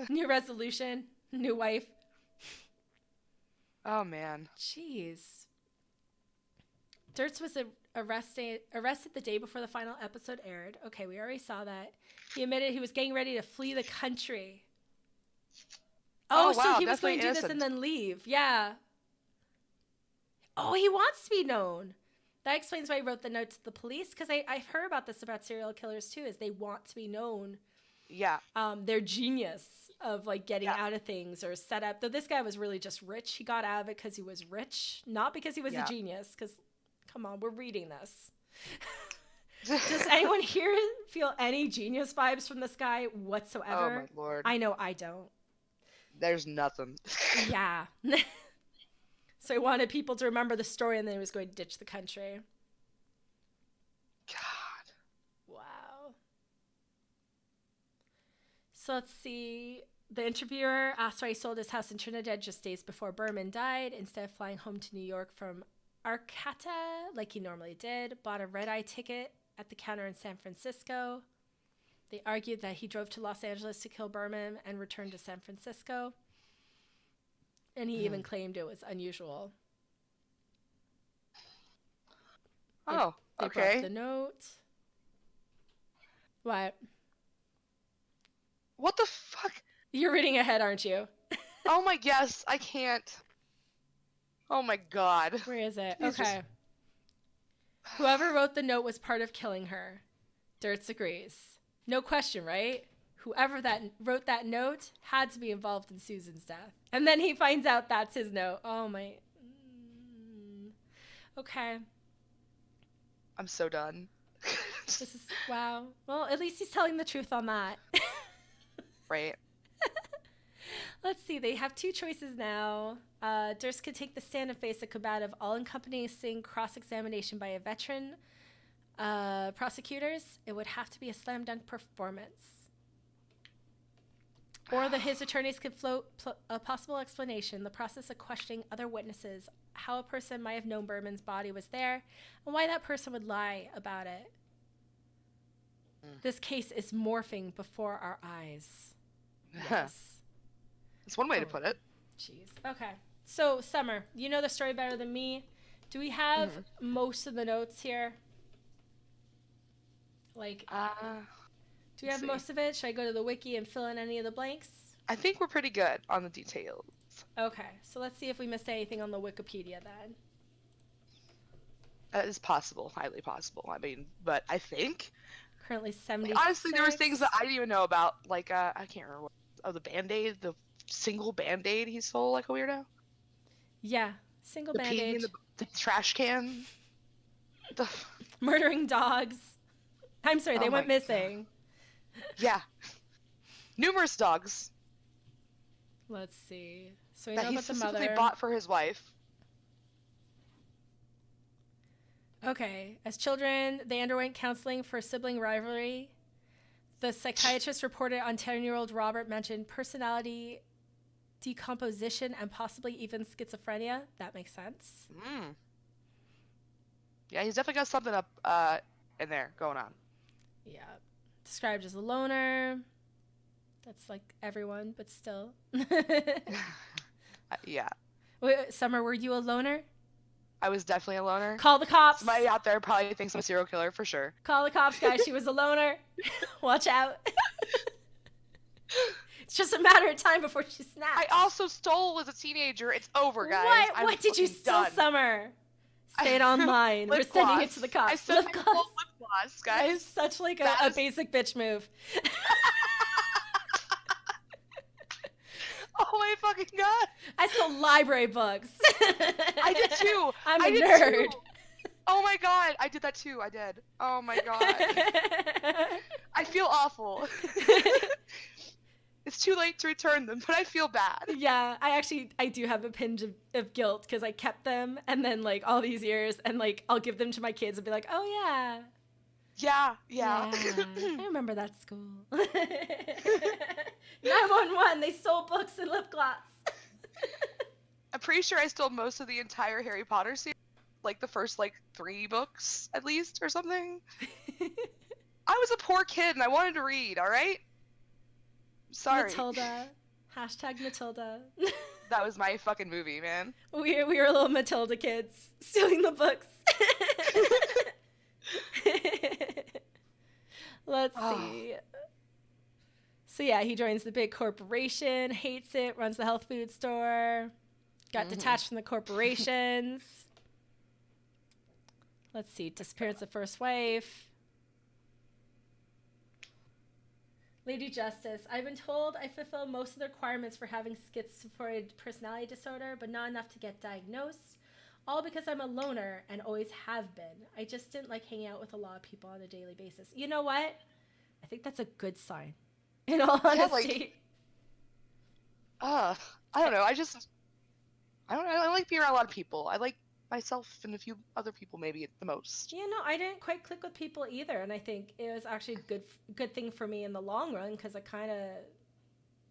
New resolution. New wife. Oh man. Jeez. Durst was arrested the day before the final episode aired. Okay, we already saw that. He admitted he was getting ready to flee the country. Oh, wow, so he was going to do this and then leave. Yeah. Oh, he wants to be known. That explains why he wrote the note to the police, because I've heard about this about serial killers too, is they want to be known. Yeah. They're genius of like getting out of things or set up. Though this guy was really just rich. He got out of it because he was rich, not because he was a genius. Because, come on, we're reading this. Does anyone here feel any genius vibes from this guy whatsoever? Oh my lord. I know I don't. There's nothing. Yeah. So he wanted people to remember the story, and then he was going to ditch the country. God. Wow. So let's see. The interviewer asked why he sold his house in Trinidad just days before Berman died. Instead of flying home to New York from Arcata, like he normally did, bought a red-eye ticket at the counter in San Francisco. They argued that he drove to Los Angeles to kill Berman and returned to San Francisco. And he even claimed it was unusual. Oh, they okay. brought the note. What? What the fuck? You're reading ahead, aren't you? Oh my, yes, I can't. Oh my god. Where is it? Okay. Whoever wrote the note was part of killing her. Durst agrees. No question, right? Whoever wrote that note had to be involved in Susan's death. And then he finds out that's his note. Oh my. Okay. I'm so done. This is, wow. Well, at least he's telling the truth on that. Right. Let's see. They have two choices now. Durst could take the stand and face a combative, all-encompassing cross-examination by a veteran prosecutors. It would have to be a slam-dunk performance. Or his attorneys could float a possible explanation, the process of questioning other witnesses, how a person might have known Berman's body was there, and why that person would lie about it. This case is morphing before our eyes. Yes. That's one way to put it. Jeez. Okay. So, Summer, you know the story better than me. Do we have most of the notes here? Like, do we have most of it? Should I go to the wiki and fill in any of the blanks? I think we're pretty good on the details. Okay. So let's see if we missed anything on the Wikipedia then. That is possible. Highly possible. I mean, but I think... Currently 70. Honestly, there was things that I didn't even know about. Like, I can't remember. The Band-Aid, the single Band-Aid he stole like a weirdo. Yeah. Single Band-Aid. The trash can. Murdering dogs. I'm sorry, they went missing. Yeah. Numerous dogs. Let's see. So we that know he about the mother. specifically bought for his wife. Okay. As children, they underwent counseling for sibling rivalry. The psychiatrist reported on 10-year-old Robert mentioned personality decomposition and possibly even schizophrenia. That makes sense. Yeah, he's definitely got something up in there going on. Yeah. Described as a loner. That's like everyone, but still. Yeah. Wait, Summer, were you a loner? I was definitely a loner. Call the cops. Somebody out there probably thinks I'm a serial killer for sure. Call the cops, guys. She was a loner. Watch out. It's just a matter of time before she snaps. I also stole as a teenager. It's over, guys. What did you steal, Summer? Say it online. We're sending it to the cops. I stole lip gloss, guys. Such like a basic bitch move. Oh my fucking god! I stole library books. I did too. I'm a nerd. Too. Oh my god, I did that too. I did. Oh my god. I feel awful. It's too late to return them, but I feel bad. Yeah, I do have a pinch of guilt because I kept them, and then like all these years, and like I'll give them to my kids and be like, oh yeah. Yeah. Yeah, I remember that school. 911, they stole books and lip gloss. I'm pretty sure I stole most of the entire Harry Potter series, like the first like 3 books at least or something. I was a poor kid and I wanted to read, all right? Sorry. Matilda. Hashtag Matilda. That was my fucking movie, man. We were little Matilda kids stealing the books. Let's Oh. see. So yeah, he joins the big corporation, hates it, runs the health food store, got detached from the corporations. Let's see, disappearance of first wife. Lady Justice, I've been told I fulfill most of the requirements for having schizoid personality disorder, but not enough to get diagnosed. All because I'm a loner and always have been. I just didn't like hanging out with a lot of people on a daily basis. You know what? I think that's a good sign. In all honesty. I don't know. I don't like being around a lot of people. I like myself and a few other people maybe at the most. You know, I didn't quite click with people either, and I think it was actually a good thing for me in the long run because I kind of,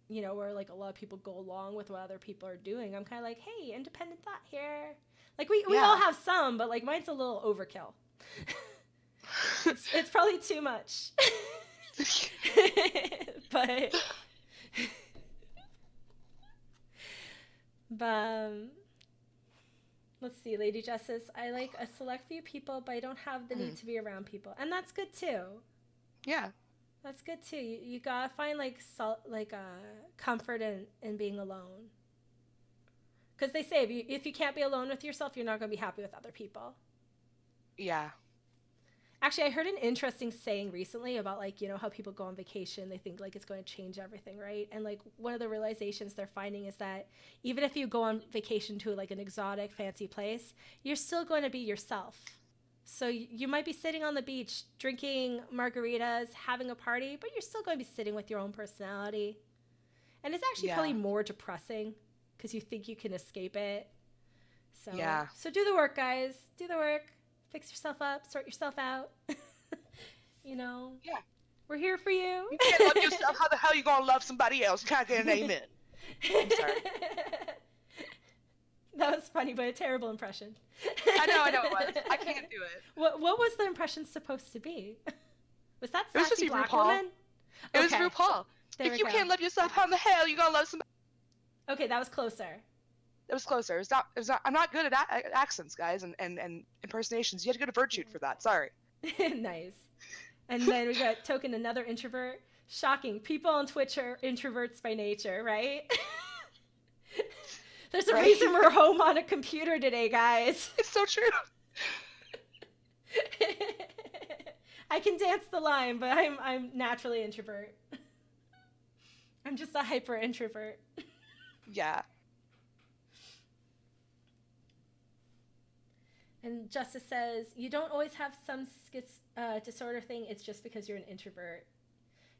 you know, where like a lot of people go along with what other people are doing. I'm kind of like, hey, independent thought here. Like we all have some, but like mine's a little overkill. It's probably too much. but let's see, Lady Justice. I like a select few people, but I don't have the need to be around people, and that's good too. Yeah, that's good too. You gotta find like comfort in being alone. Because they say if you can't be alone with yourself, you're not gonna be happy with other people. Yeah. Actually, I heard an interesting saying recently about like, you know, how people go on vacation, they think like it's going to change everything, right? And like one of the realizations they're finding is that even if you go on vacation to like an exotic, fancy place, you're still going to be yourself. So you might be sitting on the beach, drinking margaritas, having a party, but you're still going to be sitting with your own personality. And it's actually probably more depressing because you think you can escape it. So do the work, guys. Do the work. Fix yourself up, sort yourself out. You know? Yeah. We're here for you. You can't love yourself. How the hell you gonna love somebody else? You can't get an amen. I'm sorry. That was funny, but a terrible impression. I know it was. I can't do it. What was the impression supposed to be? Was that sassy it was supposed to be black RuPaul. woman? It was RuPaul. If you can't love yourself, how the hell you gonna love somebody? Okay, that was closer. It was closer. It was not. I'm not good at accents, guys, and impersonations. You had to go to Virtute for that. Sorry. Nice. And then we got Token, another introvert. Shocking. People on Twitch are introverts by nature, right? There's a reason we're home on a computer today, guys. It's so true. I can dance the line, but I'm naturally introvert. I'm just a hyper introvert. Yeah. And Justice says, you don't always have some disorder thing. It's just because you're an introvert.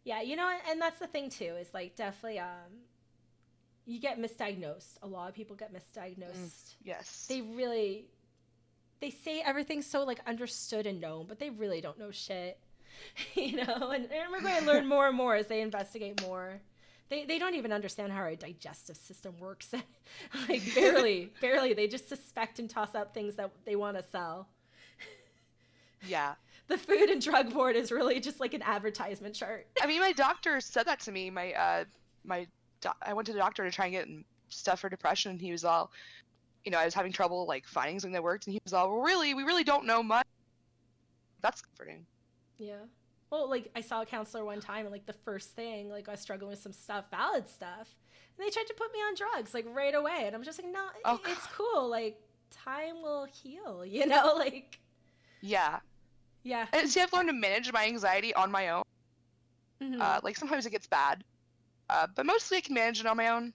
Yeah, you know, and that's the thing, too, is, like, definitely, you get misdiagnosed. A lot of people get misdiagnosed. Yes. They say everything's so, like, understood and known, but they really don't know shit. You know? And we're going to learn more and more as they investigate more. They don't even understand how our digestive system works. Like, barely. They just suspect and toss out things that they want to sell. Yeah. The Food and Drug Board is really just like an advertisement chart. I mean, my doctor said that to me. I went to the doctor to try and get stuff for depression, and he was all, you know, I was having trouble, like, finding something that worked, and he was all, well, really, we really don't know much. That's comforting. Yeah. Well, like, I saw a counselor one time, and, like, the first thing, like, I was struggling with some valid stuff, and they tried to put me on drugs, like, right away, and I'm just like, no, it's cool, like, time will heal, you know, like. Yeah. Yeah. And see, I've learned to manage my anxiety on my own. Mm-hmm. Like, sometimes it gets bad, but mostly I can manage it on my own.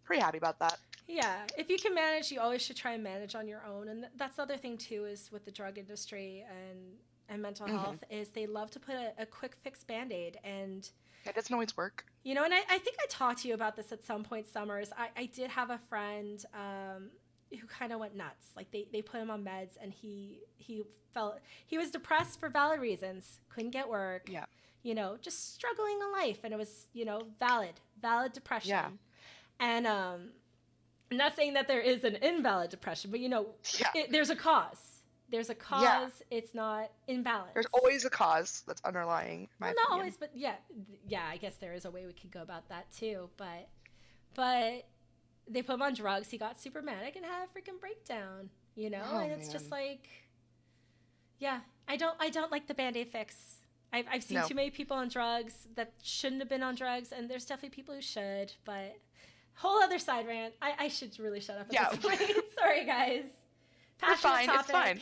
Pretty happy about that. Yeah, if you can manage, you always should try and manage on your own, and that's the other thing, too, is with the drug industry and mental health is they love to put a quick fix Band-Aid, and it doesn't always work. You know, and I think I talked to you about this at some point, Summers. I did have a friend who kind of went nuts. Like they put him on meds, and he was depressed for valid reasons. Couldn't get work. Yeah. You know, just struggling in life, and it was, you know, valid depression. Yeah. And I'm not saying that there is an invalid depression, but you know, there's a cause. There's a cause. Yeah. It's not invalid. There's always a cause that's underlying. Well, not always, but yeah. I guess there is a way we could go about that too. But they put him on drugs. He got super manic and had a freaking breakdown. You know, and it's just like, yeah, I don't like the Band-Aid fix. I've seen too many people on drugs that shouldn't have been on drugs, and there's definitely people who should. But whole other side rant. I should really shut up at this point. Sorry, guys. Passionate topic. It's fine.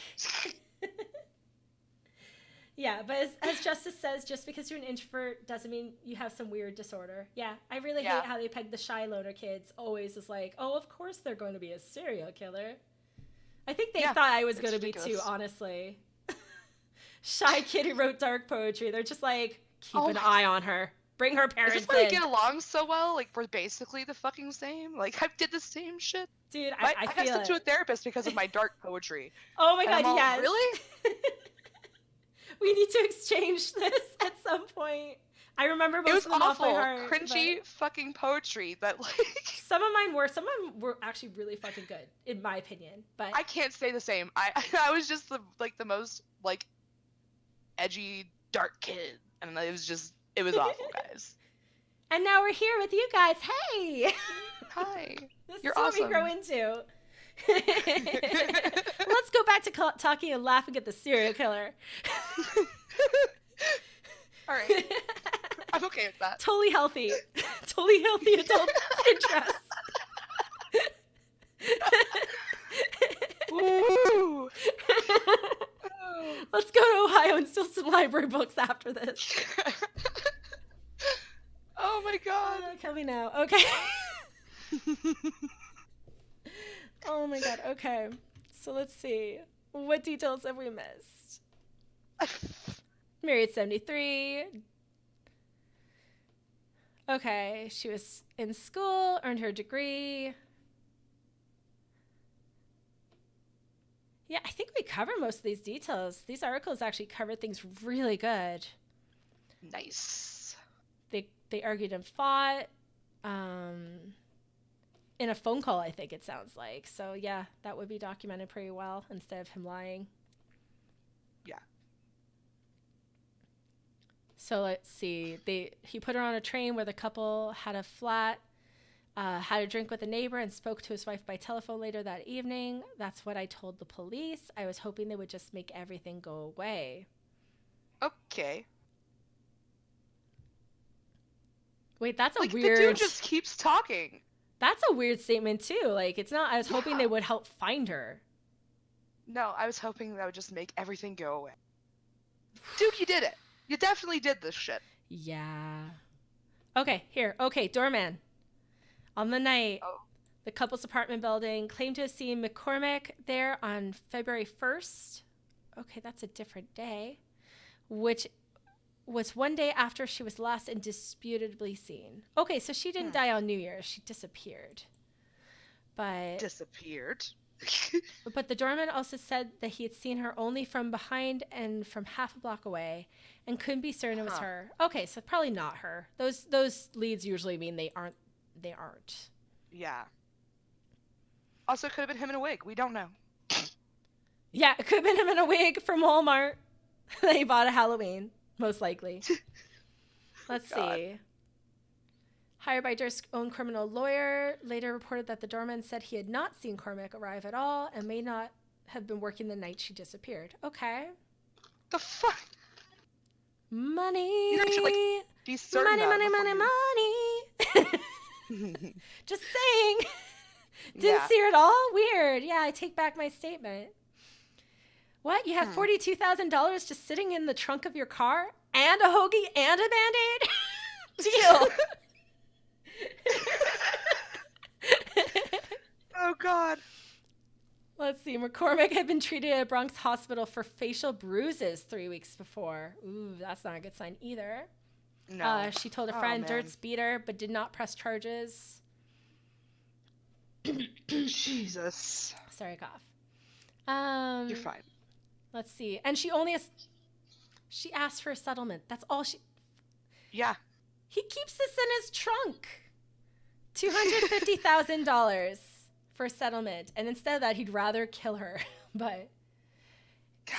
Yeah, but as Justice says, just because you're an introvert doesn't mean you have some weird disorder. Yeah, I really hate how they peg the shy loner kids always as like, oh, of course they're going to be a serial killer. I think they thought I was going to be too, honestly. Shy kid who wrote dark poetry. They're just like, keep an eye on her. Bring her parents in. Is this why we get along so well? Like, we're basically the fucking same? Like, I did the same shit. Dude, I got sent to a therapist because of my dark poetry. Oh my god, yes. Really? We need to exchange this at some point. I remember most of them off by heart. Cringy fucking poetry that, like... Some of them were actually really fucking good, in my opinion. But I can't say the same. I was just the most, like, edgy, dark kid. And it was awful, guys. And now we're here with you guys. Hey! Hi. You're awesome. What we grow into. Let's go back to talking and laughing at the serial killer. All right. I'm okay with that. Totally healthy. Totally healthy adult interest. Woo! Let's go to Ohio and steal some library books after this. Oh my god. Kill me now. Okay. Oh my god. Okay. So let's see. What details have we missed? Married 73. Okay. She was in school, earned her degree. Yeah, I think we covered most of these details. These articles actually cover things really good. Nice. They argued and fought in a phone call, I think it sounds like. So, yeah, that would be documented pretty well instead of him lying. Yeah. So, let's see. He put her on a train where the couple had a flat, had a drink with a neighbor, and spoke to his wife by telephone later that evening. That's what I told the police. I was hoping they would just make everything go away. Okay. Wait, that's like, weird... the dude just keeps talking. That's a weird statement, too. Like, it's not... I was hoping they would help find her. No, I was hoping that would just make everything go away. Dude, you did it. You definitely did this shit. Yeah. Okay, here. Okay, doorman. On the night, the couple's apartment building claimed to have seen McCormick there on February 1st. Okay, that's a different day. Which... was one day after she was last indisputably seen. Okay, so she didn't die on New Year's. She disappeared. But the doorman also said that he had seen her only from behind and from half a block away and couldn't be certain it was her. Okay, so probably not her. Those leads usually mean they aren't. Yeah. Also, it could have been him in a wig. We don't know. Yeah, it could have been him in a wig from Walmart that he bought at Halloween. Most likely. Let's see. Hired by Durst's own criminal lawyer, later reported that the doorman said he had not seen Cormac arrive at all and may not have been working the night she disappeared. Okay. The fuck? Money. You should, like, be certain money. Just saying. Didn't see her at all? Weird. Yeah, I take back my statement. What? You have $42,000 just sitting in the trunk of your car and a hoagie and a Band-Aid? Deal. Oh, God. Let's see. McCormick had been treated at a Bronx hospital for facial bruises 3 weeks before. Ooh, that's not a good sign either. No. She told a friend Durst beat her, but did not press charges. Jesus. Sorry, cough. You're fine. Let's see. And she asked for a settlement. That's all she. Yeah. He keeps this in his trunk. $250,000 for a settlement, and instead of that, he'd rather kill her. But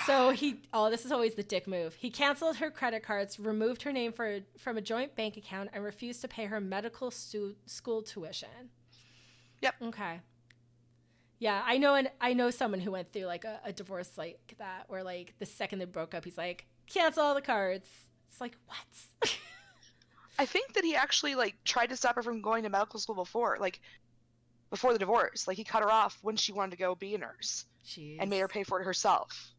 so this is always the dick move. He canceled her credit cards, removed her name from a joint bank account, and refused to pay her medical school tuition. Yep. Okay. Yeah, I know someone who went through like a divorce like that, where like the second they broke up, he's like, cancel all the cards. It's like, what? I think that he actually like tried to stop her from going to medical school before the divorce. Like he cut her off when she wanted to go be a nurse. Jeez. And made her pay for it herself.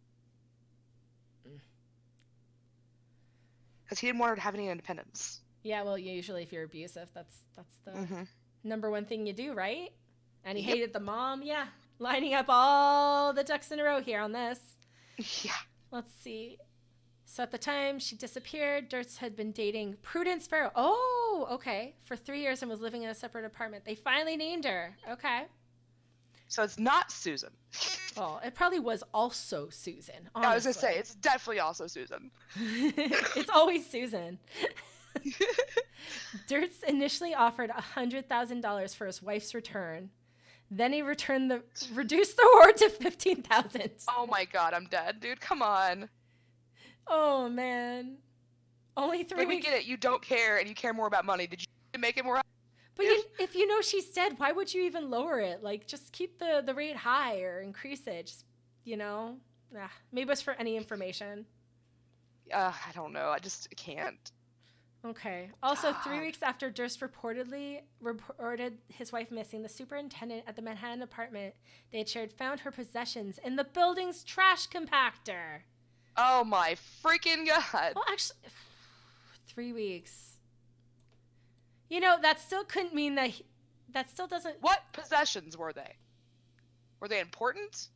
Because he didn't want her to have any independence. Yeah, well, usually if you're abusive, that's the number one thing you do, right? And he hated the mom. Yeah, lining up all the ducks in a row here on this. Yeah. Let's see. So at the time she disappeared, Durst had been dating Prudence Farrow. Oh, okay. For 3 years and was living in a separate apartment. They finally named her. Okay. So it's not Susan. Well, it probably was also Susan. Honestly. I was going to say, it's definitely also Susan. It's always Susan. Durst initially offered $100,000 for his wife's return. Then he reduced the reward to $15,000. Oh my god, I'm dead, dude. Come on. Oh man, only 3 weeks. We get it. You don't care, and you care more about money. Did you make it more? But if you know she's dead, why would you even lower it? Like, just keep the rate high or increase it. Just, maybe it's for any information. I don't know. I just can't. Okay. Also, 3 weeks after Durst reported his wife missing, the superintendent at the Manhattan apartment they had shared found her possessions in the building's trash compactor. Oh my freaking god. Well, actually, 3 weeks. That still couldn't mean that still doesn't... What possessions were they? Were they important?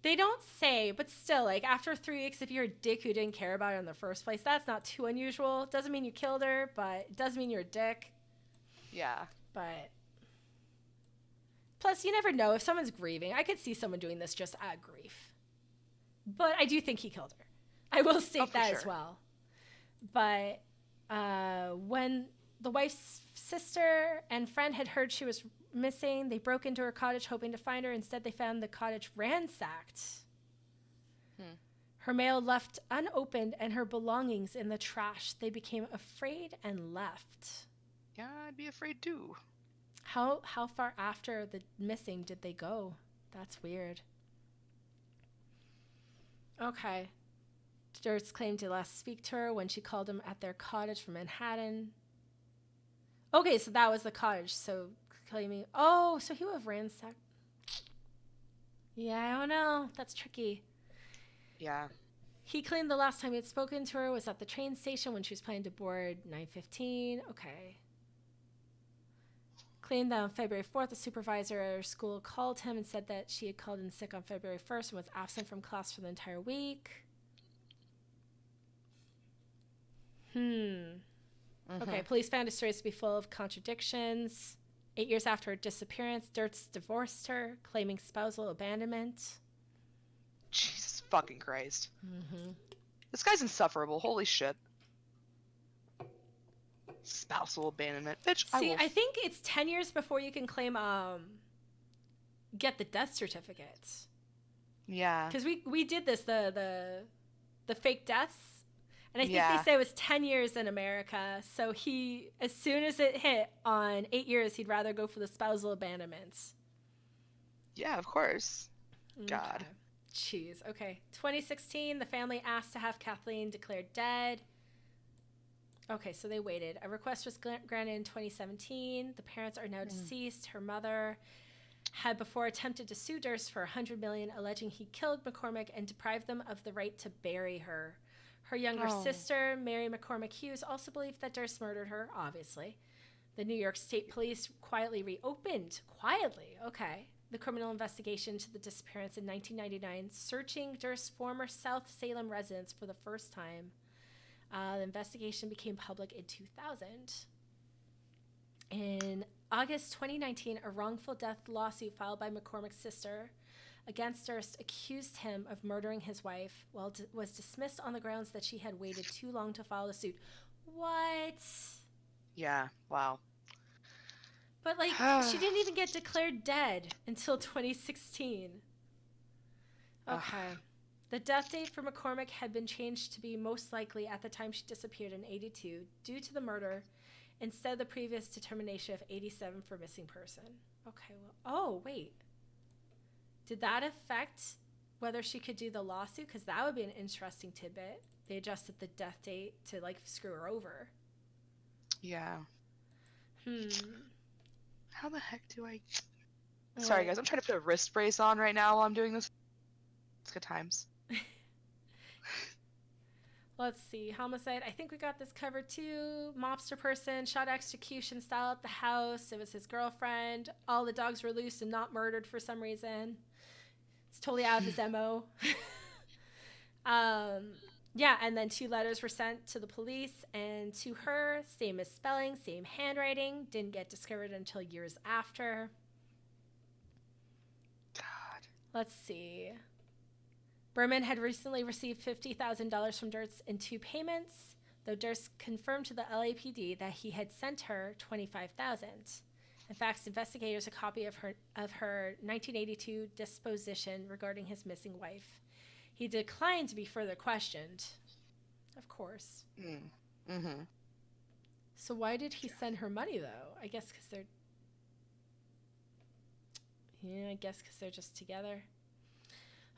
They don't say, but still, like, after 3 weeks, if you're a dick who didn't care about her in the first place, that's not too unusual. It doesn't mean you killed her, but it does mean you're a dick. Yeah. But... Plus, you never know. If someone's grieving, I could see someone doing this just out of grief. But I do think he killed her. I will state that as well. But when the wife's sister and friend had heard she was missing, they broke into her cottage hoping to find her. Instead, they found the cottage ransacked. Her mail left unopened and her belongings in the trash. They became afraid and left. Yeah, I'd be afraid too. How far after the missing did they go? That's weird. Okay. Durst claimed to last speak to her when she called him at their cottage from Manhattan. Okay, so that was the cottage. So claiming, so he would have ransacked. Yeah, I don't know. That's tricky. Yeah. He claimed the last time he had spoken to her was at the train station when she was planning to board 9:15. Okay. Claimed that on February 4th, a supervisor at her school called him and said that she had called in sick on February 1st and was absent from class for the entire week. Okay, police found his stories to be full of contradictions. 8 years after her disappearance, Durst divorced her, claiming spousal abandonment. Jesus fucking Christ. This guy's insufferable. Holy shit. Spousal abandonment. Bitch, See, I think it's 10 years before you can claim, get the death certificate. Yeah. Because we did this, the fake deaths. And I think they say it was 10 years in America. So as soon as it hit on 8 years, he'd rather go for the spousal abandonment. Yeah, of course. God. Jeez. Okay. 2016, the family asked to have Kathleen declared dead. Okay, so they waited. A request was granted in 2017. The parents are now deceased. Her mother had before attempted to sue Durst for $100 million, alleging he killed McCormick and deprived them of the right to bury her. Her younger sister, Mary McCormick Hughes, also believed that Durst murdered her, obviously. The New York State Police quietly reopened, the criminal investigation into the disappearance in 1999, searching Durst's former South Salem residence for the first time. The investigation became public in 2000. In August 2019, a wrongful death lawsuit filed by McCormick's sister against Durst accused him of murdering his wife, while was dismissed on the grounds that she had waited too long to file the suit. What? Yeah. Wow. But, like, she didn't even get declared dead until 2016. Okay. The death date for McCormick had been changed to be most likely at the time she disappeared in 82 due to the murder, instead of the previous determination of 87 for missing person. Okay, well, oh, wait. Did that affect whether she could do the lawsuit? Because that would be an interesting tidbit. They adjusted the death date to, like, screw her over. Yeah. How the heck do I... Oh, Sorry, guys. I'm trying to put a wrist brace on right now while I'm doing this. It's good times. Let's see. Homicide. I think we got this covered too. Mobster person shot execution style at the house. It was his girlfriend. All the dogs were loose and not murdered for some reason. It's totally out of his MO. Yeah, and then 2 letters were sent to the police and to her. Same misspelling, same handwriting. Didn't get discovered until years after. God. Let's see. Berman had recently received $50,000 from Durst in 2 payments, though Durst confirmed to the LAPD that he had sent her $25,000. In fact, investigators a copy of her 1982 disposition regarding his missing wife. He declined to be further questioned, of course. Mm-hmm. So why did he send her money, though? I guess because they're... Yeah, I guess because they're just together.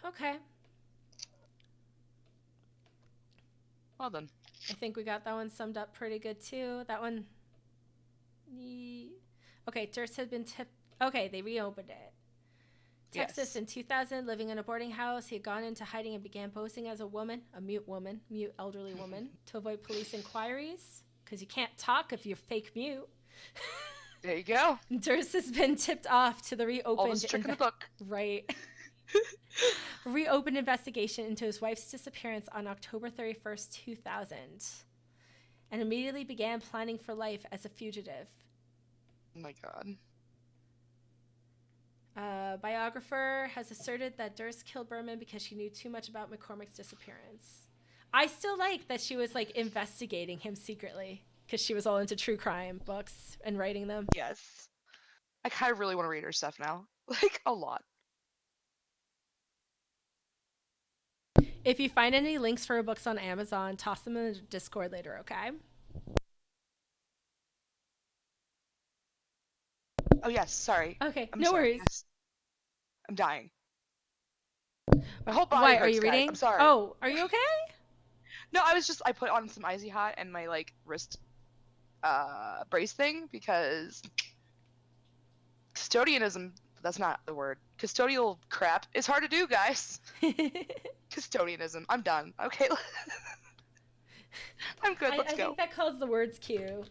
Okay. Well then. I think we got that one summed up pretty good, too. That one... Okay, Durst had been tipped... Okay, they reopened it. Texas in 2000, living in a boarding house. He had gone into hiding and began posing as a woman, a mute elderly woman, to avoid police inquiries. Because you can't talk if you're fake mute. There you go. Durst has been tipped off to the reopened... Oldest trick in the book. Right. Reopened investigation into his wife's disappearance on October 31st, 2000. And immediately began planning for life as a fugitive. Oh my God. Biographer has asserted that Durst killed Berman because she knew too much about McCormick's disappearance. I still like that she was, like, investigating him secretly because she was all into true crime books and writing them. Yes. I kind of really want to read her stuff now. Like, a lot. If you find any links for her books on Amazon, toss them in the Discord later, okay? Oh, yes. Sorry. Okay, I'm no sorry. worries. Yes. I'm dying. My whole body Why, hurts, are you guys. reading? I'm sorry. Oh, are you okay? No, I put on some Icy Hot and my, like, wrist brace thing because custodianism, that's not the word. Custodial crap is hard to do, guys. Custodianism. I'm done. Okay. I'm good. Let's go. I think that calls the words cue.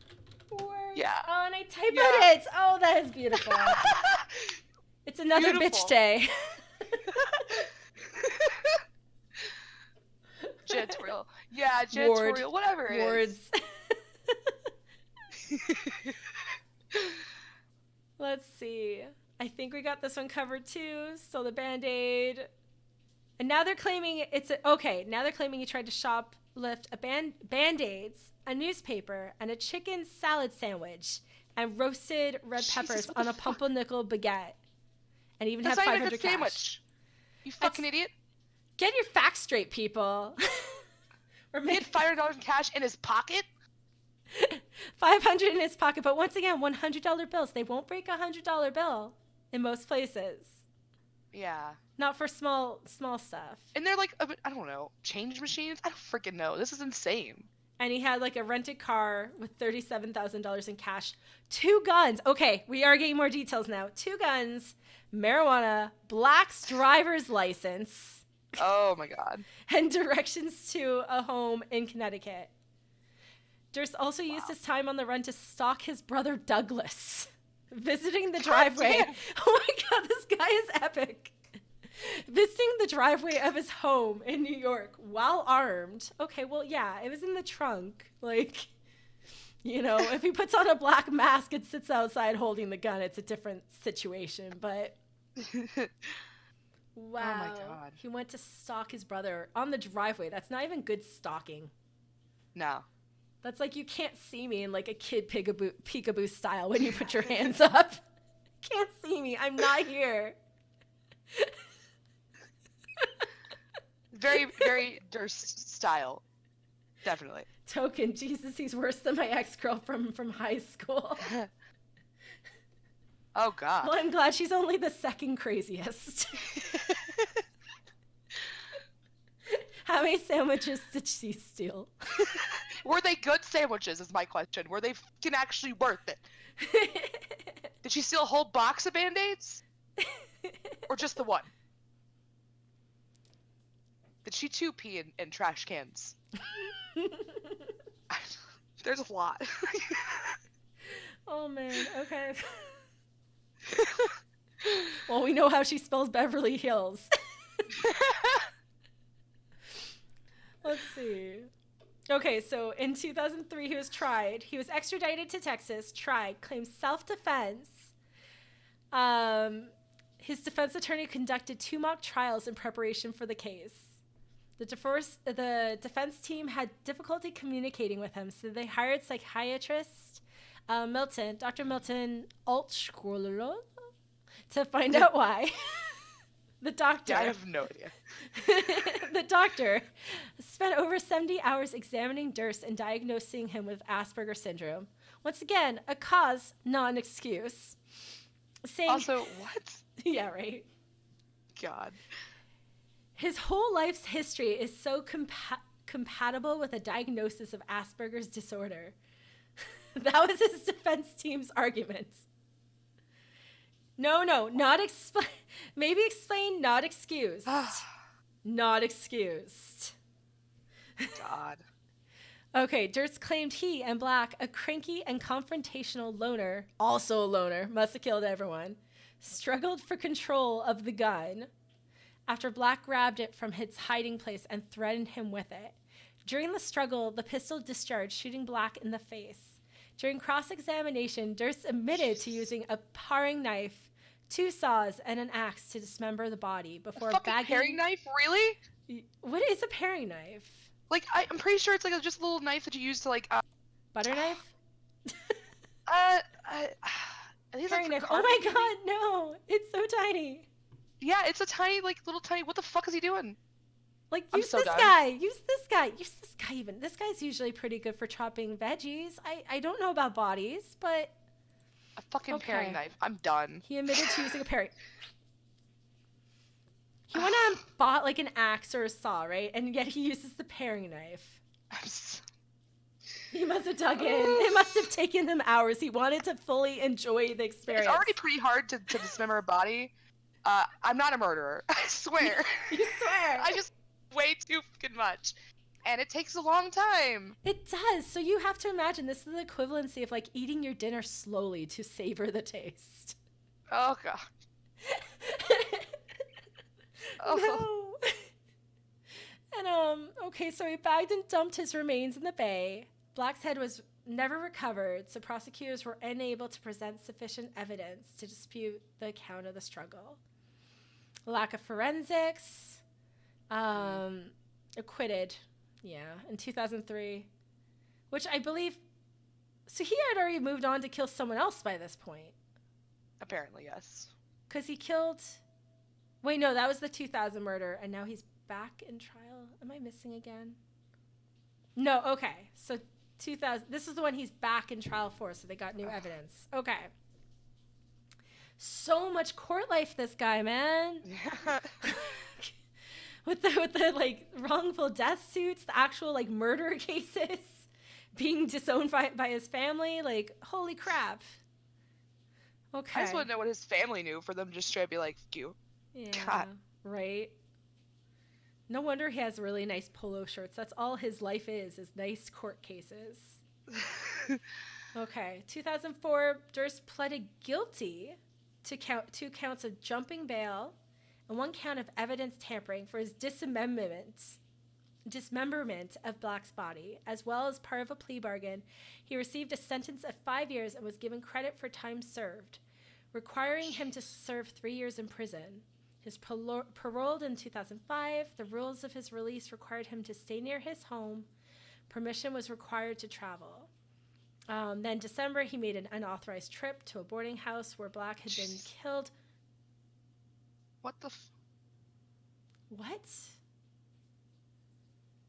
Words. Yeah. Oh, and I type edit. Oh, that is beautiful. It's another Beautiful. bitch day. Janitorial. Yeah, janitorial. Whatever it Words. Let's see. I think we got this one covered too. So the Band-Aid. And now they're claiming now they're claiming he tried to shoplift a Band-Aids, a newspaper, and a chicken salad sandwich, and roasted red peppers on a pumpernickel baguette. And even That's have not 500 even a good cash. sandwich. You fucking idiot. Get your facts straight, people. He had $500 in cash in his pocket? $500 in his pocket, but once again, $100 bills. They won't break a $100 bill in most places. Yeah. Not for small stuff. And they're like, I don't know, change machines? I don't freaking know. This is insane. And he had like a rented car with $37,000 in cash. 2 guns. Okay, we are getting more details now. 2 guns, marijuana, Black's driver's license. Oh my God. And directions to a home in Connecticut. Durst also used his time on the run to stalk his brother Douglas, visiting the driveway. Oh my God, this guy is epic. Visiting the driveway of his home in New York while armed. Okay, well, yeah, it was in the trunk. Like, You know, if he puts on a black mask and sits outside holding the gun, it's a different situation. But wow. Oh my God. He went to stalk his brother on the driveway. That's not even good stalking. No. That's like, you can't see me in like a kid peekaboo style when you put your hands up. Can't see me. I'm not here. Very, very Durst style. Definitely. Token, Jesus, he's worse than my ex-girl from high school. Oh, God. Well, I'm glad she's only the second craziest. How many sandwiches did she steal? Were they good sandwiches is my question. Were they fucking actually worth it? Did she steal a whole box of Band-Aids? Or just the one? Did she too pee in trash cans? There's a lot. Oh, man. Okay. Well, we know how she spells Beverly Hills. Let's see. Okay, so in 2003, he was tried. He was extradited to Texas, tried, claimed self-defense. His defense attorney conducted 2 mock trials in preparation for the case. The defense team had difficulty communicating with him, so they hired psychiatrist Dr. Milton Altschkuller, to find out why. The doctor. Yeah, I have no idea. The doctor spent over 70 hours examining Durst and diagnosing him with Asperger's syndrome. Once again, a cause, not an excuse. Saying, Also, what? Yeah, right. God. His whole life's history is so compatible with a diagnosis of Asperger's disorder. That was his defense team's argument. No, not explain. Maybe explain, not excused. Not excused. God. Okay, Durst claimed he and Black, a cranky and confrontational loner, also a loner, must have killed everyone, struggled for control of the gun after Black grabbed it from its hiding place and threatened him with it. During the struggle, the pistol discharged, shooting Black in the face. During cross-examination, Durst admitted to using a paring knife, 2 saws, and an axe to dismember the body before bagging... paring knife? Really? What is a paring knife? Like, I'm pretty sure it's like just a little knife that you use to like... Butter knife? I think Paring like knife. Oh my god, no! It's so tiny. Yeah, it's a tiny, like, little tiny... What the fuck is he doing? Like, I'm use so this done. guy. Use this guy. Use this guy even. This guy's usually pretty good for chopping veggies. I don't know about bodies, but... A fucking Okay. paring knife. I'm done. He admitted to using a paring... He went out and bought, like, an axe or a saw, right? And yet he uses the paring knife. He must have dug in. It must have taken him hours. He wanted to fully enjoy the experience. It's already pretty hard to dismember a body. I'm not a murderer. I swear. You swear. I just way too fucking much. And it takes a long time. It does. So you have to imagine this is the equivalency of, like, eating your dinner slowly to savor the taste. Oh, God. No. And, okay, so he bagged and dumped his remains in the bay. Black's head was never recovered, so prosecutors were unable to present sufficient evidence to dispute the account of the struggle. Lack of forensics. Acquitted. Yeah, in 2003. Which I believe... So he had already moved on to kill someone else by this point. Apparently, yes. Because he killed... Wait, no, that was the 2000 murder, and now he's back in trial. Am I missing again? No, okay. So 2000... This is the one he's back in trial for, so they got new evidence. Okay. So much court life, this guy, man. Yeah. with the like wrongful death suits, the actual like murder cases, being disowned by his family, like holy crap. Okay. I just want to know what his family knew for them to just straight up be like, "Fuck you." Yeah. God. Right. No wonder he has really nice polo shirts. That's all his life is nice court cases. Okay. 2004, Durst pleaded guilty to 2 counts of jumping bail and 1 count of evidence tampering for his dismemberment. dismemberment of Black's body, as well as part of a plea bargain. He received a sentence of 5 years and was given credit for time served, requiring him to serve 3 years in prison. His paroled in 2005. The rules of his release required him to stay near his home. Permission was required to travel. Then December, he made an unauthorized trip to a boarding house where Black had been killed. What the? What?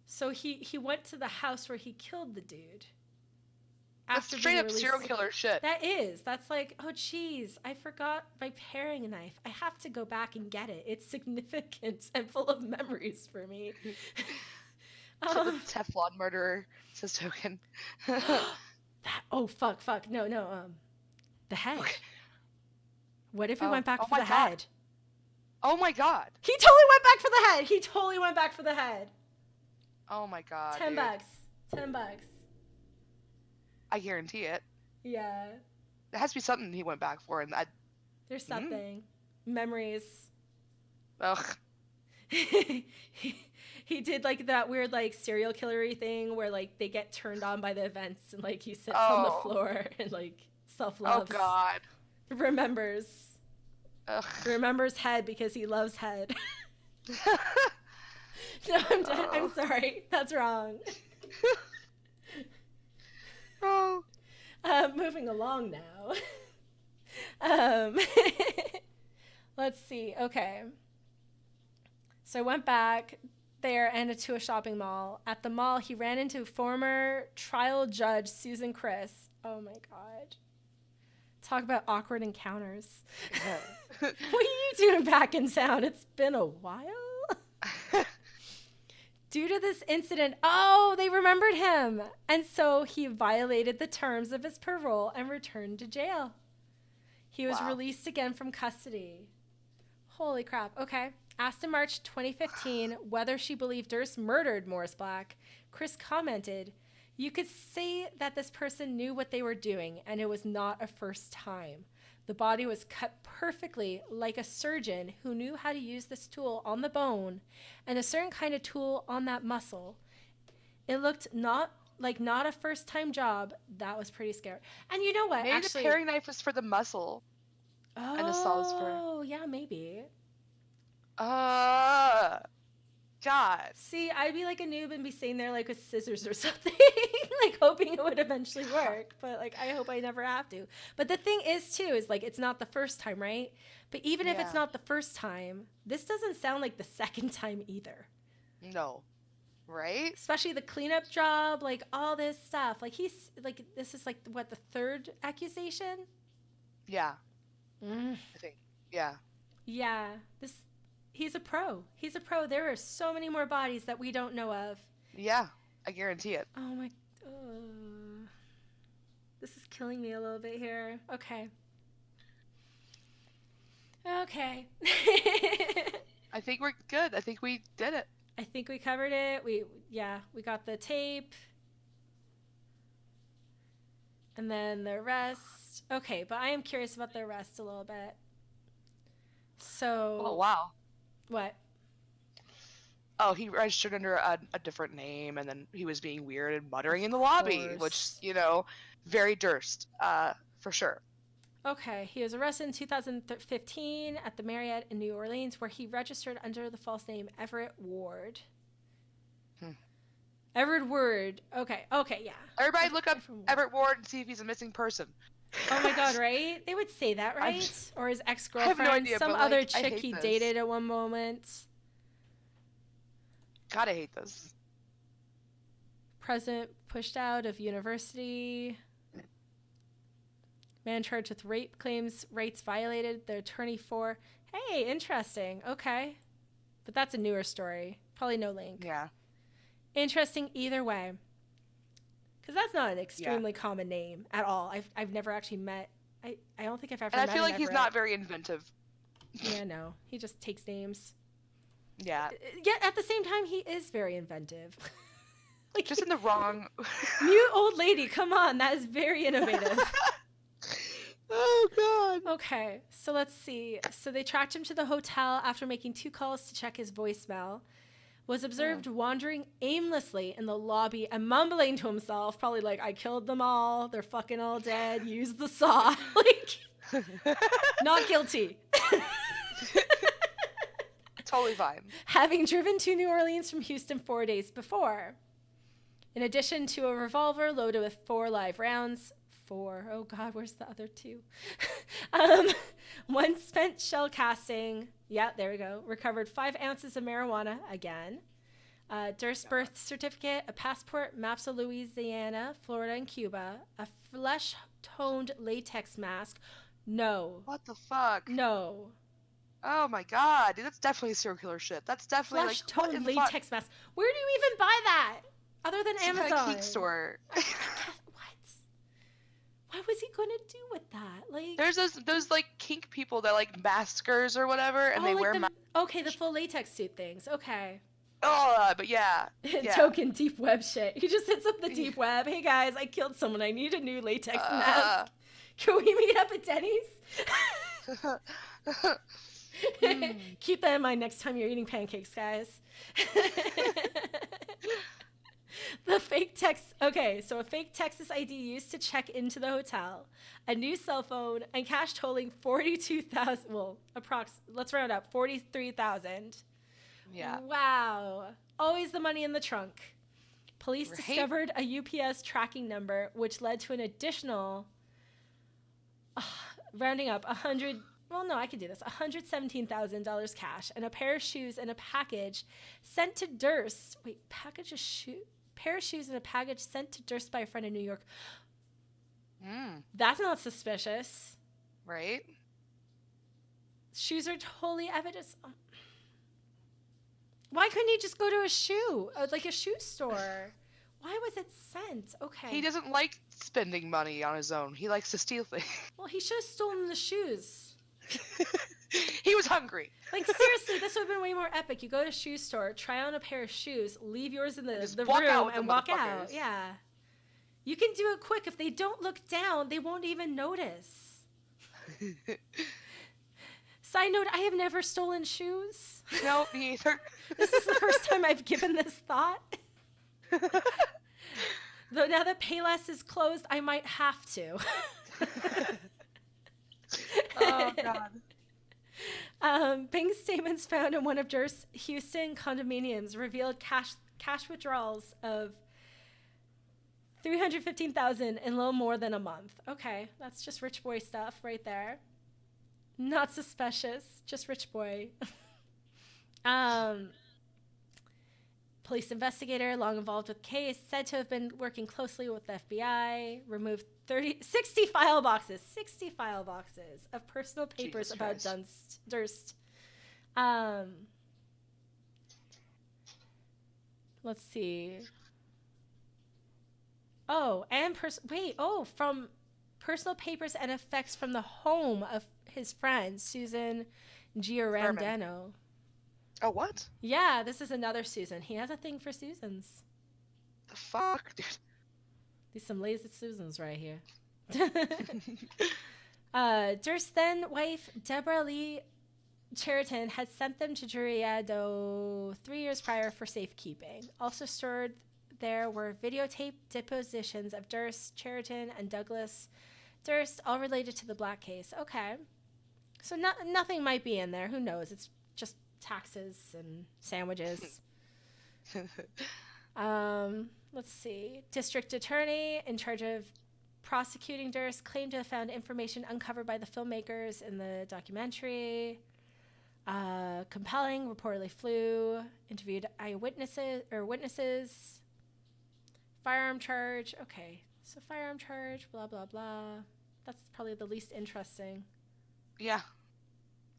So he went to the house where he killed the dude. That's straight up serial killer shit. That's like, oh geez, I forgot my paring knife. I have to go back and get it. It's significant and full of memories for me. The Teflon murderer, says Token. Fuck. No. The head. Okay. What if we went back for the God. head? Oh my god. He totally went back for the head. Oh my god. $10. Dude. $10. I guarantee it. Yeah. There has to be something he went back for, and there's something. Memories. Ugh. He did like that weird like serial killery thing where like they get turned on by the events and like he sits on the floor and like self-loves. Oh god. Remembers. Ugh. Remembers head because he loves head. No, I'm done. I'm sorry. That's wrong. Oh. Moving along now. Let's see. Okay. So I went back there and to a shopping mall. At the mall, he ran into former trial judge Susan Chris. Oh my god. Talk about awkward encounters. What are you doing back in town? It's been a while. Due to this incident, they remembered him. And so he violated the terms of his parole and returned to jail. He was released again from custody. Holy crap. Okay. Asked in March 2015 whether she believed Durst murdered Morris Black, Chris commented, "You could say that this person knew what they were doing, and it was not a first time. The body was cut perfectly like a surgeon who knew how to use this tool on the bone and a certain kind of tool on that muscle. It looked not a first-time job. That was pretty scary." And you know what? Maybe the paring knife was for the muscle. And the saw was for... Oh, yeah, maybe. God. See, I'd be like a noob and be sitting there like with scissors or something, like hoping it would eventually work. But like, I hope I never have to. But the thing is too, is like, it's not the first time, right? But even if it's not the first time, this doesn't sound like the second time either. No. Right? Especially the cleanup job, like all this stuff. Like he's like, this is like what, the third accusation? Yeah. I think. Yeah. Yeah. He's a pro. He's a pro. There are so many more bodies that we don't know of. Yeah, I guarantee it. Oh my... this is killing me a little bit here. Okay. I think we're good. I think we did it. I think we covered it. We got the tape. And then the rest. Okay, but I am curious about the rest a little bit. So... Oh, wow. What? Oh, he registered under a different name, and then he was being weird and muttering in the lobby, which, very Durst, for sure. Okay, he was arrested in 2015 at the Marriott in New Orleans, where he registered under the false name Everett Ward. Everett Ward. Okay, yeah. Everybody look up Everett Ward and see if he's a missing person. Oh my god, right? They would say that, right? Or his ex-girlfriend, I have no idea, some other chick he dated at one moment. God, I hate this. President pushed out of university. Man charged with rape claims, rights violated. The attorney for... Hey, interesting. Okay. But that's a newer story. Probably no link. Yeah. Interesting either way. Because that's not an extremely common name at all. I've never actually met... I don't think I've ever met And I feel like he's not very inventive. Yeah, no. He just takes names. Yeah. Yet at the same time, he is very inventive. Like just in the wrong... Mute old lady, come on. That is very innovative. Oh, God. Okay, so let's see. So they tracked him to the hotel after making 2 calls to check his voicemail. was observed wandering aimlessly in the lobby and mumbling to himself, probably like, I killed them all. They're fucking all dead. Use the saw. Like, not guilty. Totally fine. Having driven to New Orleans from Houston 4 days before. In addition to a revolver loaded with 4 live rounds. 4. Oh, God, where's the other 2? 1 spent shell casting. Yeah, there we go. Recovered 5 ounces of marijuana again. Durst's birth certificate, a passport, maps of Louisiana, Florida, and Cuba. A flesh-toned latex mask. No. What the fuck? No. Oh my god, dude, that's definitely serial killer shit. That's definitely flesh-toned latex mask. Where do you even buy that? Other than Amazon. At a geek store. What was he gonna do with that? Like, there's those like kink people that like maskers or whatever, and they like wear the full latex suit things. Okay. Oh, but yeah. Token deep web shit. He just hits up the deep web. Hey guys, I killed someone. I need a new latex mask. Can we meet up at Denny's? Keep that in mind next time you're eating pancakes, guys. The fake text. Okay, so a fake Texas ID used to check into the hotel, a new cell phone, and cash totaling 42,000. Well, let's round up 43,000. Yeah. Wow. Always the money in the trunk. Police discovered a UPS tracking number, which led to an additional, rounding up, $117,000 cash and a pair of shoes and a package sent to Durst. Wait, pair of shoes and a package sent to Durst by a friend in New York. That's not suspicious. Right? Shoes are totally evidence. Why couldn't he just go to a shoe store? Why was it sent? Okay. He doesn't like spending money on his own. He likes to steal things. Well, he should have stolen the shoes. He was hungry. Like, seriously, this would have been way more epic. You go to a shoe store, try on a pair of shoes, leave yours in the room, and walk out. Yeah. You can do it quick. If they don't look down, they won't even notice. Side note, I have never stolen shoes. No, me either. This is the first time I've given this thought. Though now that Payless is closed, I might have to. Oh, God. Bank statements found in one of Durst's Houston condominiums revealed cash withdrawals of $315,000 in little more than a month. Okay, that's just rich boy stuff right there. Not suspicious, just rich boy. Police investigator, long involved with case, said to have been working closely with the FBI, removed 60 file boxes of personal papers about Durst. Let's see. Oh, and from personal papers and effects from the home of his friend, Susan Giordano. Oh, what? Yeah, this is another Susan. He has a thing for Susans. The fuck, dude? These some lazy Susans right here. Durst's then wife, Deborah Lee Cheriton, had sent them to Giordano 3 years prior for safekeeping. Also stored there were videotape depositions of Durst, Cheriton, and Douglas Durst, all related to the Black case. Okay. So nothing might be in there. Who knows? It's just taxes and sandwiches. Let's see. District attorney in charge of prosecuting Durst claimed to have found information uncovered by the filmmakers in the documentary. Compelling, reportedly flew, interviewed witnesses. Firearm charge. Okay. So firearm charge, blah, blah, blah. That's probably the least interesting. Yeah.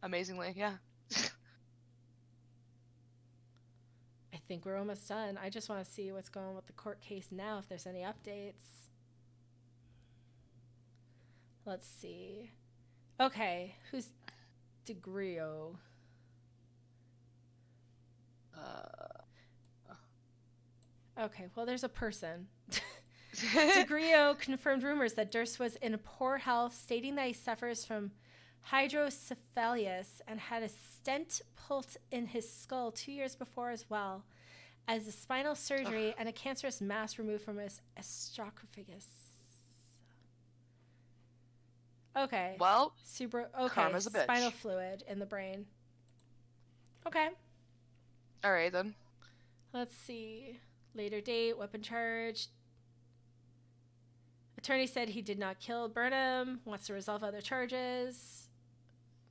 Amazingly, yeah. I think we're almost done. I just want to see what's going on with the court case now, if there's any updates. Let's see. Okay, who's DeGrio? Okay, well, there's a person. DeGrio confirmed rumors that Durst was in poor health, stating that he suffers from hydrocephalus and had a stent put in his skull 2 years before as well as a spinal Ugh. surgery and a cancerous mass removed from his esophagus. Okay. Well, Okay, karma's a spinal bitch. fluid in the brain. Okay. All right then. Let's see. Later date, weapon charge. Attorney said he did not kill Burnham, wants to resolve other charges,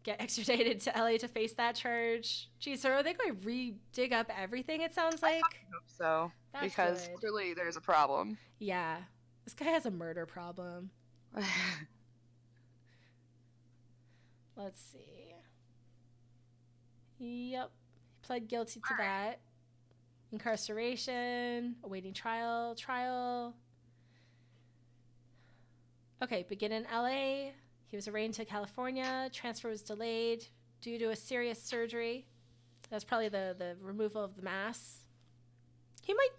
get extradited to LA to face that charge. Geez, so are they going to re-dig up everything, it sounds like? I hope so. That's Because good. clearly there's a problem. Yeah. This guy has a murder problem. Let's see. Yep. He pled guilty to that. Incarceration, awaiting trial. Okay, begin in LA. He was arraigned to California. Transfer was delayed due to a serious surgery. That's probably the removal of the mass. He might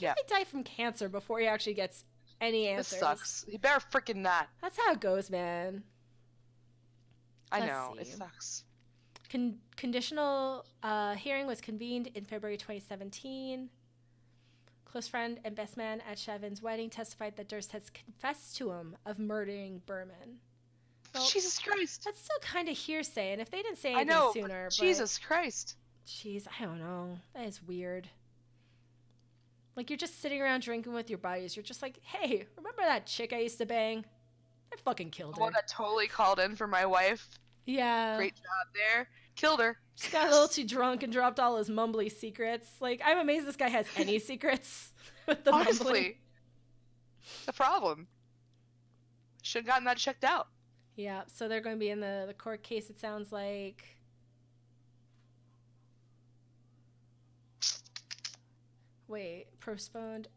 might die from cancer before he actually gets any answers. This sucks. He better freaking not. That's how it goes, man. I know. It sucks. Conditional hearing was convened in February 2017. Close friend and best man at Chevin's wedding testified that Durst has confessed to him of murdering Berman. Well, Jesus Christ. That's still kind of hearsay, and if they didn't say anything sooner... Jesus Christ. Jeez, I don't know. That is weird. Like, you're just sitting around drinking with your buddies. You're just like, hey, remember that chick I used to bang? I fucking killed her. The one that totally called in for my wife. Yeah. Great job there. Killed her. Just got a little too drunk and dropped all his mumbly secrets. Like, I'm amazed this guy has any secrets with the Honestly, mumbling. the problem. Should have gotten that checked out. Yeah, so they're going to be in the court case, it sounds like. Wait, postponed.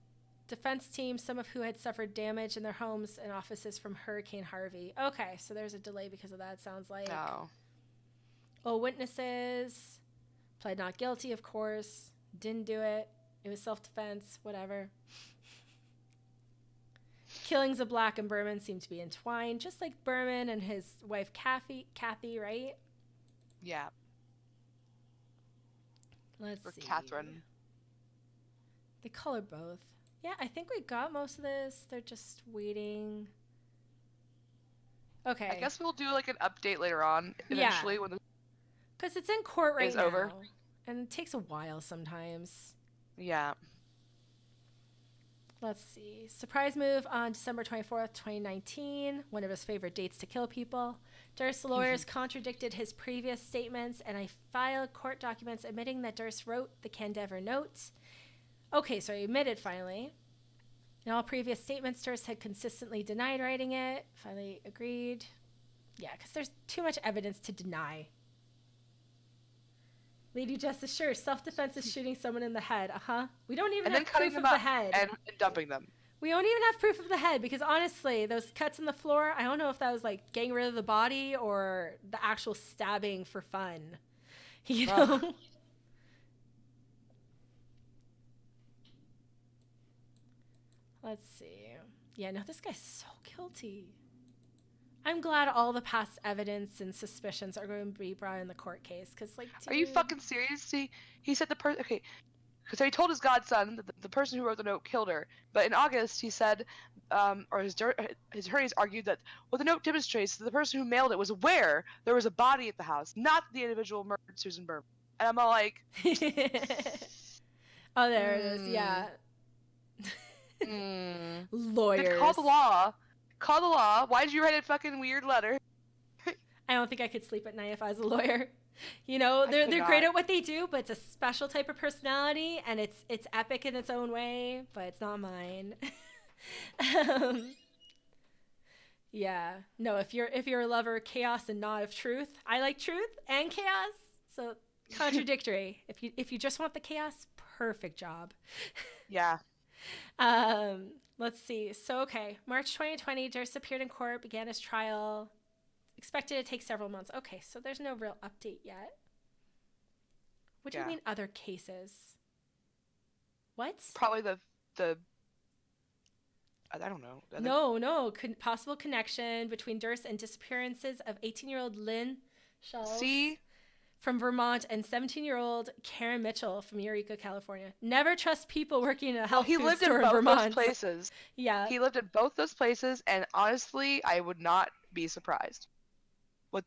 Defense team, some of who had suffered damage in their homes and offices from Hurricane Harvey. Okay, so there's a delay because of that, it sounds like. No. All witnesses pled not guilty, of course. Didn't do it. It was self-defense, whatever. Killings of Black and Berman seem to be entwined, just like Berman and his wife Kathy, right? Yeah. Let's Or see. Catherine. They call her both. Yeah, I think we got most of this. They're just waiting. Okay. I guess we'll do like an update later on, eventually, when the because it's in court right now. over. And it takes a while sometimes. Yeah. Let's see. Surprise move on December 24th, 2019. One of his favorite dates to kill people. Durst's lawyers contradicted his previous statements, and I filed court documents admitting that Durst wrote the Candever note. Okay, so he admitted finally. In all previous statements, Durst had consistently denied writing it. Finally agreed. Yeah, because there's too much evidence to deny. Lady Justice, sure, self-defense is shooting someone in the head. We don't even have proof of the head. And dumping them. We don't even have proof of the head because honestly, those cuts in the floor, I don't know if that was like getting rid of the body or the actual stabbing for fun. You know? Ugh. Let's see. Yeah, no, this guy's so guilty. I'm glad all the past evidence and suspicions are going to be brought in the court case. Cause, like, dude... Are you fucking serious? He said the person... Okay, because he told his godson that the person who wrote the note killed her. But in August, he said, or his attorneys argued that what the note demonstrates that the person who mailed it was aware there was a body at the house, not the individual murdered Susan Berman. And I'm all like... Oh, there it is. Yeah. Lawyers. Then call the law. Call the law. Why did you write a fucking weird letter? I don't think I could sleep at night if I was a lawyer. You know, they're great at what they do, but it's a special type of personality, and it's epic in its own way, but it's not mine. Yeah. No, if you're a lover of chaos and not of truth, I like truth and chaos. So contradictory. If you just want the chaos, perfect job. Yeah. Let's see. So, okay. March 2020, Durst appeared in court, began his trial. Expected to take several months. Okay, so there's no real update yet. What do you mean other cases? What? Probably the I don't know. No. Possible connection between Durst and disappearances of 18-year-old Lynn Schultz See? from Vermont and 17-year-old Karen Mitchell from Eureka, California. Never trust people working in a Well, health he food lived in store in both those Vermont. places. Yeah. He lived in both those places, and honestly, I would not be surprised with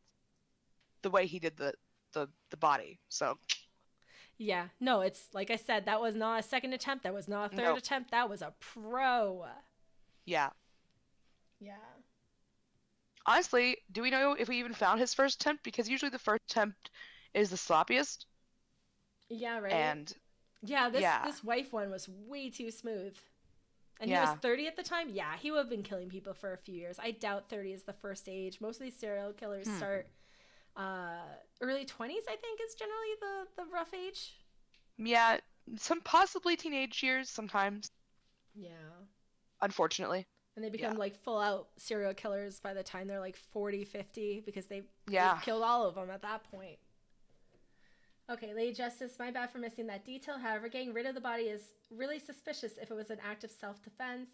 the way he did the body. So, Yeah. No, it's like I said, that was not a second attempt. That was not a third no. attempt. That was a pro. Yeah. Yeah. Honestly, do we know if we even found his first attempt? Because usually the first attempt is the sloppiest. Yeah, right? And Yeah, this yeah, this wife one was way too smooth. And he was yeah. 30 at the time? Yeah, he would have been killing people for a few years. I doubt 30 is the first age. Most of these serial killers Hmm. start early 20s, I think, is generally the rough age. Yeah, some possibly teenage years sometimes, Yeah. unfortunately. And they Yeah. become like full out serial killers by the time they're like 40, 50 because they've Yeah. killed all of them at that point. Okay, Lady Justice, my bad for missing that detail. However, getting rid of the body is really suspicious if it was an act of self defense.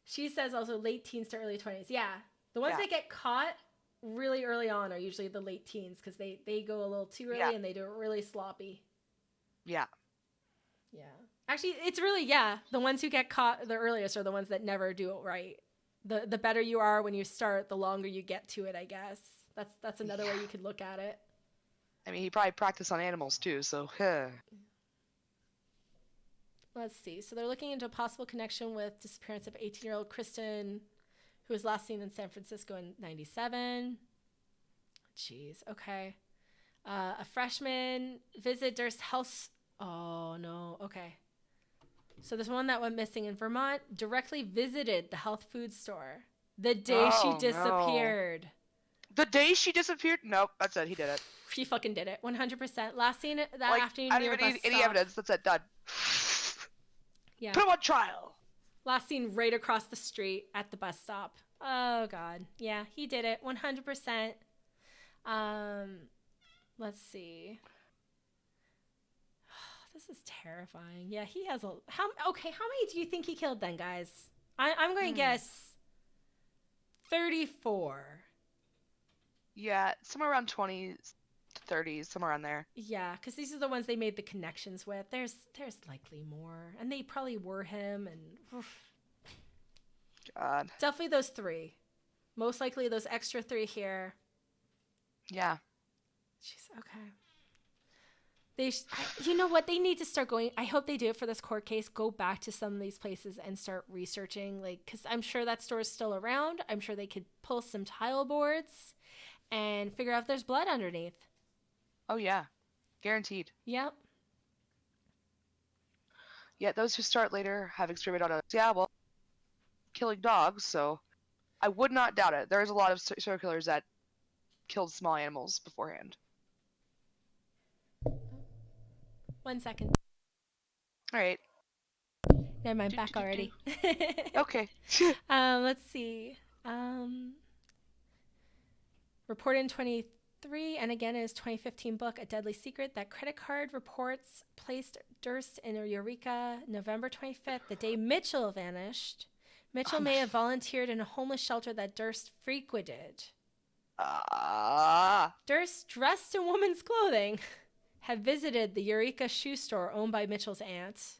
She says also late teens to early 20s. Yeah. The ones Yeah. that get caught really early on are usually the late teens because they go a little too early Yeah. and they do it really sloppy. Yeah. Yeah. Actually, it's really, yeah, the ones who get caught the earliest are the ones that never do it right. The better you are when you start, the longer you get to it, I guess. That's another way you could look at it. I mean, he probably practiced on animals too, so. Let's see. So they're looking into a possible connection with disappearance of 18-year-old Kristen, who was last seen in San Francisco in 97. Jeez. Okay. A freshman visit Durst house. Oh, no. Okay. So this one that went missing in Vermont directly visited the health food store the day she Oh no. disappeared. The day she disappeared? Nope, that's it. He did it. She fucking did it. 100%. Last seen it that Like, afternoon I don't near a even bus need any stop. evidence. That's it. Done. Yeah. Put him on trial. Last seen right across the street at the bus stop. Oh, God. Yeah, he did it. 100%. Let's see. This is terrifying. Yeah, he has a... how many do you think he killed then, guys? I'm going to guess 34. Yeah, somewhere around 20s to 30s, somewhere around there. Yeah, because these are the ones they made the connections with. There's likely more. And they probably were him and... Oof. God. Definitely those 3. Most likely those extra 3 here. Yeah. Jeez, okay. You know what? They need to start going. I hope they do it for this court case. Go back to some of these places and start researching, like, because I'm sure that store is still around. I'm sure they could pull some tile boards and figure out if there's blood underneath. Oh, yeah. Guaranteed. Yep. Yet those who start later have experimented on yeah, well, killing dogs, so I would not doubt it. There's a lot of serial killers that killed small animals beforehand. 1 second. All right. Never mind. Back already. Okay. Let's see. Reported in 23 and again in his 2015 book, A Deadly Secret, that credit card reports placed Durst in Eureka November 25th, the day Mitchell vanished. Mitchell may have volunteered in a homeless shelter that Durst frequented. Durst, dressed in woman's clothing, had visited the Eureka shoe store owned by Mitchell's aunt.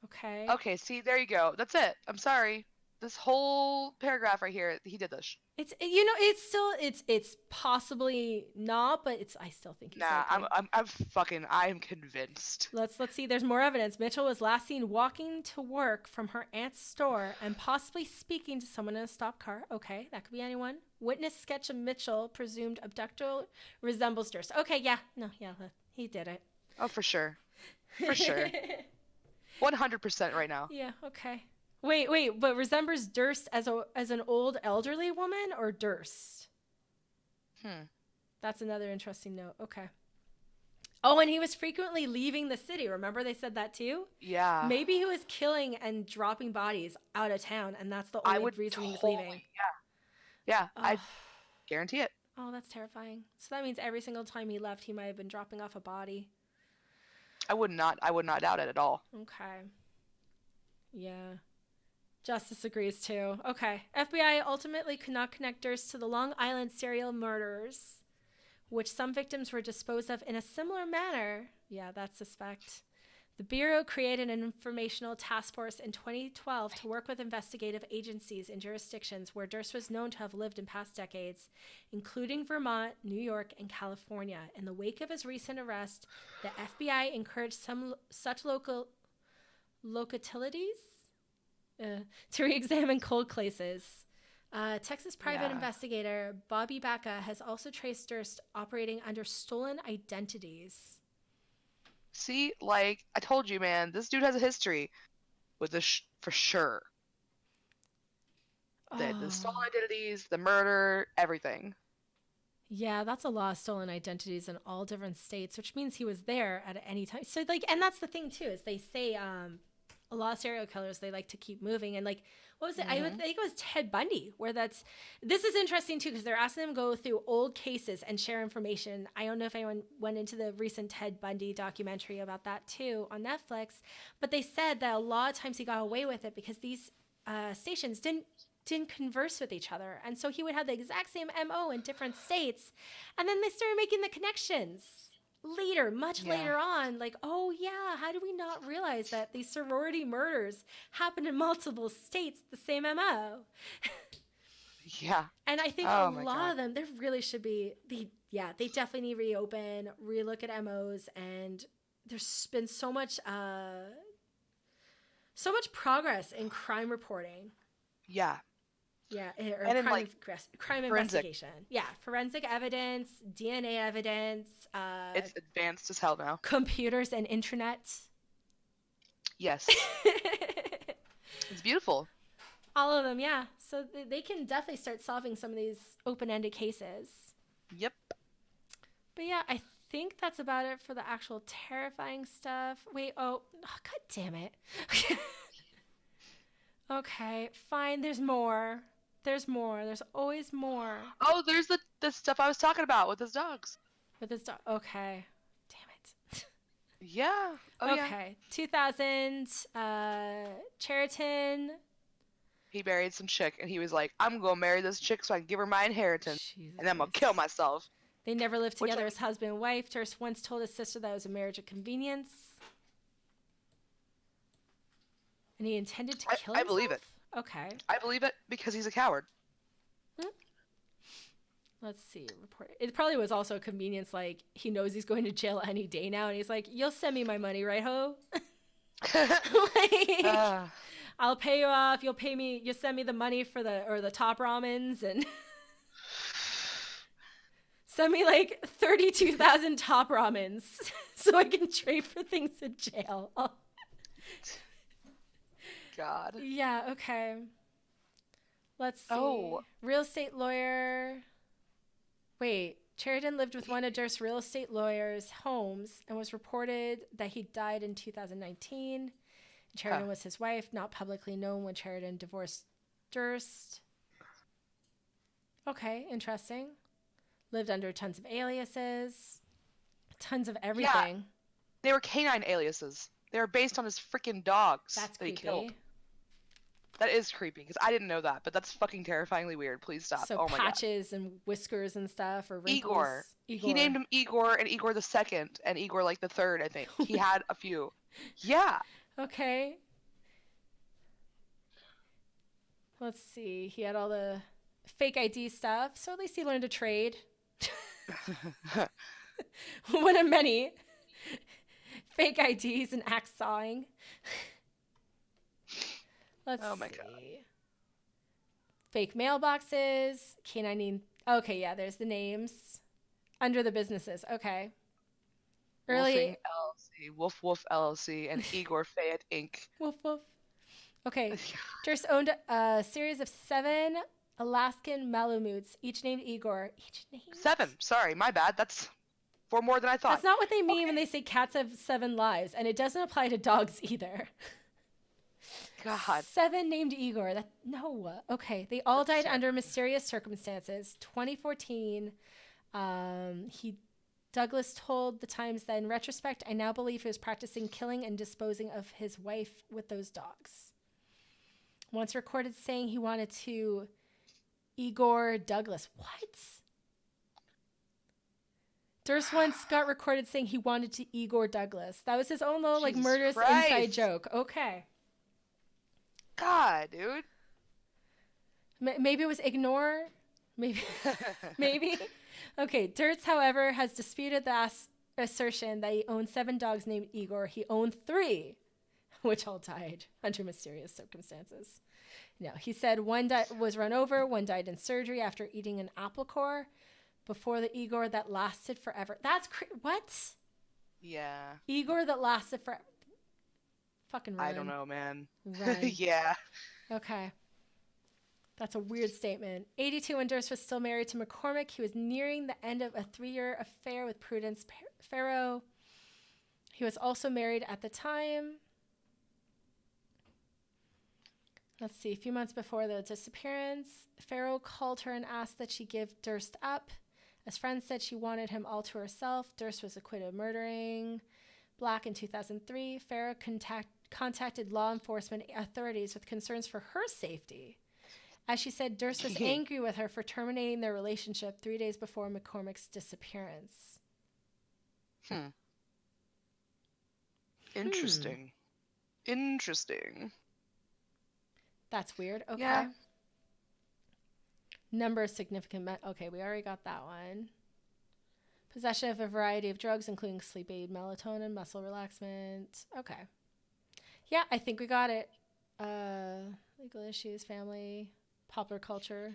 Okay. Okay, see, there you go. That's it. I'm sorry. This whole paragraph right here, he did this. It's possibly not, but I still think he's Nah, likely. I'm convinced. Let's see. There's more evidence. Mitchell was last seen walking to work from her aunt's store and possibly speaking to someone in a stopped car. Okay, that could be anyone. Witness sketch of Mitchell, presumed abductor, resembles Durst. Okay, yeah, he did it. Oh, for sure. For sure. 100% right now. Yeah. Okay. Wait, but resembles Durst as an old elderly woman or Durst? That's another interesting note. Okay. Oh, and he was frequently leaving the city. Remember they said that too? Yeah. Maybe he was killing and dropping bodies out of town, and that's the only reason he was leaving. Yeah, I guarantee it. Oh, that's terrifying. So that means every single time he left, he might have been dropping off a body. I would not doubt it at all. Okay. Yeah. Justice agrees too. Okay. FBI ultimately could not connect Durst to the Long Island serial murders, which some victims were disposed of in a similar manner. Yeah, that's suspect. The Bureau created an informational task force in 2012 to work with investigative agencies in jurisdictions where Durst was known to have lived in past decades, including Vermont, New York, and California. In the wake of his recent arrest, the FBI encouraged some such localities to re-examine cold cases. Texas private investigator Bobby Baca has also traced Durst operating under stolen identities. See, like I told you, man, this dude has a history with this for sure. The stolen Oh, identities, the murder, everything. yeah, that's a lot of stolen identities in all different states, which means he was there at any time. So, like, and that's the thing too, is they say a lot of serial killers, they like to keep moving. And like, what was it? I think it was Ted Bundy, where this is interesting too, because they're asking them to go through old cases and share information. I don't know if anyone went into the recent Ted Bundy documentary about that too on Netflix, but they said that a lot of times he got away with it because these stations didn't converse with each other. And so he would have the exact same MO in different states. And then they started making the connections later, much later on, like, oh yeah, how do we not realize that these sorority murders happen in multiple states, the same MO? Yeah. And I think a Oh my lot god. of them, there really should be, they definitely need to reopen, relook at MOs, and there's been so much progress in crime reporting. Yeah. Yeah, or And in like crime forensic, investigation. Yeah, forensic evidence, DNA evidence, it's advanced as hell now. computers and internet. Yes. It's beautiful. All of them, yeah. So they can definitely start solving some of these open-ended cases. Yep. But yeah, I think that's about it for the actual terrifying stuff. Wait, god damn it. Okay, fine. There's more. There's more. There's always more. Oh, there's the stuff I was talking about with his dogs. With this dog. Okay. Damn it. Yeah. Oh yeah. Okay. 2000, Cheriton. He married some chick and he was like, I'm gonna marry this chick so I can give her my inheritance Jesus and then I'm gonna kill Christ. myself. They never lived Which together as husband and wife. Durst once told his sister that it was a marriage of convenience. And he intended to kill I himself? believe it. Okay. I believe it because he's a coward. Let's see. Report. It probably was also a convenience, like, he knows he's going to jail any day now, and he's like, you'll send me my money, right, ho? Like, I'll pay you off. You'll pay me. You'll send me the money for the top ramens and send me like 32,000 top ramens so I can trade for things in jail. God. Yeah. Okay. Let's see. Oh. Real estate lawyer. Wait. Sheridan lived with one of Durst's real estate lawyer's homes and was reported that he died in 2019. Sheridan was his wife, not publicly known when Sheridan divorced Durst. Okay, interesting. Lived under tons of aliases, tons of everything. Yeah, they were canine aliases. They were based on his freaking dogs That's that he creepy. killed. That is creepy because I didn't know that, but that's fucking terrifyingly weird. Please stop. So oh my patches and whiskers and stuff, or wrinkles. Igor. He named him Igor and Igor the Second and Igor like the Third. I think he had a few. Yeah. Okay. Let's see. He had all the fake ID stuff, so at least he learned to trade. One of many fake IDs and axe sawing. Let's oh my see. God. Fake mailboxes. Canine. Okay, yeah, there's the names. Under the businesses. Okay. Early. Wolfing LLC, Wolf Wolf LLC, and Igor Fayette Inc. Woof woof. Okay. Durst owned a series of 7 Alaskan Malamutes, each named Igor. Each named? 7. Sorry, my bad. That's 4 more than I thought. That's not what they mean when they say cats have 7 lives, and it doesn't apply to dogs either. God. 7 named Igor. No. Okay. They all died under mysterious circumstances. 2014. Douglas told the Times that in retrospect, I now believe he was practicing killing and disposing of his wife with those dogs. once recorded saying he wanted to Igor Douglas. What? Durst once got recorded saying he wanted to Igor Douglas. That was his own little like Jesus murderous inside Christ. joke. Okay. God, dude. Maybe it was ignore. Maybe. Maybe. Okay. Durst, however, has disputed the assertion that he owned 7 dogs named Igor. He owned 3, which all died under mysterious circumstances. No, he said one was run over, one died in surgery after eating an apple core before the Igor that lasted forever. That's what? Yeah. Igor that lasted forever. Fucking run. I don't know, man. Run. Yeah. Okay. That's a weird statement. 82, when Durst was still married to McCormick, he was nearing the end of a 3-year affair with Prudence Farrow. He was also married at the time. Let's see. A few months before the disappearance, Farrow called her and asked that she give Durst up. As friends said, she wanted him all to herself. Durst was acquitted of murdering Black in 2003. Farrow contacted law enforcement authorities with concerns for her safety. As she said, Durst was angry with her for terminating their relationship 3 days before McCormick's disappearance. Interesting. Interesting. That's weird. Okay. Yeah. Number of significant okay, we already got that one. Possession of a variety of drugs, including sleep aid, melatonin, muscle relaxant. Okay. Yeah, I think we got it. Legal issues, family, popular culture.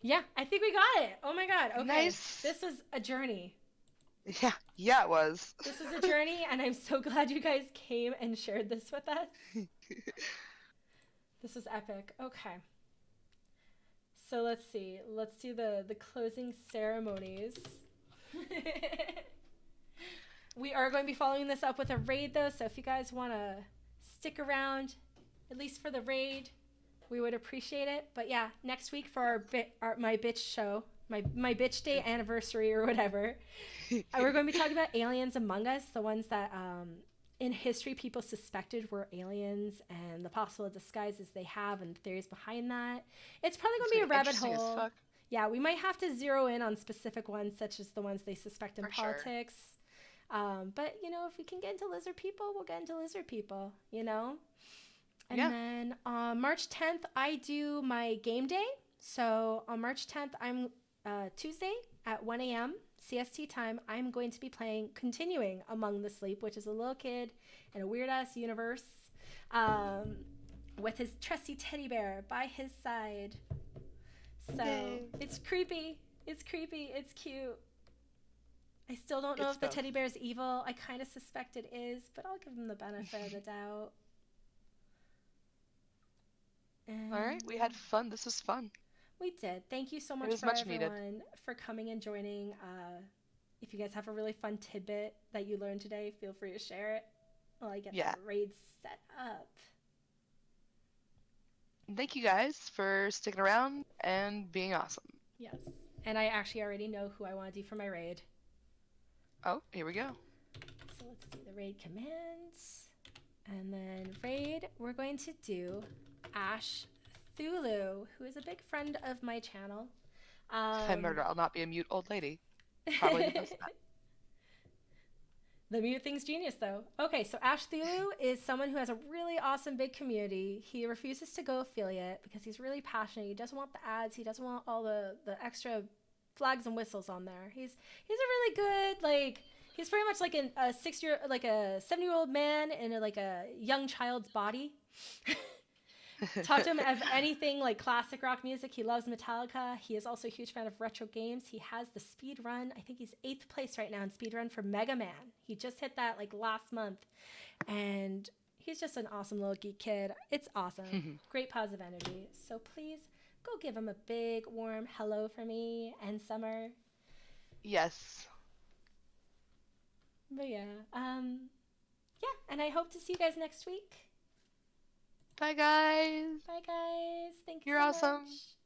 Yeah, I think we got it. Oh my God. Okay. Nice. This was a journey. Yeah, it was. This was a journey, and I'm so glad you guys came and shared this with us. This was epic. Okay. So let's see. Let's do the closing ceremonies. We are going to be following this up with a raid, though, so if you guys want to stick around, at least for the raid, we would appreciate it. But yeah, next week for my bitch show, my bitch day anniversary or whatever, we're going to be talking about aliens among us, the ones that in history people suspected were aliens, and the possible disguises they have and theories behind that. It's probably going to be a rabbit hole. Fuck. Yeah, we might have to zero in on specific ones, such as the ones they suspect in politics. Sure. But, you know, if we can get into lizard people, we'll get into lizard people, you know? And then on March 10th, I do my game day. So on March 10th, I'm Tuesday at 1 a.m. CST time, I'm going to be continuing Among the Sleep, which is a little kid in a weird-ass universe with his trusty teddy bear by his side. So it's creepy. It's creepy. It's cute. I still don't know if the teddy bear is evil. I kind of suspect it is, but I'll give him the benefit of the doubt. And all right. We had fun. This was fun. We did. Thank you so much for everyone for coming and joining. If you guys have a really fun tidbit that you learned today, feel free to share it while I get the raid set up. Thank you guys for sticking around and being awesome. Yes. And I actually already know who I want to do for my raid. Oh, here we go. So let's do the raid commands. And then raid, we're going to do Ash Thulu, who is a big friend of my channel. I murder, I'll not be a mute old lady. Probably the best bet. The mute thing's genius, though. Okay, so Ash Thulu is someone who has a really awesome big community. He refuses to go affiliate because he's really passionate. He doesn't want the ads. He doesn't want all the extra flags and whistles on there. He's a really good, like, he's pretty much like a 7-year-old man in a young child's body. Talk to him of anything like classic rock music. He loves Metallica. He is also a huge fan of retro games. He has the speed run. I think he's 8th place right now in speed run for Mega Man. He just hit that like last month, and he's just an awesome little geek kid. It's awesome. Great positive energy. So please go give him a big warm hello for me and Summer. Yes. But yeah, and I hope to see you guys next week. Bye, guys. Bye, guys. Thank you. You're so awesome. much.